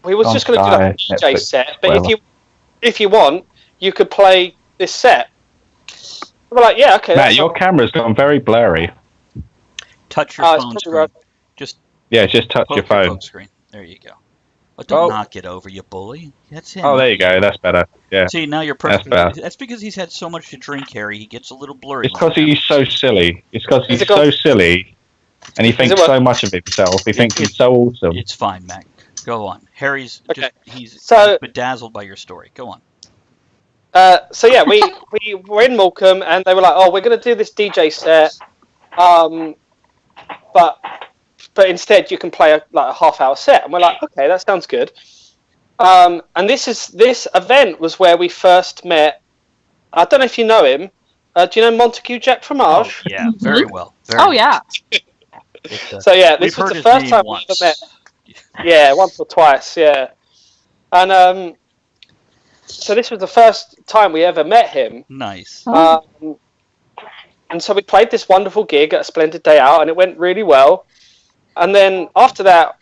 we was just going to do like a DJ Netflix, set, but whatever. if you want, you could play this set. We're like, yeah, okay. Matt, your camera's gone very blurry. Touch your phone screen. Right. Just touch your poke phone. screen. There you go. But don't knock it over, you bully. That's him. Oh, there you go. That's better. Yeah. See, now you're perfect. That's because he's had so much to drink, Harry. He gets a little blurry. It's because he's so silly. It's because he's so silly, and he thinks so much of himself. He thinks he's so awesome. It's fine, Mac. Go on. Harry's he's bedazzled by your story. Go on. So yeah, we were in Morecambe, and they were like, "Oh, we're going to do this DJ set, but instead you can play a half-hour set." And we're like, "Okay, that sounds good." And this event was where we first met. I don't know if you know him. Do you know Montague Jack Fromage? Oh, yeah, very well. Yeah. So yeah, this was the first time we ever met. Yeah, once or twice. Yeah, and so this was the first time we ever met him. Nice. And so we played this wonderful gig at A Splendid Day Out, and it went really well. And then after that,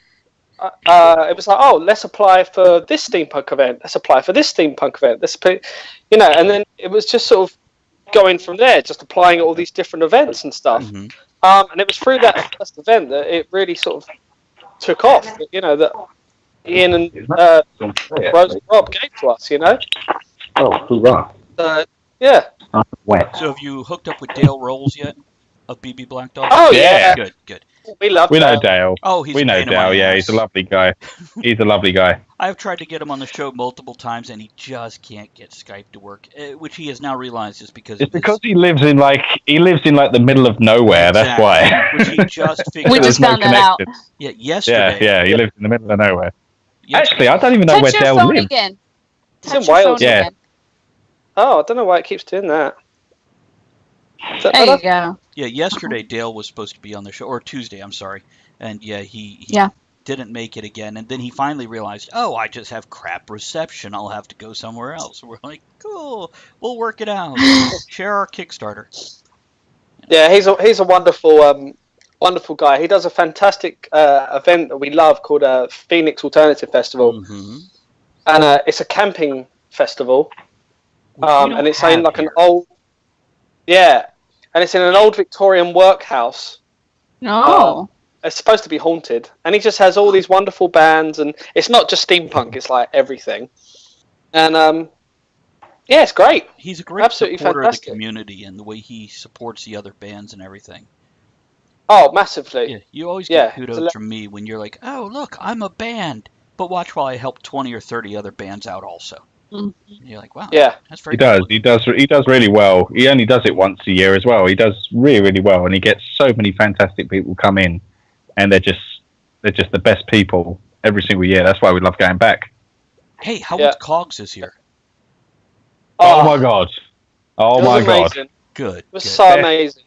it was like, oh, let's apply for this steampunk event. Let's apply for this steampunk event. And then it was just sort of going from there, just applying at all these different events and stuff. Mm-hmm. And it was through that first event that it really sort of took off. That Ian and Rose and Rob gave to us. Oh, hoorah! Yeah. Wet. So have you hooked up with Dale Rolls yet? Of BB Black Dog? Oh yeah. Good. We know Dale. Oh, we know Dale. Yeah, he's a lovely guy. He's a lovely guy. I've tried to get him on the show multiple times, and he just can't get Skype to work. Which he has now realized is because he lives in the middle of nowhere. Exactly. That's why. Which he just figured. We just found that out. Yeah, yesterday. Yeah. He lives in the middle of nowhere. Actually, I don't even know where Dale lives. Again. It's in Wales. Yeah. Again. Oh, I don't know why it keeps doing that. There you go. Yeah, yesterday Dale was supposed to be on the show, or Tuesday, I'm sorry. And yeah, he didn't make it again. And then he finally realized, oh, I just have crap reception. I'll have to go somewhere else. We're like, cool, we'll work it out. Share our Kickstarter. Yeah, he's a wonderful guy. He does a fantastic event that we love called Phoenix Alternative Festival. Mm-hmm. And it's a camping festival. And it's in like an old... Yeah. And it's in an old Victorian workhouse. Oh. It's supposed to be haunted. And he just has all these wonderful bands. And it's not just steampunk. It's like everything. And, it's great. He's a great Absolutely supporter fantastic. of the community and the way he supports the other bands and everything. Oh, massively. Yeah, you always get kudos from me when you're like, oh, look, I'm a band. But watch while I help 20 or 30 other bands out also. Mm-hmm. You're like, wow, that's very cool. He does really well. He only does it once a year as well. He does really, really well, and he gets so many fantastic people come in, and they're just the best people every single year. That's why we love going back. Hey, how was Cogs this year? Oh my god! Oh my god! Good. It was so amazing.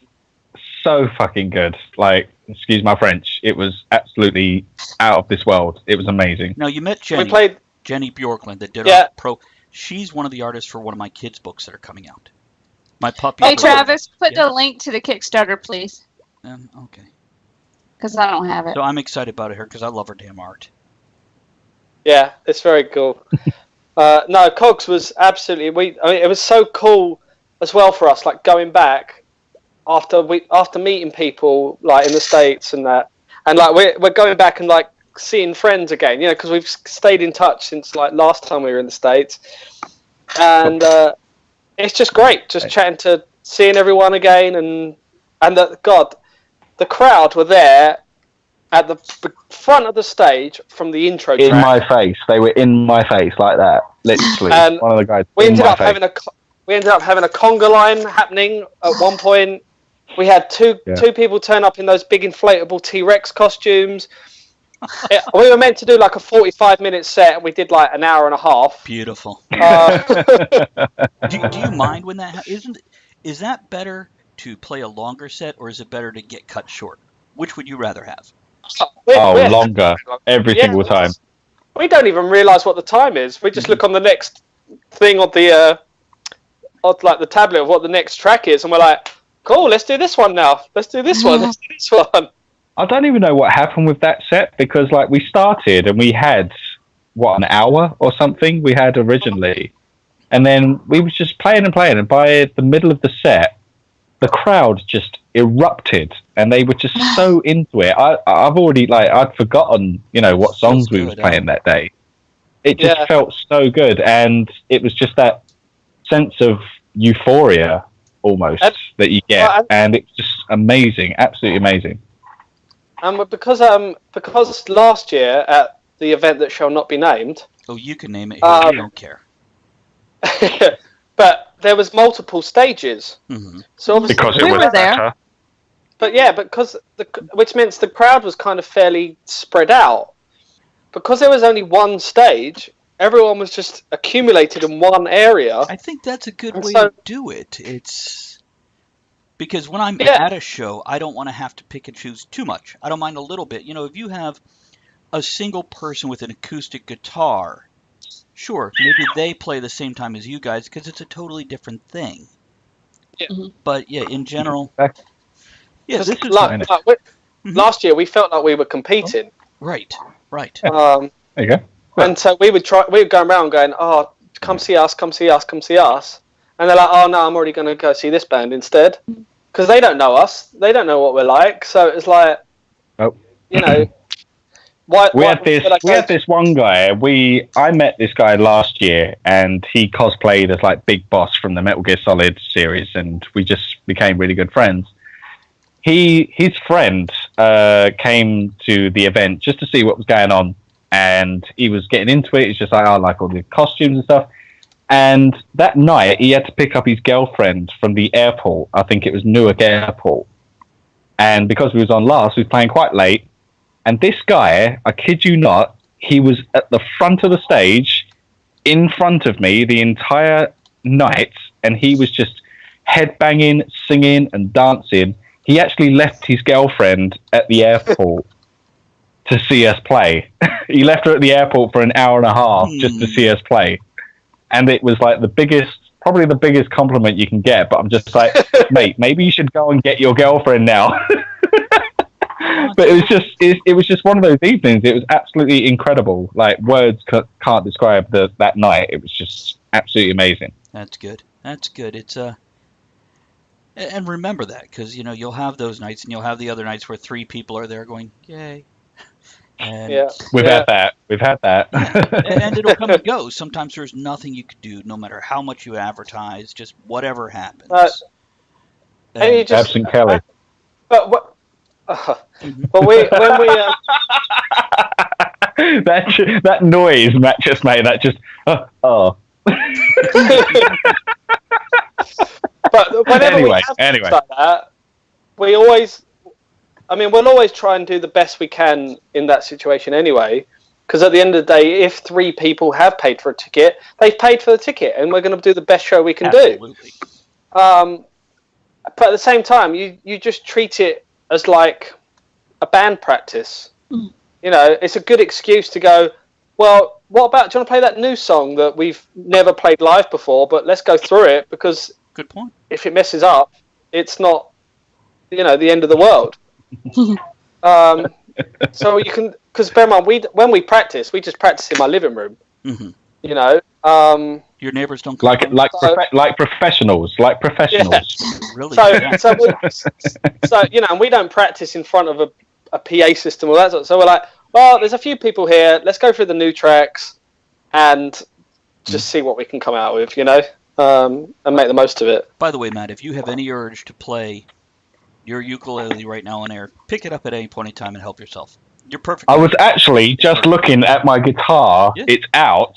So fucking good. Like, excuse my French. It was absolutely out of this world. It was amazing. Now you met Jenny. We played Jenny Bjorklund that did our pro. She's one of the artists for one of my kids' books that are coming out. My puppy. Hey, Travis, put the link to the Kickstarter, please. Okay. Because I don't have it. So I'm excited about her because I love her damn art. Yeah, it's very cool. No, Cogs was absolutely. It was so cool as well for us. Like going back after meeting people like in the States and that, and like we're going back and like seeing friends again, because we've stayed in touch since like last time we were in the States, and it's just great, just seeing everyone again, and the crowd were there at the front of the stage from the intro track. In my face, they were in my face like that, literally. And one of the guys. We ended up having a conga line happening at one point. We had two people turn up in those big inflatable T-Rex costumes. We were meant to do like a 45-minute set, and we did like an hour and a half. Beautiful. Do you mind when that is that better to play a longer set, or is it better to get cut short? Which would you rather have? Longer every single time. We don't even realise what the time is. We just look on the next thing on the the tablet of what the next track is, and we're like, cool, let's do this one now. Let's do this one. Let's do this one. I don't even know what happened with that set, because like we started and we had an hour or something we had originally, and then we was just playing, and by the middle of the set the crowd just erupted and they were just so into it. I've already I'd forgotten what songs we was playing that day. It just felt so good, and it was just that sense of euphoria almost that you get, and it's just amazing, absolutely amazing. And because last year at the event that shall not be named. Oh, you can name it. I don't care. But there was multiple stages. Mm-hmm. So obviously because we were there. But which means the crowd was kind of fairly spread out. Because there was only one stage, everyone was just accumulated in one area. I think that's a good way to do it. It's because when I'm at a show, I don't want to have to pick and choose too much. I don't mind a little bit. If you have a single person with an acoustic guitar, sure, maybe they play the same time as you guys because it's a totally different thing. Yeah. Mm-hmm. But yeah, in general, this is last year we felt like we were competing. Right. Right. There you go. And so we would go around going, oh, come see us, come see us, come see us. And they're like, oh no, I'm already going to go see this band instead. Because they don't know us. They don't know what we're like. So it's like, you know, we had this one guy. I met this guy last year, and he cosplayed as like Big Boss from the Metal Gear Solid series, and we just became really good friends. His friend came to the event just to see what was going on, and he was getting into it. He's just like, I like all the costumes and stuff. And that night, he had to pick up his girlfriend from the airport. I think it was Newark Airport. And because we was on last, we was playing quite late. And this guy, I kid you not, he was at the front of the stage, in front of me the entire night. And he was just headbanging, singing, and dancing. He actually left his girlfriend at the airport to see us play. He left her at the airport for an hour and a half just to see us play. And it was like probably the biggest compliment you can get. But I'm just like, mate, maybe you should go and get your girlfriend now. But it was just one of those evenings. It was absolutely incredible. Like, words can't describe that night. It was just absolutely amazing. That's good. It's and remember that, because you'll have those nights, and you'll have the other nights where 3 people are there going, yay. And We've had that. and it'll come and go. Sometimes there's nothing you could do, no matter how much you advertise, just whatever happens. And you just, absent Kelly. But what? But when we that noise Matt just made, that just oh. But whenever we have things like that, we'll always try and do the best we can in that situation anyway. Because at the end of the day, if 3 people have paid for a ticket, they've paid for the ticket, and we're going to do the best show we can do. But at the same time, you just treat it as like a band practice. It's a good excuse to go, well, what about, do you want to play that new song that we've never played live before, but let's go through it, because good point. If it messes up, it's not, the end of the world. So you can, because bear in mind, when we practice, we just practice in my living room. Your neighbors don't like professionals. Yeah. Really? So and we don't practice in front of a PA system or that sort. So we're like, well, there's a few people here. Let's go through the new tracks and just see what we can come out with, and make the most of it. By the way, Matt, if you have any urge to play your ukulele right now on air, pick it up at any point in time and help yourself. You're perfect. I was actually just looking at my guitar. Yeah. It's out.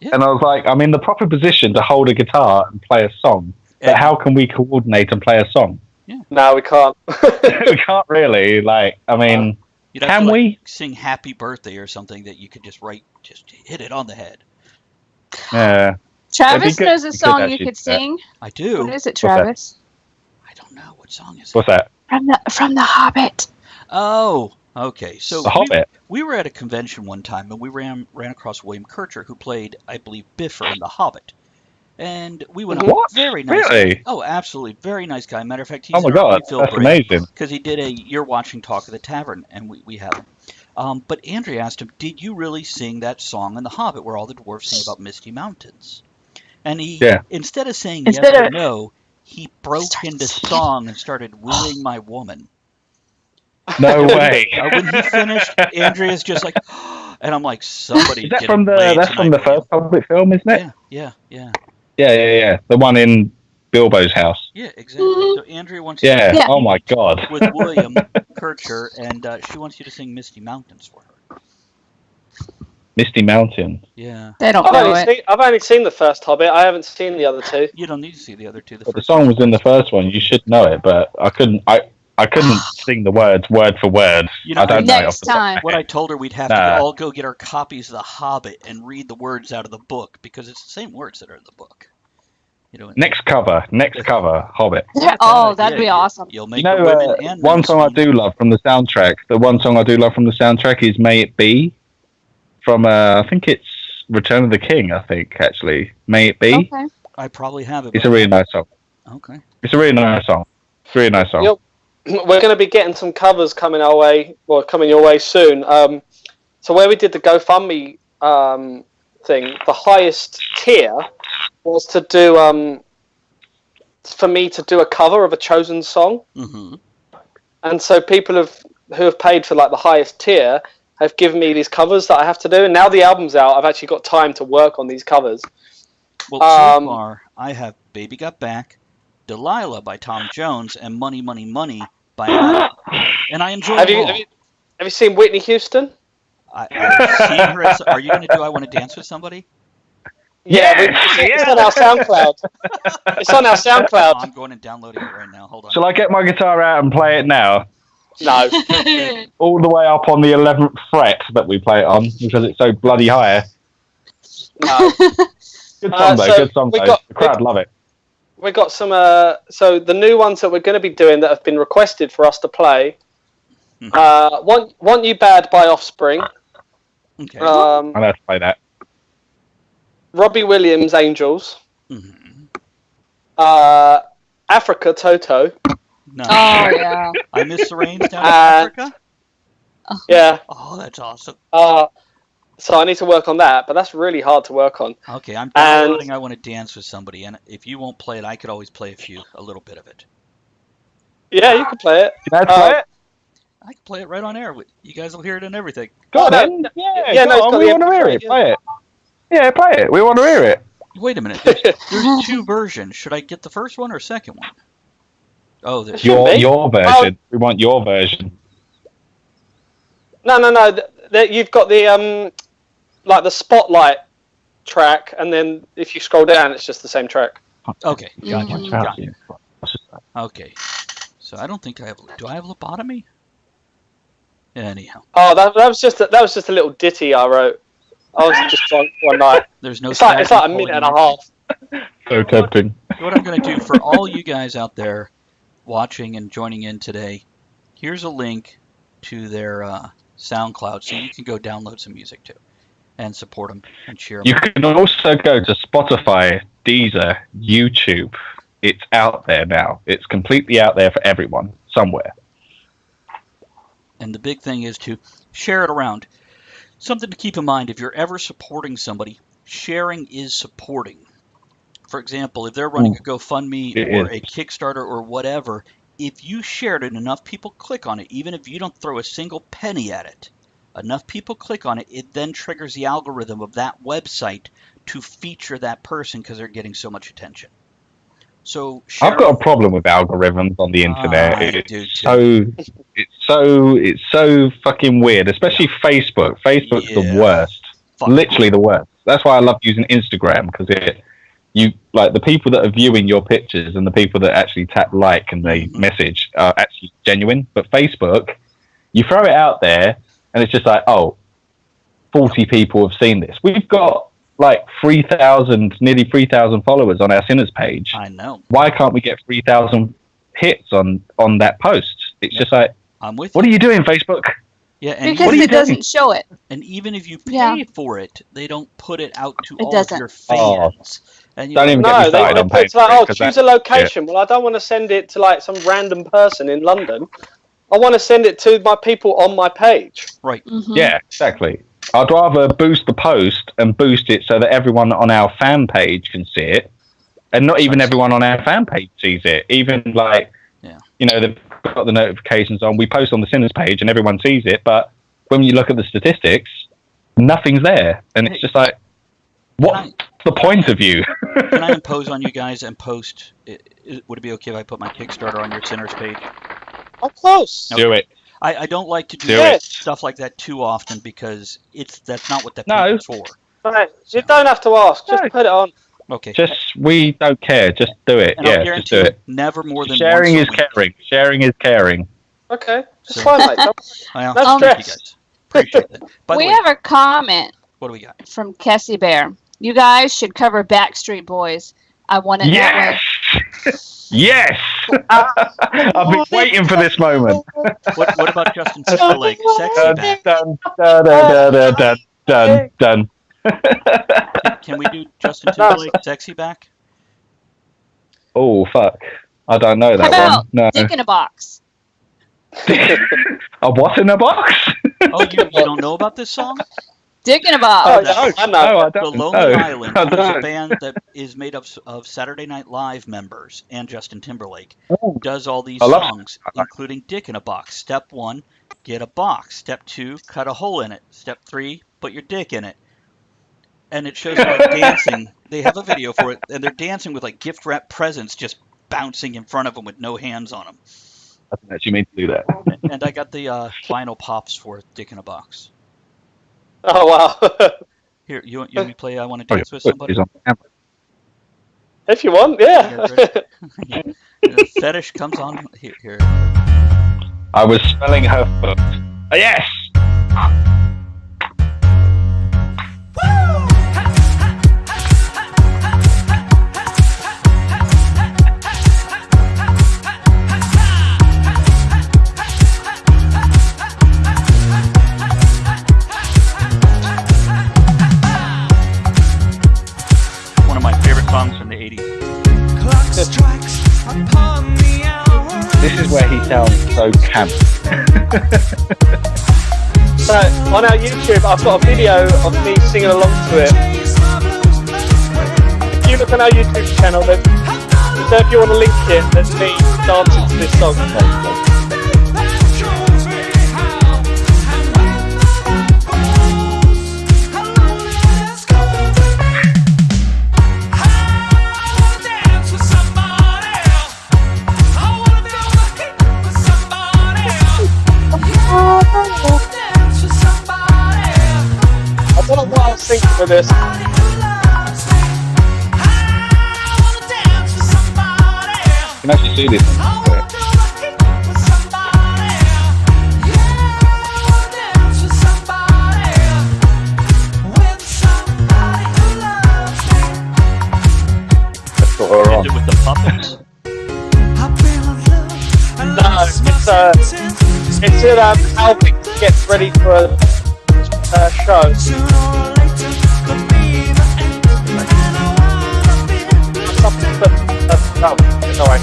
Yeah. And I was like, I'm in the proper position to hold a guitar and play a song. But how can we coordinate and play a song? Yeah. No, we can't. We can't really. Can we sing Happy Birthday or something that you could just hit it on the head? Yeah. Travis knows a song you could sing. I do. What is it, Travis? I don't know. What song is it? What's that? From The Hobbit. Oh, okay. So The Hobbit. We were at a convention one time, and we ran across William Kircher, who played, I believe, Biffer in The Hobbit. And we went up. Very nice. Really? Guy. Oh, absolutely. Very nice guy. Matter of fact, he's oh my God, that's amazing. Because he did a You're Watching Talk of the Tavern, and we had him. But Andrea asked him, did you really sing that song in The Hobbit where all the dwarves sing about Misty Mountains? And he, instead of saying yes or no, he broke into song and started wooing my woman. No way. When he finished, Andrea's just like, and I'm like, somebody. Is that from the first Hobbit film, isn't it? Yeah. The one in Bilbo's house. Yeah, exactly. So Andrea wants you to oh my God. with William Kircher, and she wants you to sing Misty Mountains for her. Misty Mountain. Yeah. They don't know it. I've only seen the first Hobbit. I haven't seen the other 2. You don't need to see the other 2. The song was in the first one. You should know it, but I couldn't sing the words word for word. I don't know. Next time. What I told her, we'd have to all go get our copies of The Hobbit and read the words out of the book, because it's the same words that are in the book. Next cover, Hobbit. Oh, that'd be awesome. You'll make the women and one song I do love from the soundtrack. The one song I do love from the soundtrack is "May It Be," from I think it's Return of the King. I think actually, "May It Be." Okay. I probably have it. It's a really nice song. Okay. It's a really nice song. It's a really nice song. Yep. We're going to be getting some covers coming your way soon. So where we did the GoFundMe thing, the highest tier was to do for me to do a cover of a chosen song. Mm-hmm. And so people who have paid for like the highest tier have given me these covers that I have to do. And now the album's out, I've actually got time to work on these covers. Well, so far, I have Baby Got Back, Delilah by Tom Jones, and Money, Money, Money by Adam. And I enjoy them all. Have you seen Whitney Houston? I've seen her. Are you going to do I Want to Dance with Somebody? Yeah, it's on our SoundCloud. It's on our SoundCloud. I'm going and downloading it right now. Hold on. Shall I get my guitar out and play it now? No. All the way up on the 11th fret that we play it on, because it's so bloody high. No. Good song, though. Good song, though. The crowd love it. We got some. So the new ones that we're going to be doing that have been requested for us to play. Want You Bad by Offspring. Okay. I'll have to play that. Robbie Williams, Angels. Mm-hmm. Africa, Toto. No. Oh, yeah. I Miss the Rains down in Africa? Yeah. Oh, that's awesome. So I need to work on that, but that's really hard to work on. Okay, I'm downloading I Want to Dance with Somebody, and if you won't play it, I could always play a little bit of it. Yeah, you can play it. Can I play it? I can play it right on air. You guys will hear it and everything. Go on, Yeah, we want to hear it. Play it. Yeah, play it. We want to hear it. Wait a minute. There's two versions. Should I get the first one or second one? Oh, there's your version. We want your version. No. You've got the like the spotlight track, and then if you scroll down, it's just the same track. Okay, gotcha. Mhm. Gotcha. Okay, so I don't think I have. Do I have lobotomy? Anyhow. Oh, that was just a little ditty I wrote. I was just drunk one night. There's no. It's like a minute and a half. So tempting. What I'm going to do for all you guys out there watching and joining in today, here's a link to their SoundCloud, so you can go download some music too and support them and cheer them. You can also go to Spotify, Deezer, YouTube. It's out there now. It's completely out there for everyone somewhere. And the big thing is to share it around. Something to keep in mind, if you're ever supporting somebody, sharing is supporting. For example, if they're running a GoFundMe or a Kickstarter or whatever, if you shared it, enough people click on it, even if you don't throw a single penny at it, enough people click on it, it then triggers the algorithm of that website to feature that person because they're getting so much attention. So I've got a problem with algorithms on the internet. It's so fucking weird, especially Facebook. Facebook's the worst. Literally the worst. That's why I love using Instagram, because the people that are viewing your pictures and the people that actually tap like and they message are actually genuine. But Facebook, you throw it out there and it's just like, 40 people have seen this. We've got like nearly 3,000 followers on our Sinners page. I know. Why can't we get 3,000 hits on that post? It's just like, I'm with what you. are you doing, Facebook? Yeah, and because it doesn't show it. And even if you pay for it, they don't put it out to all doesn't. of your fans. And don't even get me started on it's like, choose a location. Well, I don't want to send it to like some random person in London. I want to send it to my people on my page. Right. Mm-hmm. Yeah, exactly. I'd rather boost the post and boost it so that everyone on our fan page can see it, and not even everyone on our fan page sees it. Even they've got the notifications on. We post on the Sinners page and everyone sees it, but when you look at the statistics, nothing's there, and it's just like, what's the point of you? Can I impose on you guys and post? Would it be okay if I put my Kickstarter on your Sinners page? Of course. Okay. Do it. I don't like to do stuff like that too often because that's not what the page is for. Right. You don't have to ask. Just put it on. Okay. We don't care. Just do it. And just do it. Never more than sharing once is caring. Sharing is caring. Okay. It's fine, mate. Well, no stress. thank you guys. Appreciate that. By the way, have a comment. What do we got? From Kessie Bear. You guys should cover Backstreet Boys. I want it that way. Yes! I've been waiting for this moment. What about Justin Timberlake? Sexy Back. Done. Can we do Justin Timberlake Sexy Back? Oh, fuck. I don't know that How about one. No. Dick in a Box? A what in a box? Oh, you don't know about this song? Dick in a Oh, Box. I know. No, I The don't. Lonely No, Island I is a don't. band that is made up of Saturday Night Live members and Justin Timberlake. Does all these I love songs, including Dick in a Box. Step 1, get a box. Step 2, cut a hole in it. Step 3, put your dick in it. And it shows them like dancing. They have a video for it, and they're dancing with like gift wrap presents just bouncing in front of them with no hands on them. I didn't actually mean to do that. And I got the vinyl pops for Dick in a Box. Oh wow! Here, you want me to play I Want to Dance with Somebody? He's on camera. If you want, yeah. The fetish comes on here. I was smelling her foot. Yes! One of my favorite songs from the 80s. This is where he sounds so camp. So on our YouTube, I've got a video of me singing along to it. If you look on our YouTube channel, then so if you want to link it, there's me dancing to this song. I don't know what I was thinking with this. You can actually see this. That's what we're on. Is it with the puppets? No, it's Alvin gets ready for a show. No, it's alright.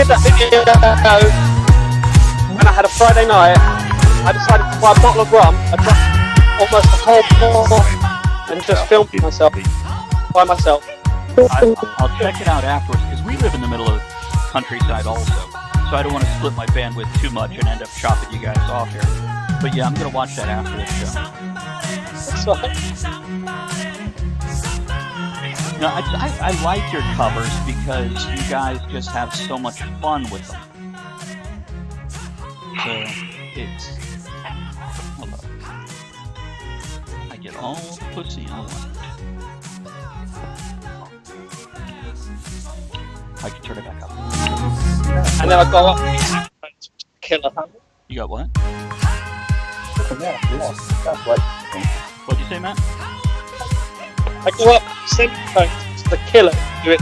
I did that video when I had a Friday night. I decided to buy a bottle of rum. I drank almost a whole bottle and just filmed myself by myself. I'll check it out afterwards because we live in the middle of the countryside also, so I don't want to split my bandwidth too much and end up chopping you guys off here. But yeah, I'm gonna watch that after this show. That's right. You know, I like your covers because you guys just have so much fun with them. So it's hold up. I get all the pussy I want. I can turn it back up. And then I go up killer. You got what? What'd you say, Matt? I go up semitones to the killer to do it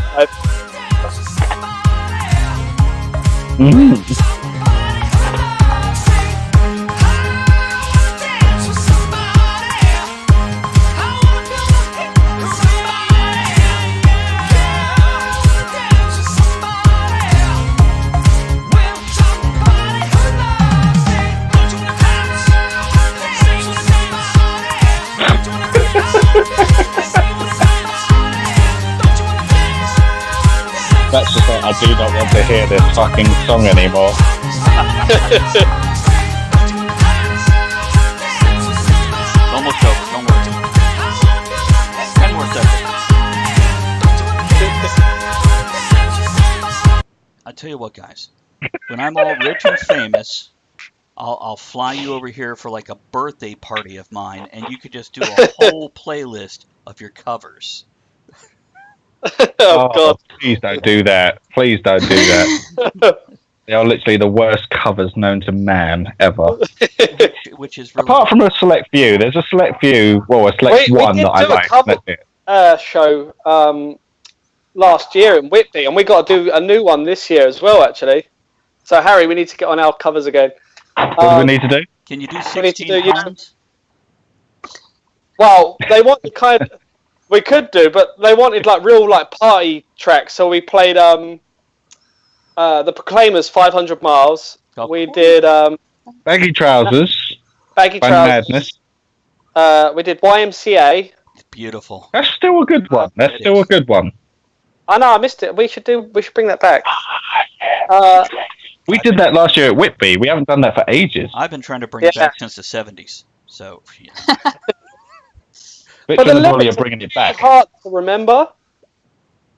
That's the thing, I do not want to hear this fucking song anymore. Almost over, don't worry. 10 more seconds. I tell you what, guys. When I'm all rich and famous, I'll fly you over here for like a birthday party of mine, and you could just do a whole playlist of your covers. Oh God! Please don't do that. Please don't do that. They are literally the worst covers known to man ever. Which is really apart from a select few. There's a select few. Well, a select one that I like. That's it. Show last year in Whitby, and we got to do a new one this year as well, actually. So, Harry, we need to get on our covers again. What do we need to do? Can you do We need to 16 do- pounds? Well, they wanted we could do, but they wanted like real like party tracks. So we played the Proclaimers 500 Miles. Oh, We cool. did Baggy Trousers. Baggy By Trousers. Madness. We did YMCA. Beautiful. That's still a good one. That's It still is. a good one. I know I missed it. We should bring that back. We did that last year at Whitby. We haven't done that for ages. I've been trying to bring it Yeah. back since the 70s. So, yeah. Which But the ones while lyrics you're are bringing it back? hard to remember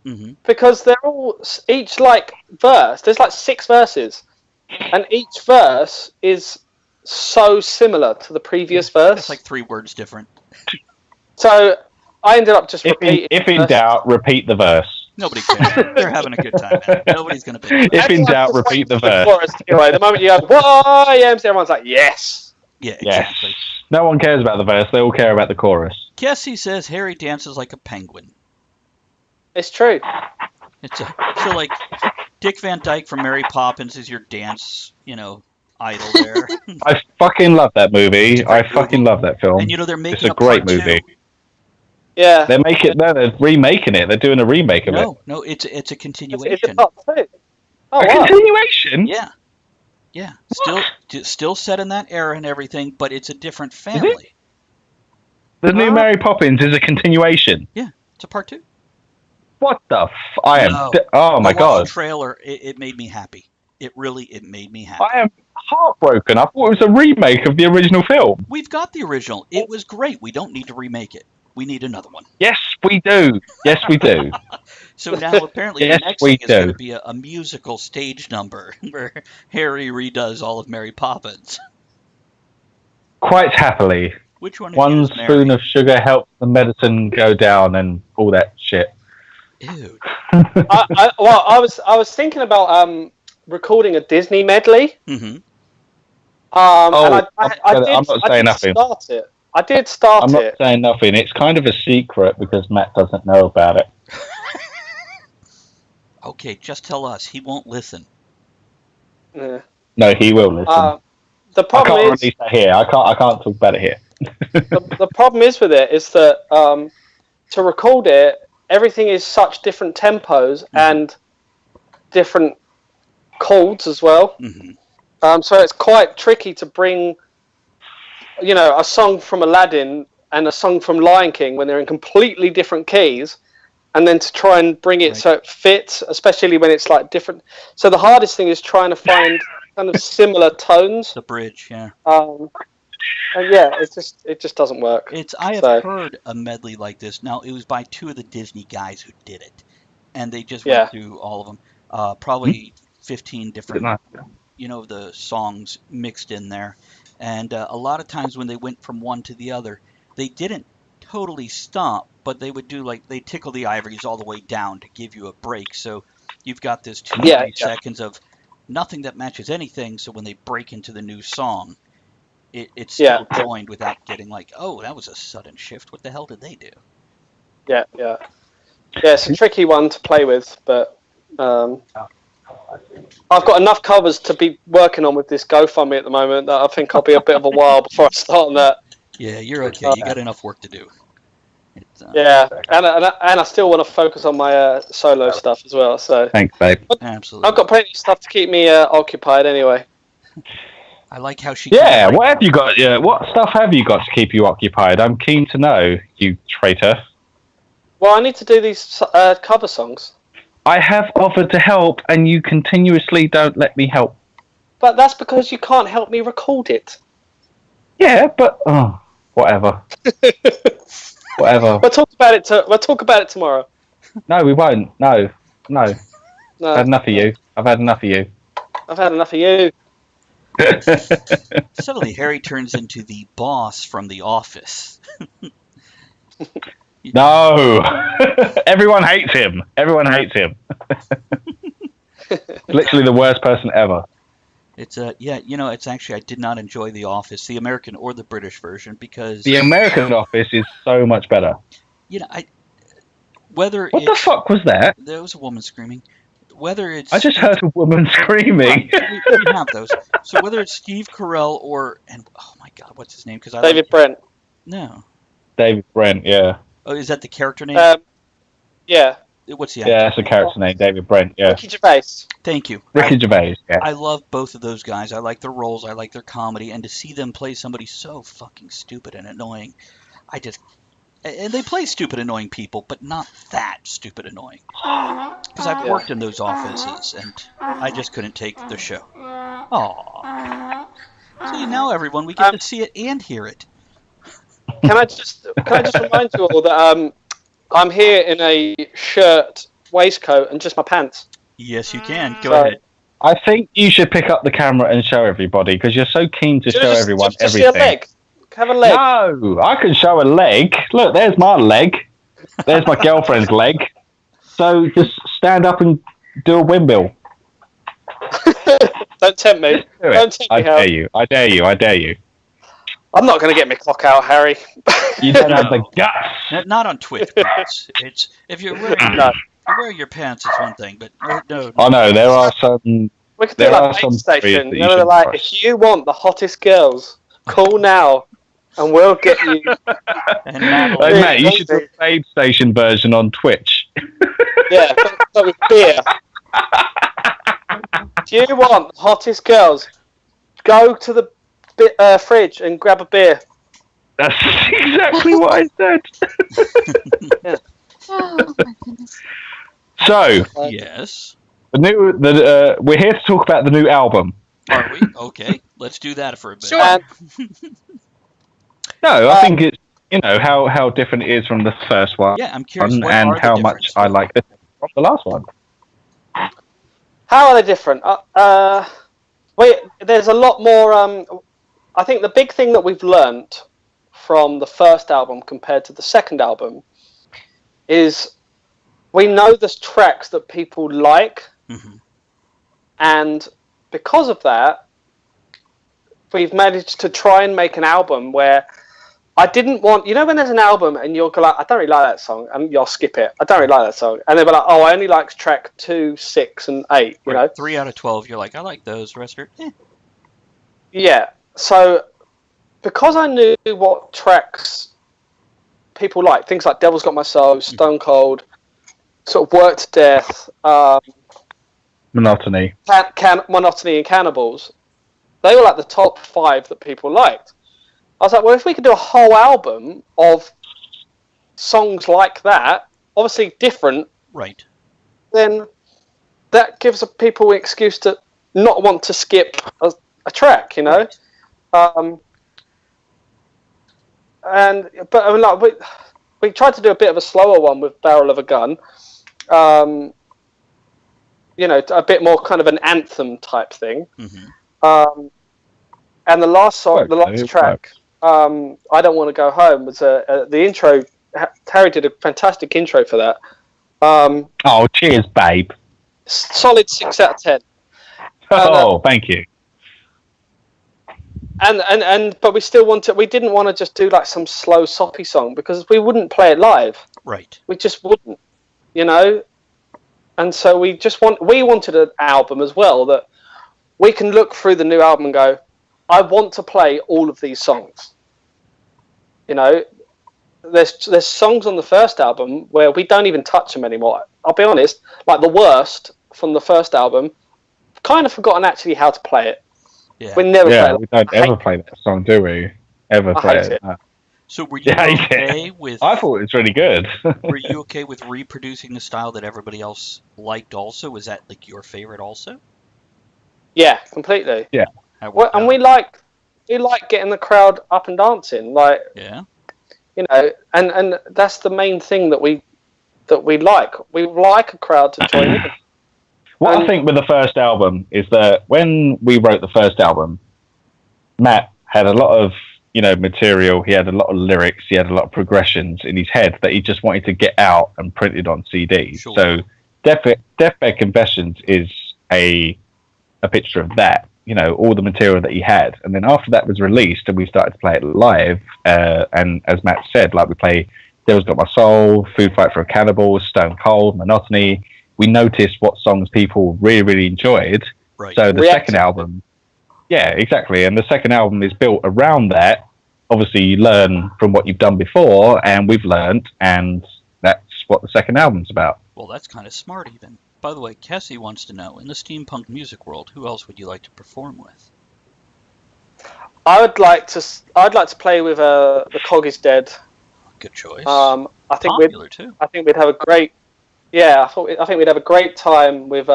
hmm because they're all each like verse. There's like 6 verses, and each verse is so similar to the previous verse. It's like 3 words different. So I ended up just repeating. If in verses. doubt, repeat the verse. Nobody cares. They're having a good time, man. Nobody's going to be. If in Everyone's doubt, just repeat the waiting for verse. chorus anyway. The moment you go, YMCA, everyone's like, yes. Yeah, Yes. exactly. No one cares about the verse. They all care about the chorus. Cassie says Harry dances like a penguin. It's true. So like Dick Van Dyke from Mary Poppins is your dance, idol there. I fucking love that movie. It's a great I fucking movie. love that film. And they're making It's a great part movie. 2. Yeah. They're remaking it. They're doing a remake of it. No, it's a Is continuation. it part 2? Oh, A wow. continuation? Yeah. Still set in that era and everything, but it's a different family. The new Mary Poppins is a continuation. It's a part 2. What the I am. No. Oh my The god. trailer, it made me happy. It made me happy. I am heartbroken. I thought it was a remake of the original film. We've got the original. It was great. We don't need to remake it. We need another one. Yes, we do. Yes, we do. So now apparently Yes, the next we thing is going do. to be a musical stage number where Harry redoes all of Mary Poppins. Quite happily. Which one? One is Mary? spoon of sugar helps the medicine go down and all that shit. Ew. I was thinking about recording a Disney medley. Mm-hmm. And I'm not saying nothing. Start it. I did start I'm not it. saying nothing. It's kind of a secret because Matt doesn't know about it. Okay, just tell us. He won't listen. Yeah. No, he will listen. The I problem can't is release that here. I can't talk about it here. the problem is with it is that to record it, everything is such different tempos and different chords as well. Mm-hmm. So it's quite tricky to bring, a song from Aladdin and a song from Lion King when they're in completely different keys, and then to try and bring it so it fits, especially when it's like different. So the hardest thing is trying to find kind of similar tones. The bridge, yeah. And yeah, it just doesn't work. I have heard a medley like this. Now, it was by 2 of the Disney guys who did it. And they just went through all of them. Probably 15 different, the songs mixed in there. And a lot of times when they went from one to the other, they didn't totally stop, but they would do they tickle the ivories all the way down to give you a break. So you've got this 2 to 3 seconds of nothing that matches anything. So when they break into the new song, it's still joined without getting oh, that was a sudden shift. What the hell did they do? Yeah. It's a tricky one to play with, but I've got enough covers to be working on with this GoFundMe at the moment that I think I'll be a bit of a while before I start on that. Yeah, you're okay. You got enough work to do. Yeah, and I still want to focus on my solo stuff as well. So thanks, babe. Absolutely. I've got plenty of stuff to keep me occupied anyway. I like how she. Yeah, what have you got? Yeah, what stuff have you got to keep you occupied? I'm keen to know, you traitor. Well, I need to do these cover songs. I have offered to help, and you continuously don't let me help. But that's because you can't help me record it. Yeah, but whatever. Whatever. We'll talk about it tomorrow. No, we won't. No. No. I've had enough of you. I've had enough of you. I've had enough of you. Suddenly, Harry turns into the boss from The Office. No! Everyone hates him. Everyone hates him. Literally the worst person ever. It's it's actually, I did not enjoy The Office, the American or the British version, because The American Office is so much better. Whether What the fuck was that? There was a woman screaming. Whether it's I just heard a woman screaming. we have those. So whether it's Steve Carell and oh my God, what's his name? Because David Brent. No. David Brent, yeah. Oh, is that the character name? Yeah. What's the actor? Yeah, that's the character name, David Brent, yeah. Ricky Gervais. Thank you. Ricky Gervais, yeah. I love both of those guys. I like their roles. I like their comedy. And to see them play somebody so fucking stupid and annoying, and they play stupid, annoying people, but not that stupid annoying. Because I've worked in those offices, and I just couldn't take the show. Aww. See, now everyone, we get to see it and hear it. Can I just remind you all that I'm here in a shirt, waistcoat, and just my pants. Yes, you can. Go ahead. I think you should pick up the camera and show everybody, because you're so keen to show everyone everything. See a leg? Have a leg. No, I can show a leg. Look, there's my leg. There's my girlfriend's leg. So just stand up and do a windmill. Don't tempt me. Don't tempt me, I dare you. I dare you. I dare you. I'm not going to get my cock out, Harry. You don't have the guts. Not on Twitch, please. It's if you're wearing your pants, it's one thing, but no. I know there are some. We could do like a station. You know, they're like, if you want the hottest girls, call now, and we'll get you. And Matt, you should do a paid station version on Twitch. Yeah, but with beer. Do you want the hottest girls? Go to the fridge and grab a beer. That's exactly what I said. Yeah. Oh my goodness. So yes, we're here to talk about the new album. Are we? Okay, let's do that for a bit. Sure. No, I think it's how different it is from the first one. Yeah, I'm curious. And how much I like this from the last one. How are they different? There's a lot more. I think the big thing that we've learnt from the first album compared to the second album is we know there's tracks that people like, and because of that, we've managed to try and make an album where I didn't want, when there's an album and you'll go like, I don't really like that song, and you'll skip it. I don't really like that song, and they'll be like, oh, I only like track 2, 6, and 8. You know, 3 out of 12. You're like, I like those. The rest are, Yeah. So because I knew what tracks people like, things like Devil's Got My Soul, Stone Cold, sort of Work to Death, Monotony, Monotony, and Cannibals, they were like the top 5 that people liked. I was like, well, if we could do a whole album of songs like that, obviously different, right? Then that gives people an excuse to not want to skip a track, we tried to do a bit of a slower one with Barrel of a Gun, a bit more kind of an anthem type thing. And the last song, the last track, I Don't Want to Go Home, was the intro. Harry did a fantastic intro for that. Oh, cheers, babe. Solid 6 out of 10. Thank you. But we still we didn't want to just do like some slow soppy song because we wouldn't play it live. Right. We just wouldn't, And so we wanted an album as well that we can look through the new album and go, I want to play all of these songs. There's songs on the first album where we don't even touch them anymore. I'll be honest, like The Worst from the first album, kind of forgotten actually how to play it. Yeah. We don't ever play that song, do we? Ever play it? So were you okay with... I thought it was really good. Were you okay with reproducing the style that everybody else liked also? Was that like your favorite also? Yeah, completely. Yeah. And we like getting the crowd up and dancing. Like, yeah. And that's the main thing that we like. We like a crowd to join in. What I think with the first album is that when we wrote the first album, Matt had a lot of, material. He had a lot of lyrics. He had a lot of progressions in his head that he just wanted to get out and printed on CD. Sure. So Deathbed Confessions is a picture of that, all the material that he had. And then after that was released and we started to play it live, and as Matt said, like we play Devil's Got My Soul, Food Fight for a Cannibal, Stone Cold, Monotony. We noticed what songs people really, really enjoyed. Right. So the second album, yeah, exactly. And the second album is built around that. Obviously, you learn from what you've done before, and we've learned, and that's what the second album's about. Well, that's kind of smart, even. By the way, Cassie wants to know, in the steampunk music world, who else would you like to perform with? I'd like to play with The Cog Is Dead. Good choice. I think Popular too. I think we'd have a great. Yeah, I think we'd have a great time with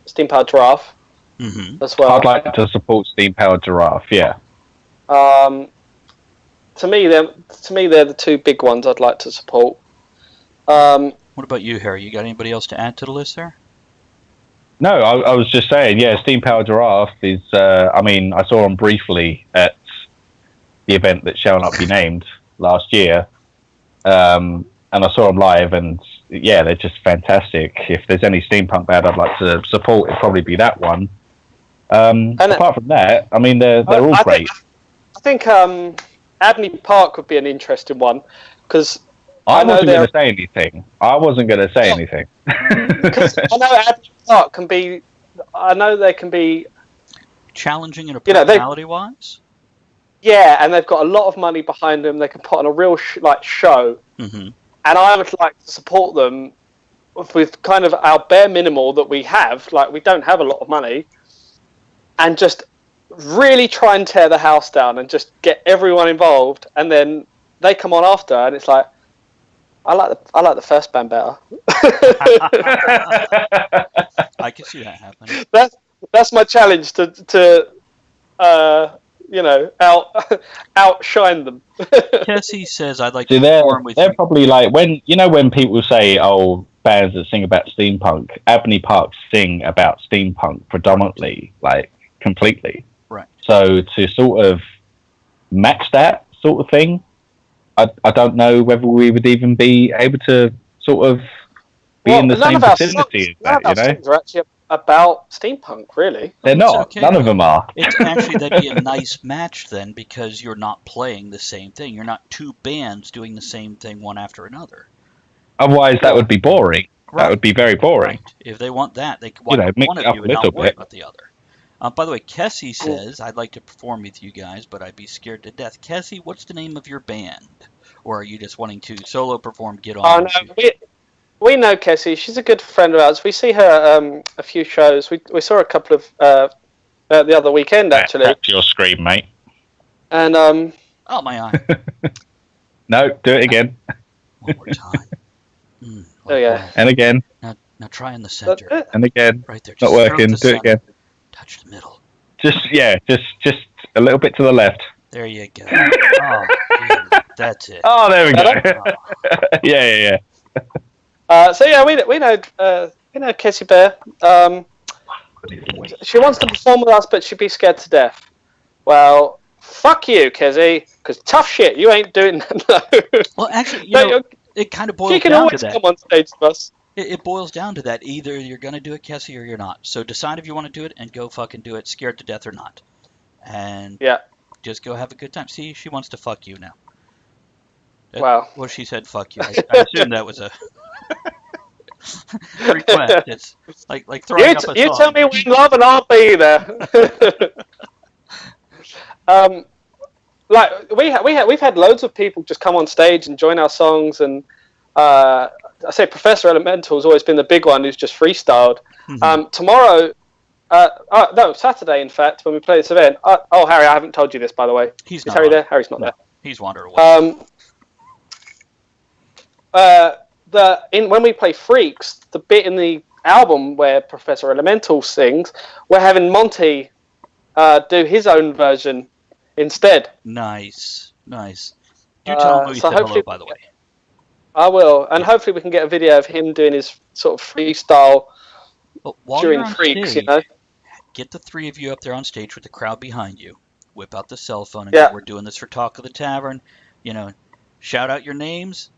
Steam Powered Giraffe as well. I'd like to support Steam Powered Giraffe. Yeah. To me, they're the two big ones I'd like to support. What about you, Harry? You got anybody else to add to the list there? No, I was just saying, yeah, Steam Powered Giraffe is, I mean, I saw them briefly at the event that shall not be named last year, and I saw them live, and yeah, they're just fantastic. If there's any steampunk band I'd like to support, it'd probably be that one. Apart from that, I mean, they're all great. I think Abney Park would be an interesting one, because I wasn't going to say anything. Because I know Abney Park can be. I know they can be challenging in a personality-wise. Yeah, and they've got a lot of money behind them. They can put on a real show, and I would like to support them with kind of our bare minimal that we have. Like, we don't have a lot of money, and just really try and tear the house down and just get everyone involved, and then they come on after, and it's like, I like the first band better. I can see that happening. That's my challenge to outshine them. Cassie says, "I'd like to perform with they're you." Probably like when people say, "Oh, bands that sing about steampunk," Abney Park sing about steampunk predominantly, like completely. Right. So to sort of match that sort of thing, I don't know whether we would even be able to sort of be in the same vicinity as that. None of our songs are actually about steampunk, really. They're not. Okay. None of them are. It's actually, that'd be a nice match then, because you're not playing the same thing. You're not two bands doing the same thing one after another. Otherwise, that would be boring. Right. That would be very boring. Right. If they want that, they could want one of you and not worry about the other. By the way, Cassie says, I'd like to perform with you guys, but I'd be scared to death. Cassie, what's the name of your band? Or are you just wanting to solo perform, get on? Oh, no, we know Cassie. She's a good friend of ours. We see her a few shows. We saw a couple of the other weekend, actually. That's your scream, mate. And oh, my eye. No, do it again. One more time. Oh yeah. And again. Now try in the center. And again. Right there. Not working. Do it again. Touch the middle. Just a little bit to the left. There you go. Oh, geez, that's it. Oh, there we go. Yeah. So yeah, we know Cassie Bear. She wants to perform with us, but she'd be scared to death. Well, fuck you, Cassie, because tough shit, you ain't doing that. No. Well, actually, it kind of boils down to that. She can always come on stage with us. It boils down to that. Either you're going to do it, Cassie, or you're not. So decide if you want to do it, and go fucking do it, scared to death or not. And just go have a good time. See, she wants to fuck you now. Wow. Well, she said fuck you. I assume that was a request. It's like throwing up a song. You tell me when love and I'll be there. Like we've had loads of people just come on stage and join our songs, and I say Professor Elemental's always been the big one who's just freestyled. Tomorrow, Saturday, in fact, when we play this event. Oh, Harry, I haven't told you this, by the way. Is Harry there? Harry's not there. He's wandered away. When we play Freaks, the bit in the album where Professor Elemental sings, we're having Monty do his own version instead. Nice. Do tell him we said hello, by the way. I will, and hopefully we can get a video of him doing his sort of freestyle during Freaks, stage, Get the three of you up there on stage with the crowd behind you. Whip out the cell phone and go, we're doing this for Talk of the Tavern. Shout out your names,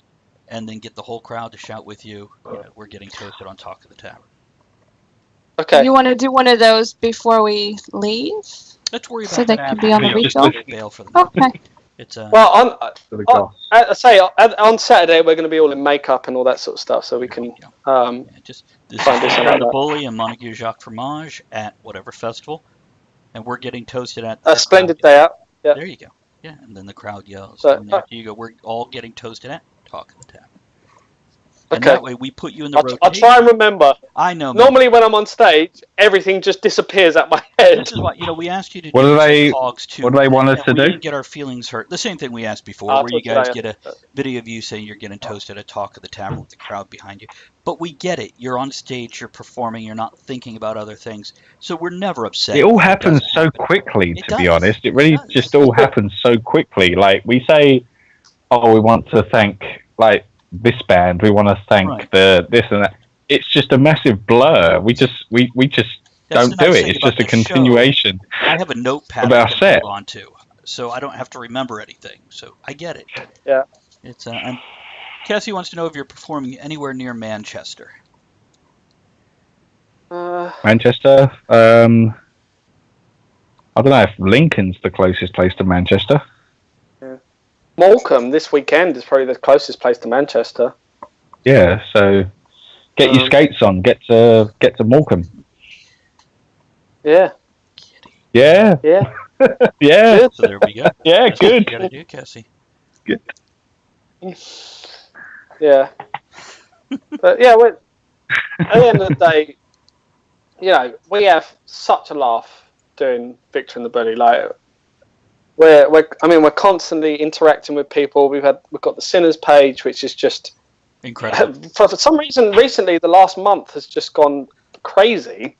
and then get the whole crowd to shout with you. We're getting toasted on Talk of the Tavern. Okay. You want to do one of those before we leave? Let's worry about so that. So they can be on the weekend. retail? Bail for them. Okay. It's well, I say on Saturday we're going to be all in makeup and all that sort of stuff, so we can just this try and do is something Peter like the that. Bully and Montague Jacques Fromage at whatever festival, and we're getting toasted at A splendid day out. Yeah. There you go. Yeah, and then the crowd yells. So, and after you go, we're all getting toasted at Talk of the Tavern. And Okay. that way we put you in the rotation. I'll try and remember. I know. Normally when I'm on stage, everything just disappears out my head. This is what we asked you to What do. do they? Talks too, What do they want us to we do? didn't get our feelings hurt. The same thing we asked before, where you guys get a video of you saying you're getting toasted at Talk of the Tavern with the crowd behind you. But we get it. You're on stage. You're performing. You're not thinking about other things. So we're never upset. It all happens so quickly, to be honest. It really just all happens so quickly. Like, we say, oh, we want to thank, like, this band. We want to thank this and that. It's just a massive blur. We just don't do it. It's just a continuation. I have a notepad of our set. On to, so I don't have to remember anything. So I get it. Yeah. It's and Cassie wants to know if you're performing anywhere near Manchester. Manchester. I don't know if Lincoln's the closest place to Manchester. Yeah. Morecambe this weekend is probably the closest place to Manchester. Yeah, so get your skates on. Get to Morecambe. Yeah. Yeah. Yeah. Yeah. So there we go. Yeah, That's good. What you gotta do, Cassie. Good. Yeah. But yeah, at the end of the day, you know, we have such a laugh doing Victor and the Bully. Like, we're constantly interacting with people. We've got the Sinners page, which is just incredible. For some reason, recently, the last month has just gone crazy.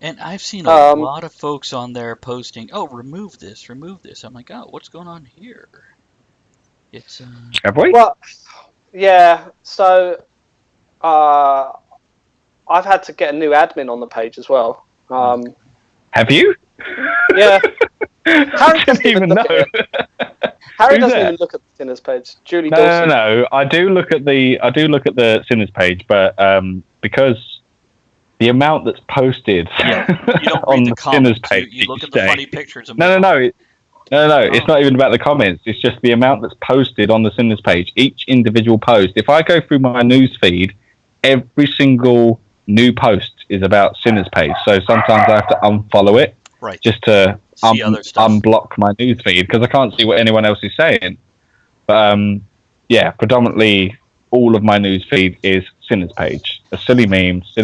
And I've seen a lot of folks on there posting, "Oh, remove this." I'm like, "Oh, what's going on here?" It's Have we? Well, yeah. So, I've had to get a new admin on the page as well. Have you? Yeah. Harry doesn't even know. Harry Who's doesn't that? even look at the Sinners page. Julie No, Dawson. no. I do look at the Sinners page, but because the amount that's posted you don't on read the Sinners page, you look at the funny pictures. And No. It's not even about the comments. It's just the amount that's posted on the Sinners page. Each individual post. If I go through my news feed, every single new post is about Sinners page. So sometimes I have to unfollow it, right, just to see other stuff. unblock my news feed because I can't see what anyone else is saying. But yeah, predominantly all of my news feed is Sinners page. A silly meme. So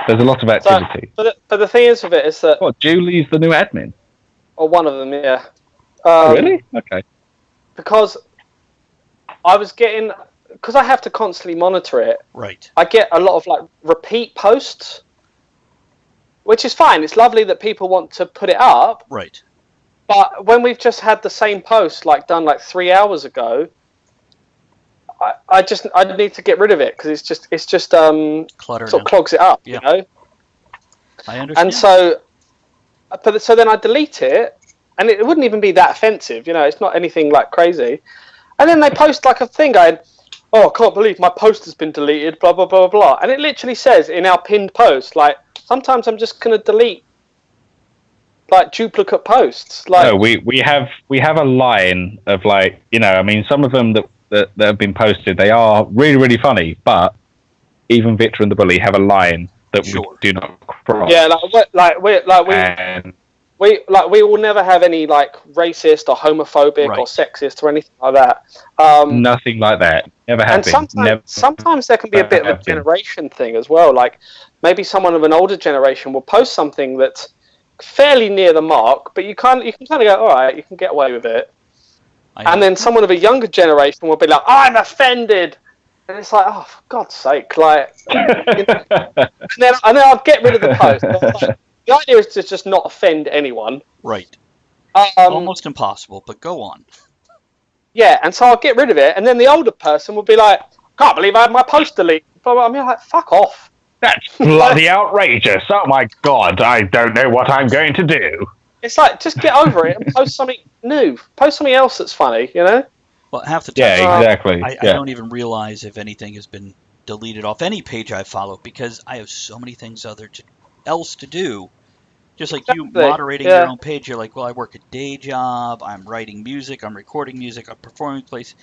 there's a lot of activity. So, but the thing is with it is that... What, Julie's the new admin? Or one of them, yeah. Oh, really? Okay. Because I was getting... Because I have to constantly monitor it. Right. I get a lot of, like, repeat posts. Which is fine. It's lovely that people want to put it up. Right. But when we've just had the same post, like, done, like, 3 hours ago... I need to get rid of it because it's just cluttered, sort of clogs it up, you know. I understand. And so then I delete it, and it wouldn't even be that offensive, you know. It's not anything like crazy. And then they post like a thing going, "Oh, I can't believe my post has been deleted." Blah blah blah blah blah. And it literally says in our pinned post, like sometimes I'm just gonna delete like duplicate posts. Like no, we have a line of like, you know, I mean, some of them that have been posted, they are really, really funny, but even Victor and the Bully have a line that we do not cross. Yeah, we will never have any like racist or homophobic or sexist or anything like that. Nothing like that. Never have been. Sometimes there can be a bit of a generation thing as well. Like maybe someone of an older generation will post something that's fairly near the mark, but you can kind of go, all right, you can get away with it. And then someone of a younger generation will be like, I'm offended. And it's like, oh, for God's sake. Like, you know? and then I'll get rid of the post. Like, the idea is to just not offend anyone. Right. Almost impossible, but go on. Yeah, and so I'll get rid of it. And then the older person will be like, can't believe I had my post deleted. I mean, like, fuck off. That's bloody outrageous. Oh, my God. I don't know what I'm going to do. It's like, just get over it and post something new. Post something else that's funny, you know? Well, half the time, exactly. I don't even realize if anything has been deleted off any page I follow because I have so many things else to do Just like you moderating your own page, you're like, well, I work a day job, I'm writing music, I'm recording music, I'm performing place.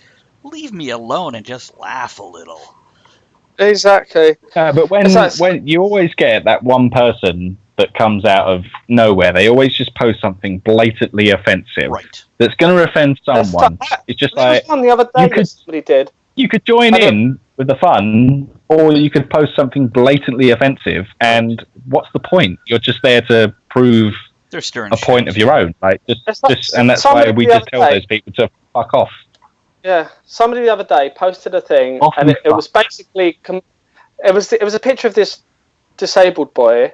Leave me alone and just laugh a little. Exactly. But when you always get that one person that comes out of nowhere, they always just post something blatantly offensive. Right. That's going to offend someone. It's just like the other day somebody did. You could join in with the fun, or you could post something blatantly offensive. And what's the point? You're just there to prove a point of your own. Like and that's why we just tell those people to fuck off. Yeah, somebody the other day posted a thing, and it was basically it was a picture of this disabled boy,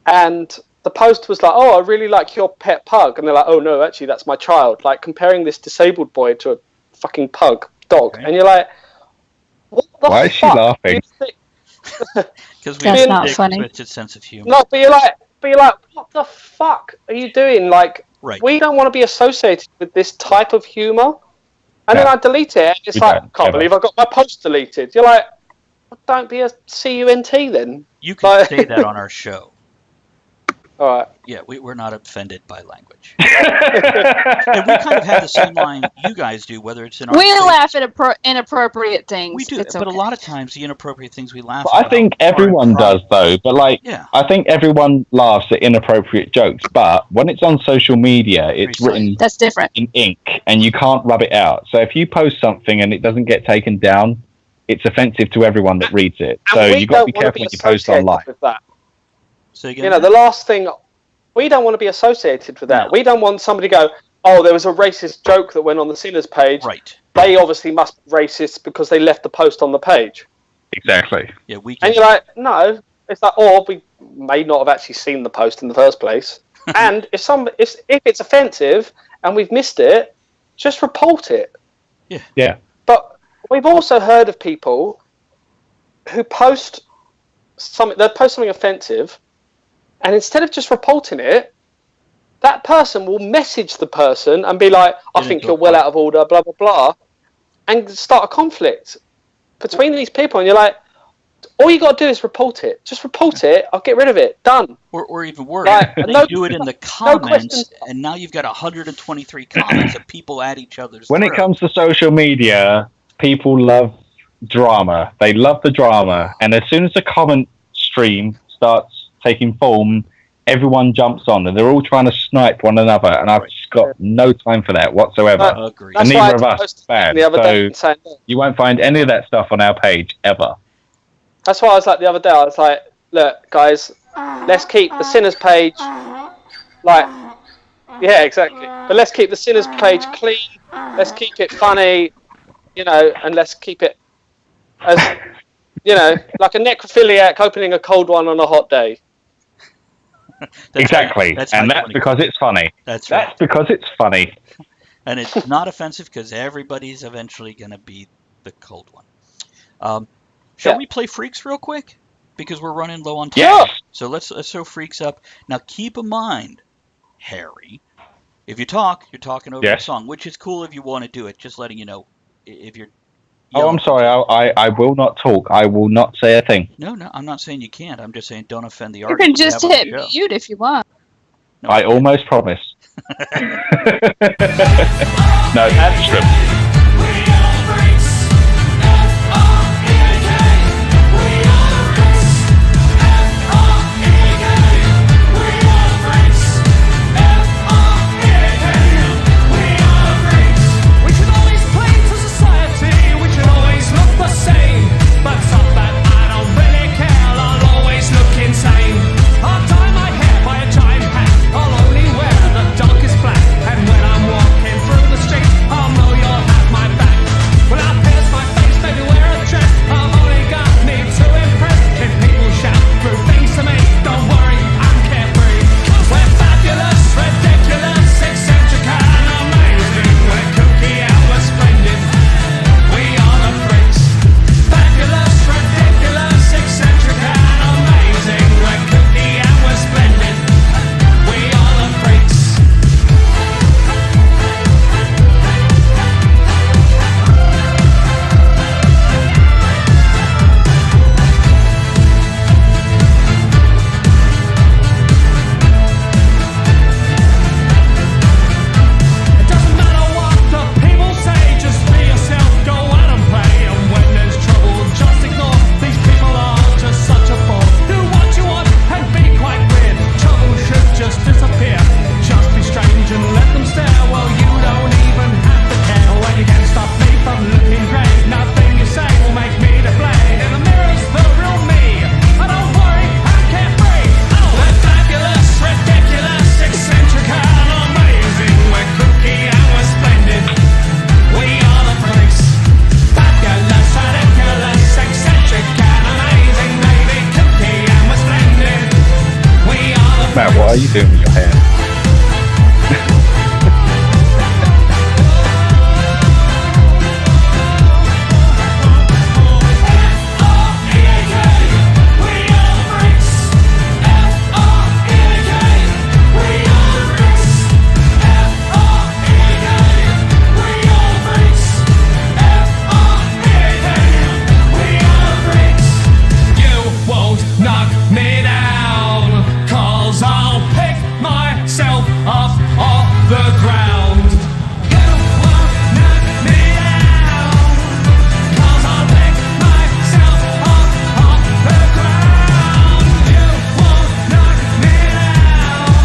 and the post was like, "Oh, I really like your pet pug," and they're like, "Oh no, actually, that's my child." Like comparing this disabled boy to a fucking dog, and you're like, "What the fuck?" Why is she laughing? Because we have a twisted sense of humor. No, but you're like, what the fuck are you doing? Like, we don't want to be associated with this type of humor. And then I delete it. It's like, I can't believe I got my post deleted. You're like, well, don't be a cunt then. You can say that on our show. All right. Yeah, we're not offended by language. And we kind of have the same line you guys do, whether it's in our... We laugh at inappropriate things. We do, but a lot of times the inappropriate things we laugh at... I think everyone does, though. But, I think everyone laughs at inappropriate jokes. But when it's on social media, it's written That's different. in ink, and you can't rub it out. So if you post something and it doesn't get taken down, it's offensive to everyone that reads it. So you've got to be careful when you post online. With that. So again, you know, the last thing, we don't want to be associated with that. No. We don't want somebody to go, oh, there was a racist joke that went on the Sinners page. Right. They obviously must be racist because they left the post on the page. Exactly. Yeah, and you're like, no. It's like, or we may not have actually seen the post in the first place. And if it's offensive and we've missed it, just report it. Yeah. Yeah. But we've also heard of people who post something offensive, and instead of just reporting it, that person will message the person and be like, I think you're well out of order, blah, blah, blah, and start a conflict between these people. And you're like, all you got to do is report it. Just report it. I'll get rid of it. Done. Or even worse, they do it in the comments, and now you've got 123 comments of people at each other's When it comes to social media, people love drama. They love the drama. And as soon as the comment stream starts taking form, everyone jumps on, and they're all trying to snipe one another, and I've just got no time for that whatsoever. And neither of us bad. So you won't find any of that stuff on our page ever. That's why I was like the other day, I was like, look, guys, let's keep the Sinners page yeah, exactly. But let's keep the Sinners page clean, let's keep it funny, and let's keep it as like a necrophiliac opening a cold one on a hot day. Exactly. That's because it's funny. That's right. That's because it's funny. And it's not offensive because everybody's eventually going to be the cold one. Shall we play Freaks real quick? Because we're running low on time. Yeah. So let's throw Freaks up. Now keep in mind, Harry, if you talk, you're talking over the song, which is cool if you want to do it. Just letting you know if you're... Oh, I'm sorry. I will not talk. I will not say a thing. No, I'm not saying you can't. I'm just saying don't offend the artist. You can just hit mute if you want. No, I almost promise. No, Amsterdam. I'll know you're are you doing with your hair? Knock me down, 'cause I'll pick myself up off the ground. You won't knock me down, 'cause I'll pick myself up off the ground. You won't knock me down,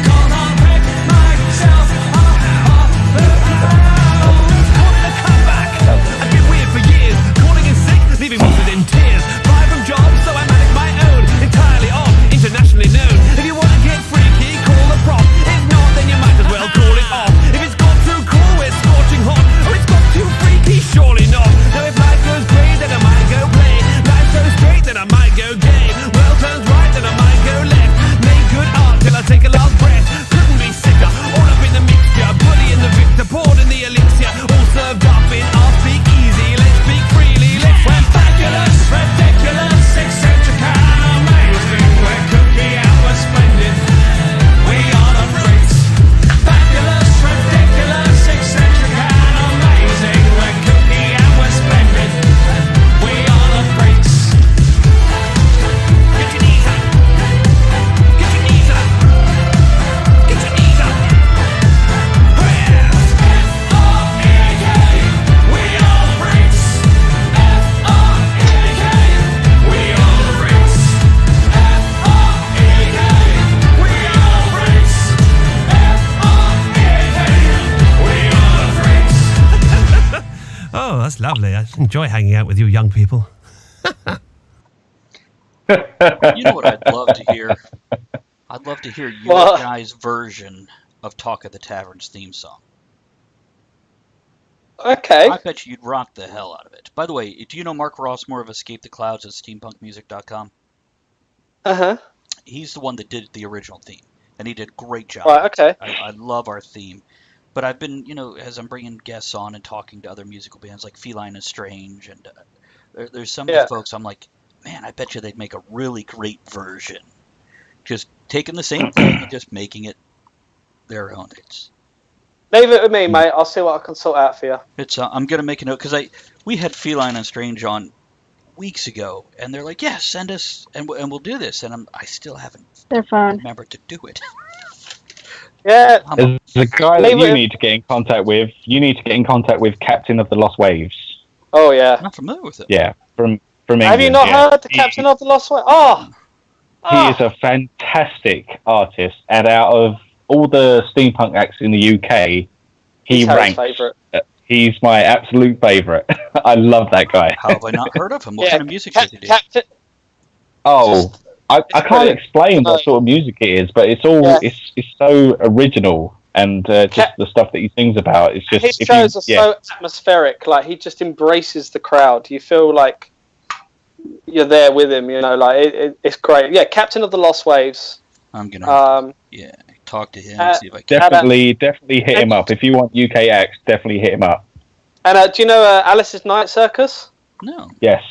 'cause I'll pick myself up off the ground. Calling a comeback, I've been weird for years. Calling in sick, leaving me in tears. Five from jobs, so I manage my own. Entirely off, internationally known. If you wanna get freaky, call the prop. If not, then you might as well call it off. If it's got too cool, it's scorching hot. Or it's got too freaky, surely not. Now if life goes great, then I might go play. Life goes straight, then I might go gay. World turns right, then I might go left. Make good art till I take a last breath. Couldn't be sicker, all up in the mixture. Bully in the victor, poured in the elixir. All served up in our speak easy. Let's speak freely, let's we're fabulous, ridiculous, eccentric and amazing. We're kooky and we're splendid. We are the freaks. Fabulous, ridiculous, eccentric and amazing. We're kooky and we're splendid. We are the freaks. Get your knees up. Get your knees up. Get your knees up. F-R-E-A-K. We are the freaks. F-R-E-A-K. We are the freaks. F-R-E-A-K. We are the freaks. F-R-E-A-K. We are the freaks. Oh, that's lovely. I enjoy hanging out with you young people. You know what I'd love to hear? I'd love to hear your What? guys' version of Talk of the Tavern's theme song. Okay. I bet you'd rock the hell out of it. By the way, do you know Mark Rossmore of Escape the Clouds at steampunkmusic.com? Uh-huh. He's the one that did the original theme, and he did a great job. Right, okay. I love our theme. But I've been, as I'm bringing guests on and talking to other musical bands like Feline and Strange, and there's some of Yeah. the folks I'm like, man, I bet you they'd make a really great version. Just taking the same thing and just making it their own. Leave it with me, mate. I'll see what I can sort out for you. I'm gonna make a note because we had Feline and Strange on weeks ago, and they're like, yeah, send us and we'll do this, and I still haven't Their phone. remembered to do it. Yeah. There's a guy that you need to get in contact with. You need to get in contact with Captain of the Lost Waves. Oh yeah. I'm not familiar with it. Yeah, from England. Have you not yeah. heard the Captain of the Lost Way? Oh. He is a fantastic artist, and out of all the steampunk acts in the UK, he ranks. Favourite. He's my absolute favourite. I love that guy. How have I not heard of him? What kind of music does he do? Oh, I can't brilliant. explain what sort of music it is, but it's all it's so original, and just the stuff that he sings about. It's just His shows are so atmospheric. Like he just embraces the crowd. You feel like you're there with him. It's great. Yeah, Captain of the Lost Waves. I'm gonna talk to him and see if I can. Definitely hit him up if you want UK acts. Definitely hit him up. And do you know Alice's Night Circus? No. Yes.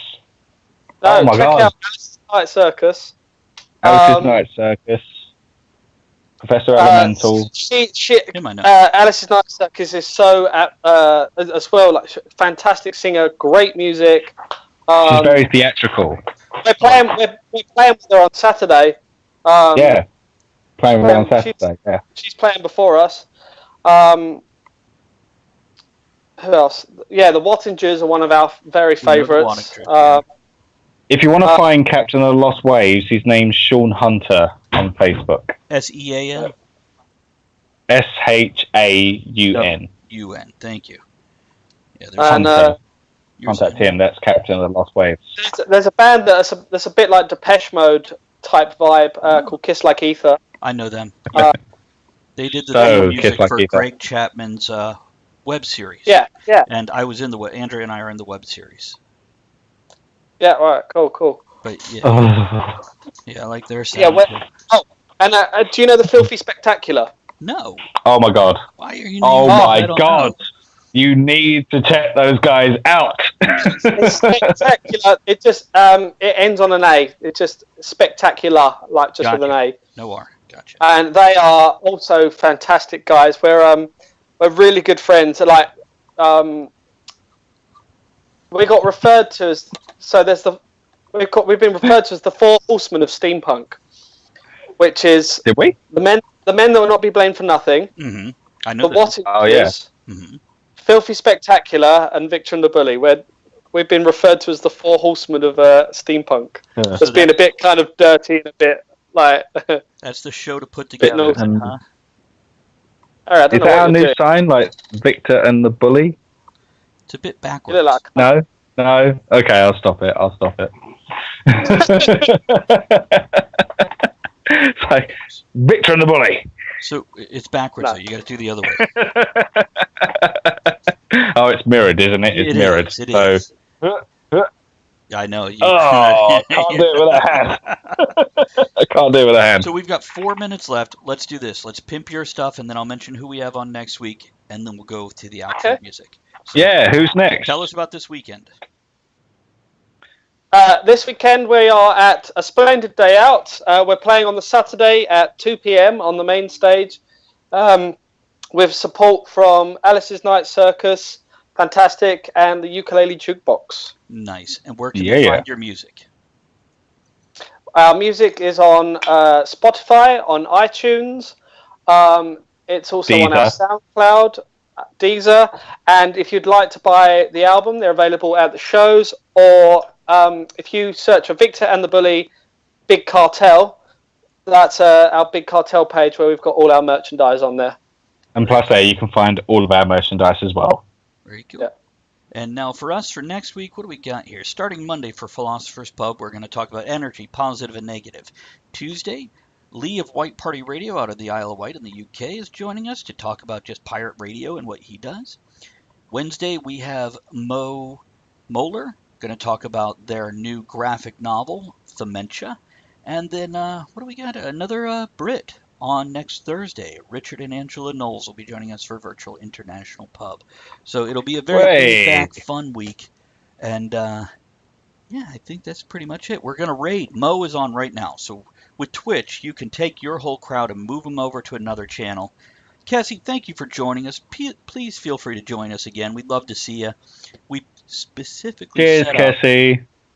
No, oh my check god. out Alice's Night Circus. Alice's Night Circus. Professor Elemental. Alice's Night Circus is so as well, like fantastic singer, great music. She's very theatrical. We're playing with her on Saturday. Playing with her on Saturday. She's playing before us. Who else? Yeah, the Wattingers are one of our very favourites. If you want to find Captain of the Lost Waves, his name's Sean Hunter on Facebook. SEAN? SHAUN. UN. Thank you. Yeah, contact him. That's Captain of the Lost Waves. There's a band that's a bit like Depeche Mode type vibe called Kiss Like Ether. I know them. They did the So, music Kiss Like for Ether. Craig Chapman's web series. Yeah. And I was in Andrea and I are in the web series. Yeah, right, cool. But yeah, I like their sound. And do you know the Filthy Spectacular? No. Oh my god. Why are you? Oh naming my I don't god. know. You need to check those guys out. It's spectacular. It just it ends on an A. It's just spectacular, like just with an A. No R. Gotcha. And they are also fantastic guys. We're really good friends. Like we got referred to as we've been referred to as the Four Horsemen of Steampunk, which is Did we? the men that will not be blamed for nothing. Mm-hmm. I know. But what it is, Mm-hmm. Filthy Spectacular and Victor and the Bully. We've been referred to as the Four Horsemen of Steampunk. Yeah. As being a bit kind of dirty and a bit like. That's the show to put together, huh? All right, Is that our new sign, like Victor and the Bully? It's a bit backwards. No. Okay, I'll stop it. It's like Victor and the Bully. So it's backwards, though. You got to do the other way. Oh, it's mirrored, isn't it? It's mirrored. It is. I know. I can't do it with a hand. I can't do it with a hand. So we've got 4 minutes left. Let's do this. Let's pimp your stuff, and then I'll mention who we have on next week, and then we'll go to the outro music. So yeah, who's next? Tell us about this weekend. This weekend we are at A Splendid Day Out. We're playing on the Saturday at 2 p.m. on the main stage with support from Alice's Night Circus, Fantastic, and the Ukulele Jukebox. Nice. And where can you find your music? Our music is on Spotify, on iTunes. It's also on our SoundCloud, Deezer. And if you'd like to buy the album, they're available at the shows. Or if you search for Victor and the Bully Big Cartel, that's our Big Cartel page where we've got all our merchandise on there. And plus there, you can find all of our merchandise as well. Very cool. Yeah. And now for us, for next week, what do we got here? Starting Monday for Philosopher's Pub, we're going to talk about energy, positive and negative. Tuesday, Lee of White Party Radio out of the Isle of Wight in the UK is joining us to talk about just pirate radio and what he does. Wednesday, we have Mo Moeller going to talk about their new graphic novel, Dementia. And then, what do we got? Another Brit on next Thursday. Richard and Angela Knowles will be joining us for Virtual International Pub. So it'll be a very laid-back, fun week. And, yeah, I think that's pretty much it. We're going to raid. Mo is on right now. So with Twitch, you can take your whole crowd and move them over to another channel. Cassie, thank you for joining us. Please feel free to join us again. We'd love to see you. We specifically set up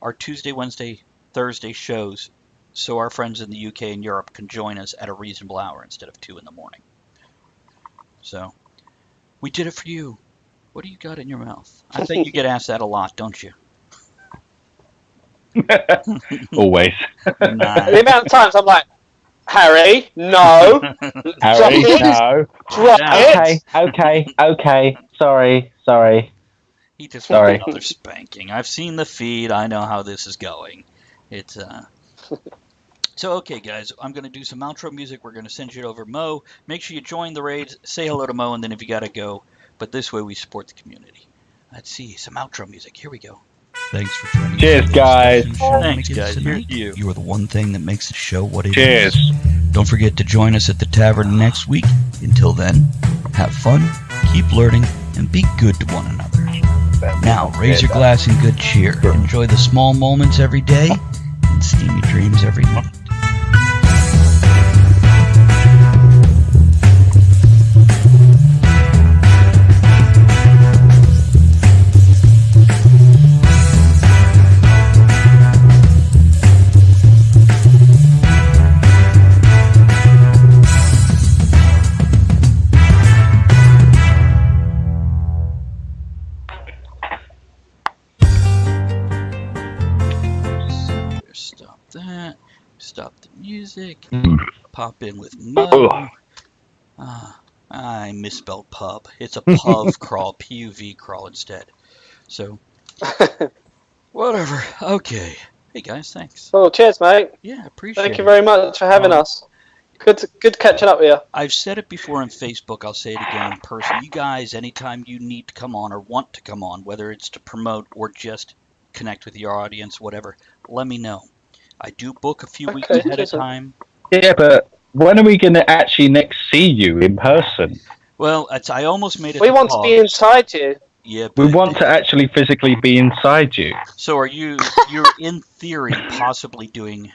our Tuesday, Wednesday, Thursday shows so our friends in the UK and Europe can join us at a reasonable hour instead of 2 in the morning. So, we did it for you. What do you got in your mouth? I think you get asked that a lot, don't you? Always. Nah. The amount of times I'm like, Harry, no. Harry, no. Drop it. Okay. Sorry. He just wants another spanking. I've seen the feed. I know how this is going. It's, So, okay, guys, I'm going to do some outro music. We're going to send you over Mo. Make sure you join the raids. Say hello to Mo, and then if you got to go. But this way we support the community. Let's see. Some outro music. Here we go. Thanks for joining us. Cheers, guys. Thanks, guys. You are the one thing that makes the show what it is. Cheers. Don't forget to join us at the tavern next week. Until then, have fun, keep learning, and be good to one another. Now, raise your glass in good cheer. Enjoy the small moments every day and steamy dreams every night. Stop the music. Pop in with Mo. I misspelled pub. It's a puv crawl. P-U-V crawl instead. So, whatever. Okay. Hey, guys, thanks. Well, cheers, mate. Yeah, appreciate it. Thank you very much for having us. Good catching up with you. I've said it before on Facebook. I'll say it again in person. You guys, anytime you need to come on or want to come on, whether it's to promote or just connect with your audience, whatever, let me know. I do book a few weeks ahead of time. Yeah, but when are we going to actually next see you in person? Well, I almost made it. We want to be inside you. Yeah, we want to actually physically be inside you. So you're in theory possibly doing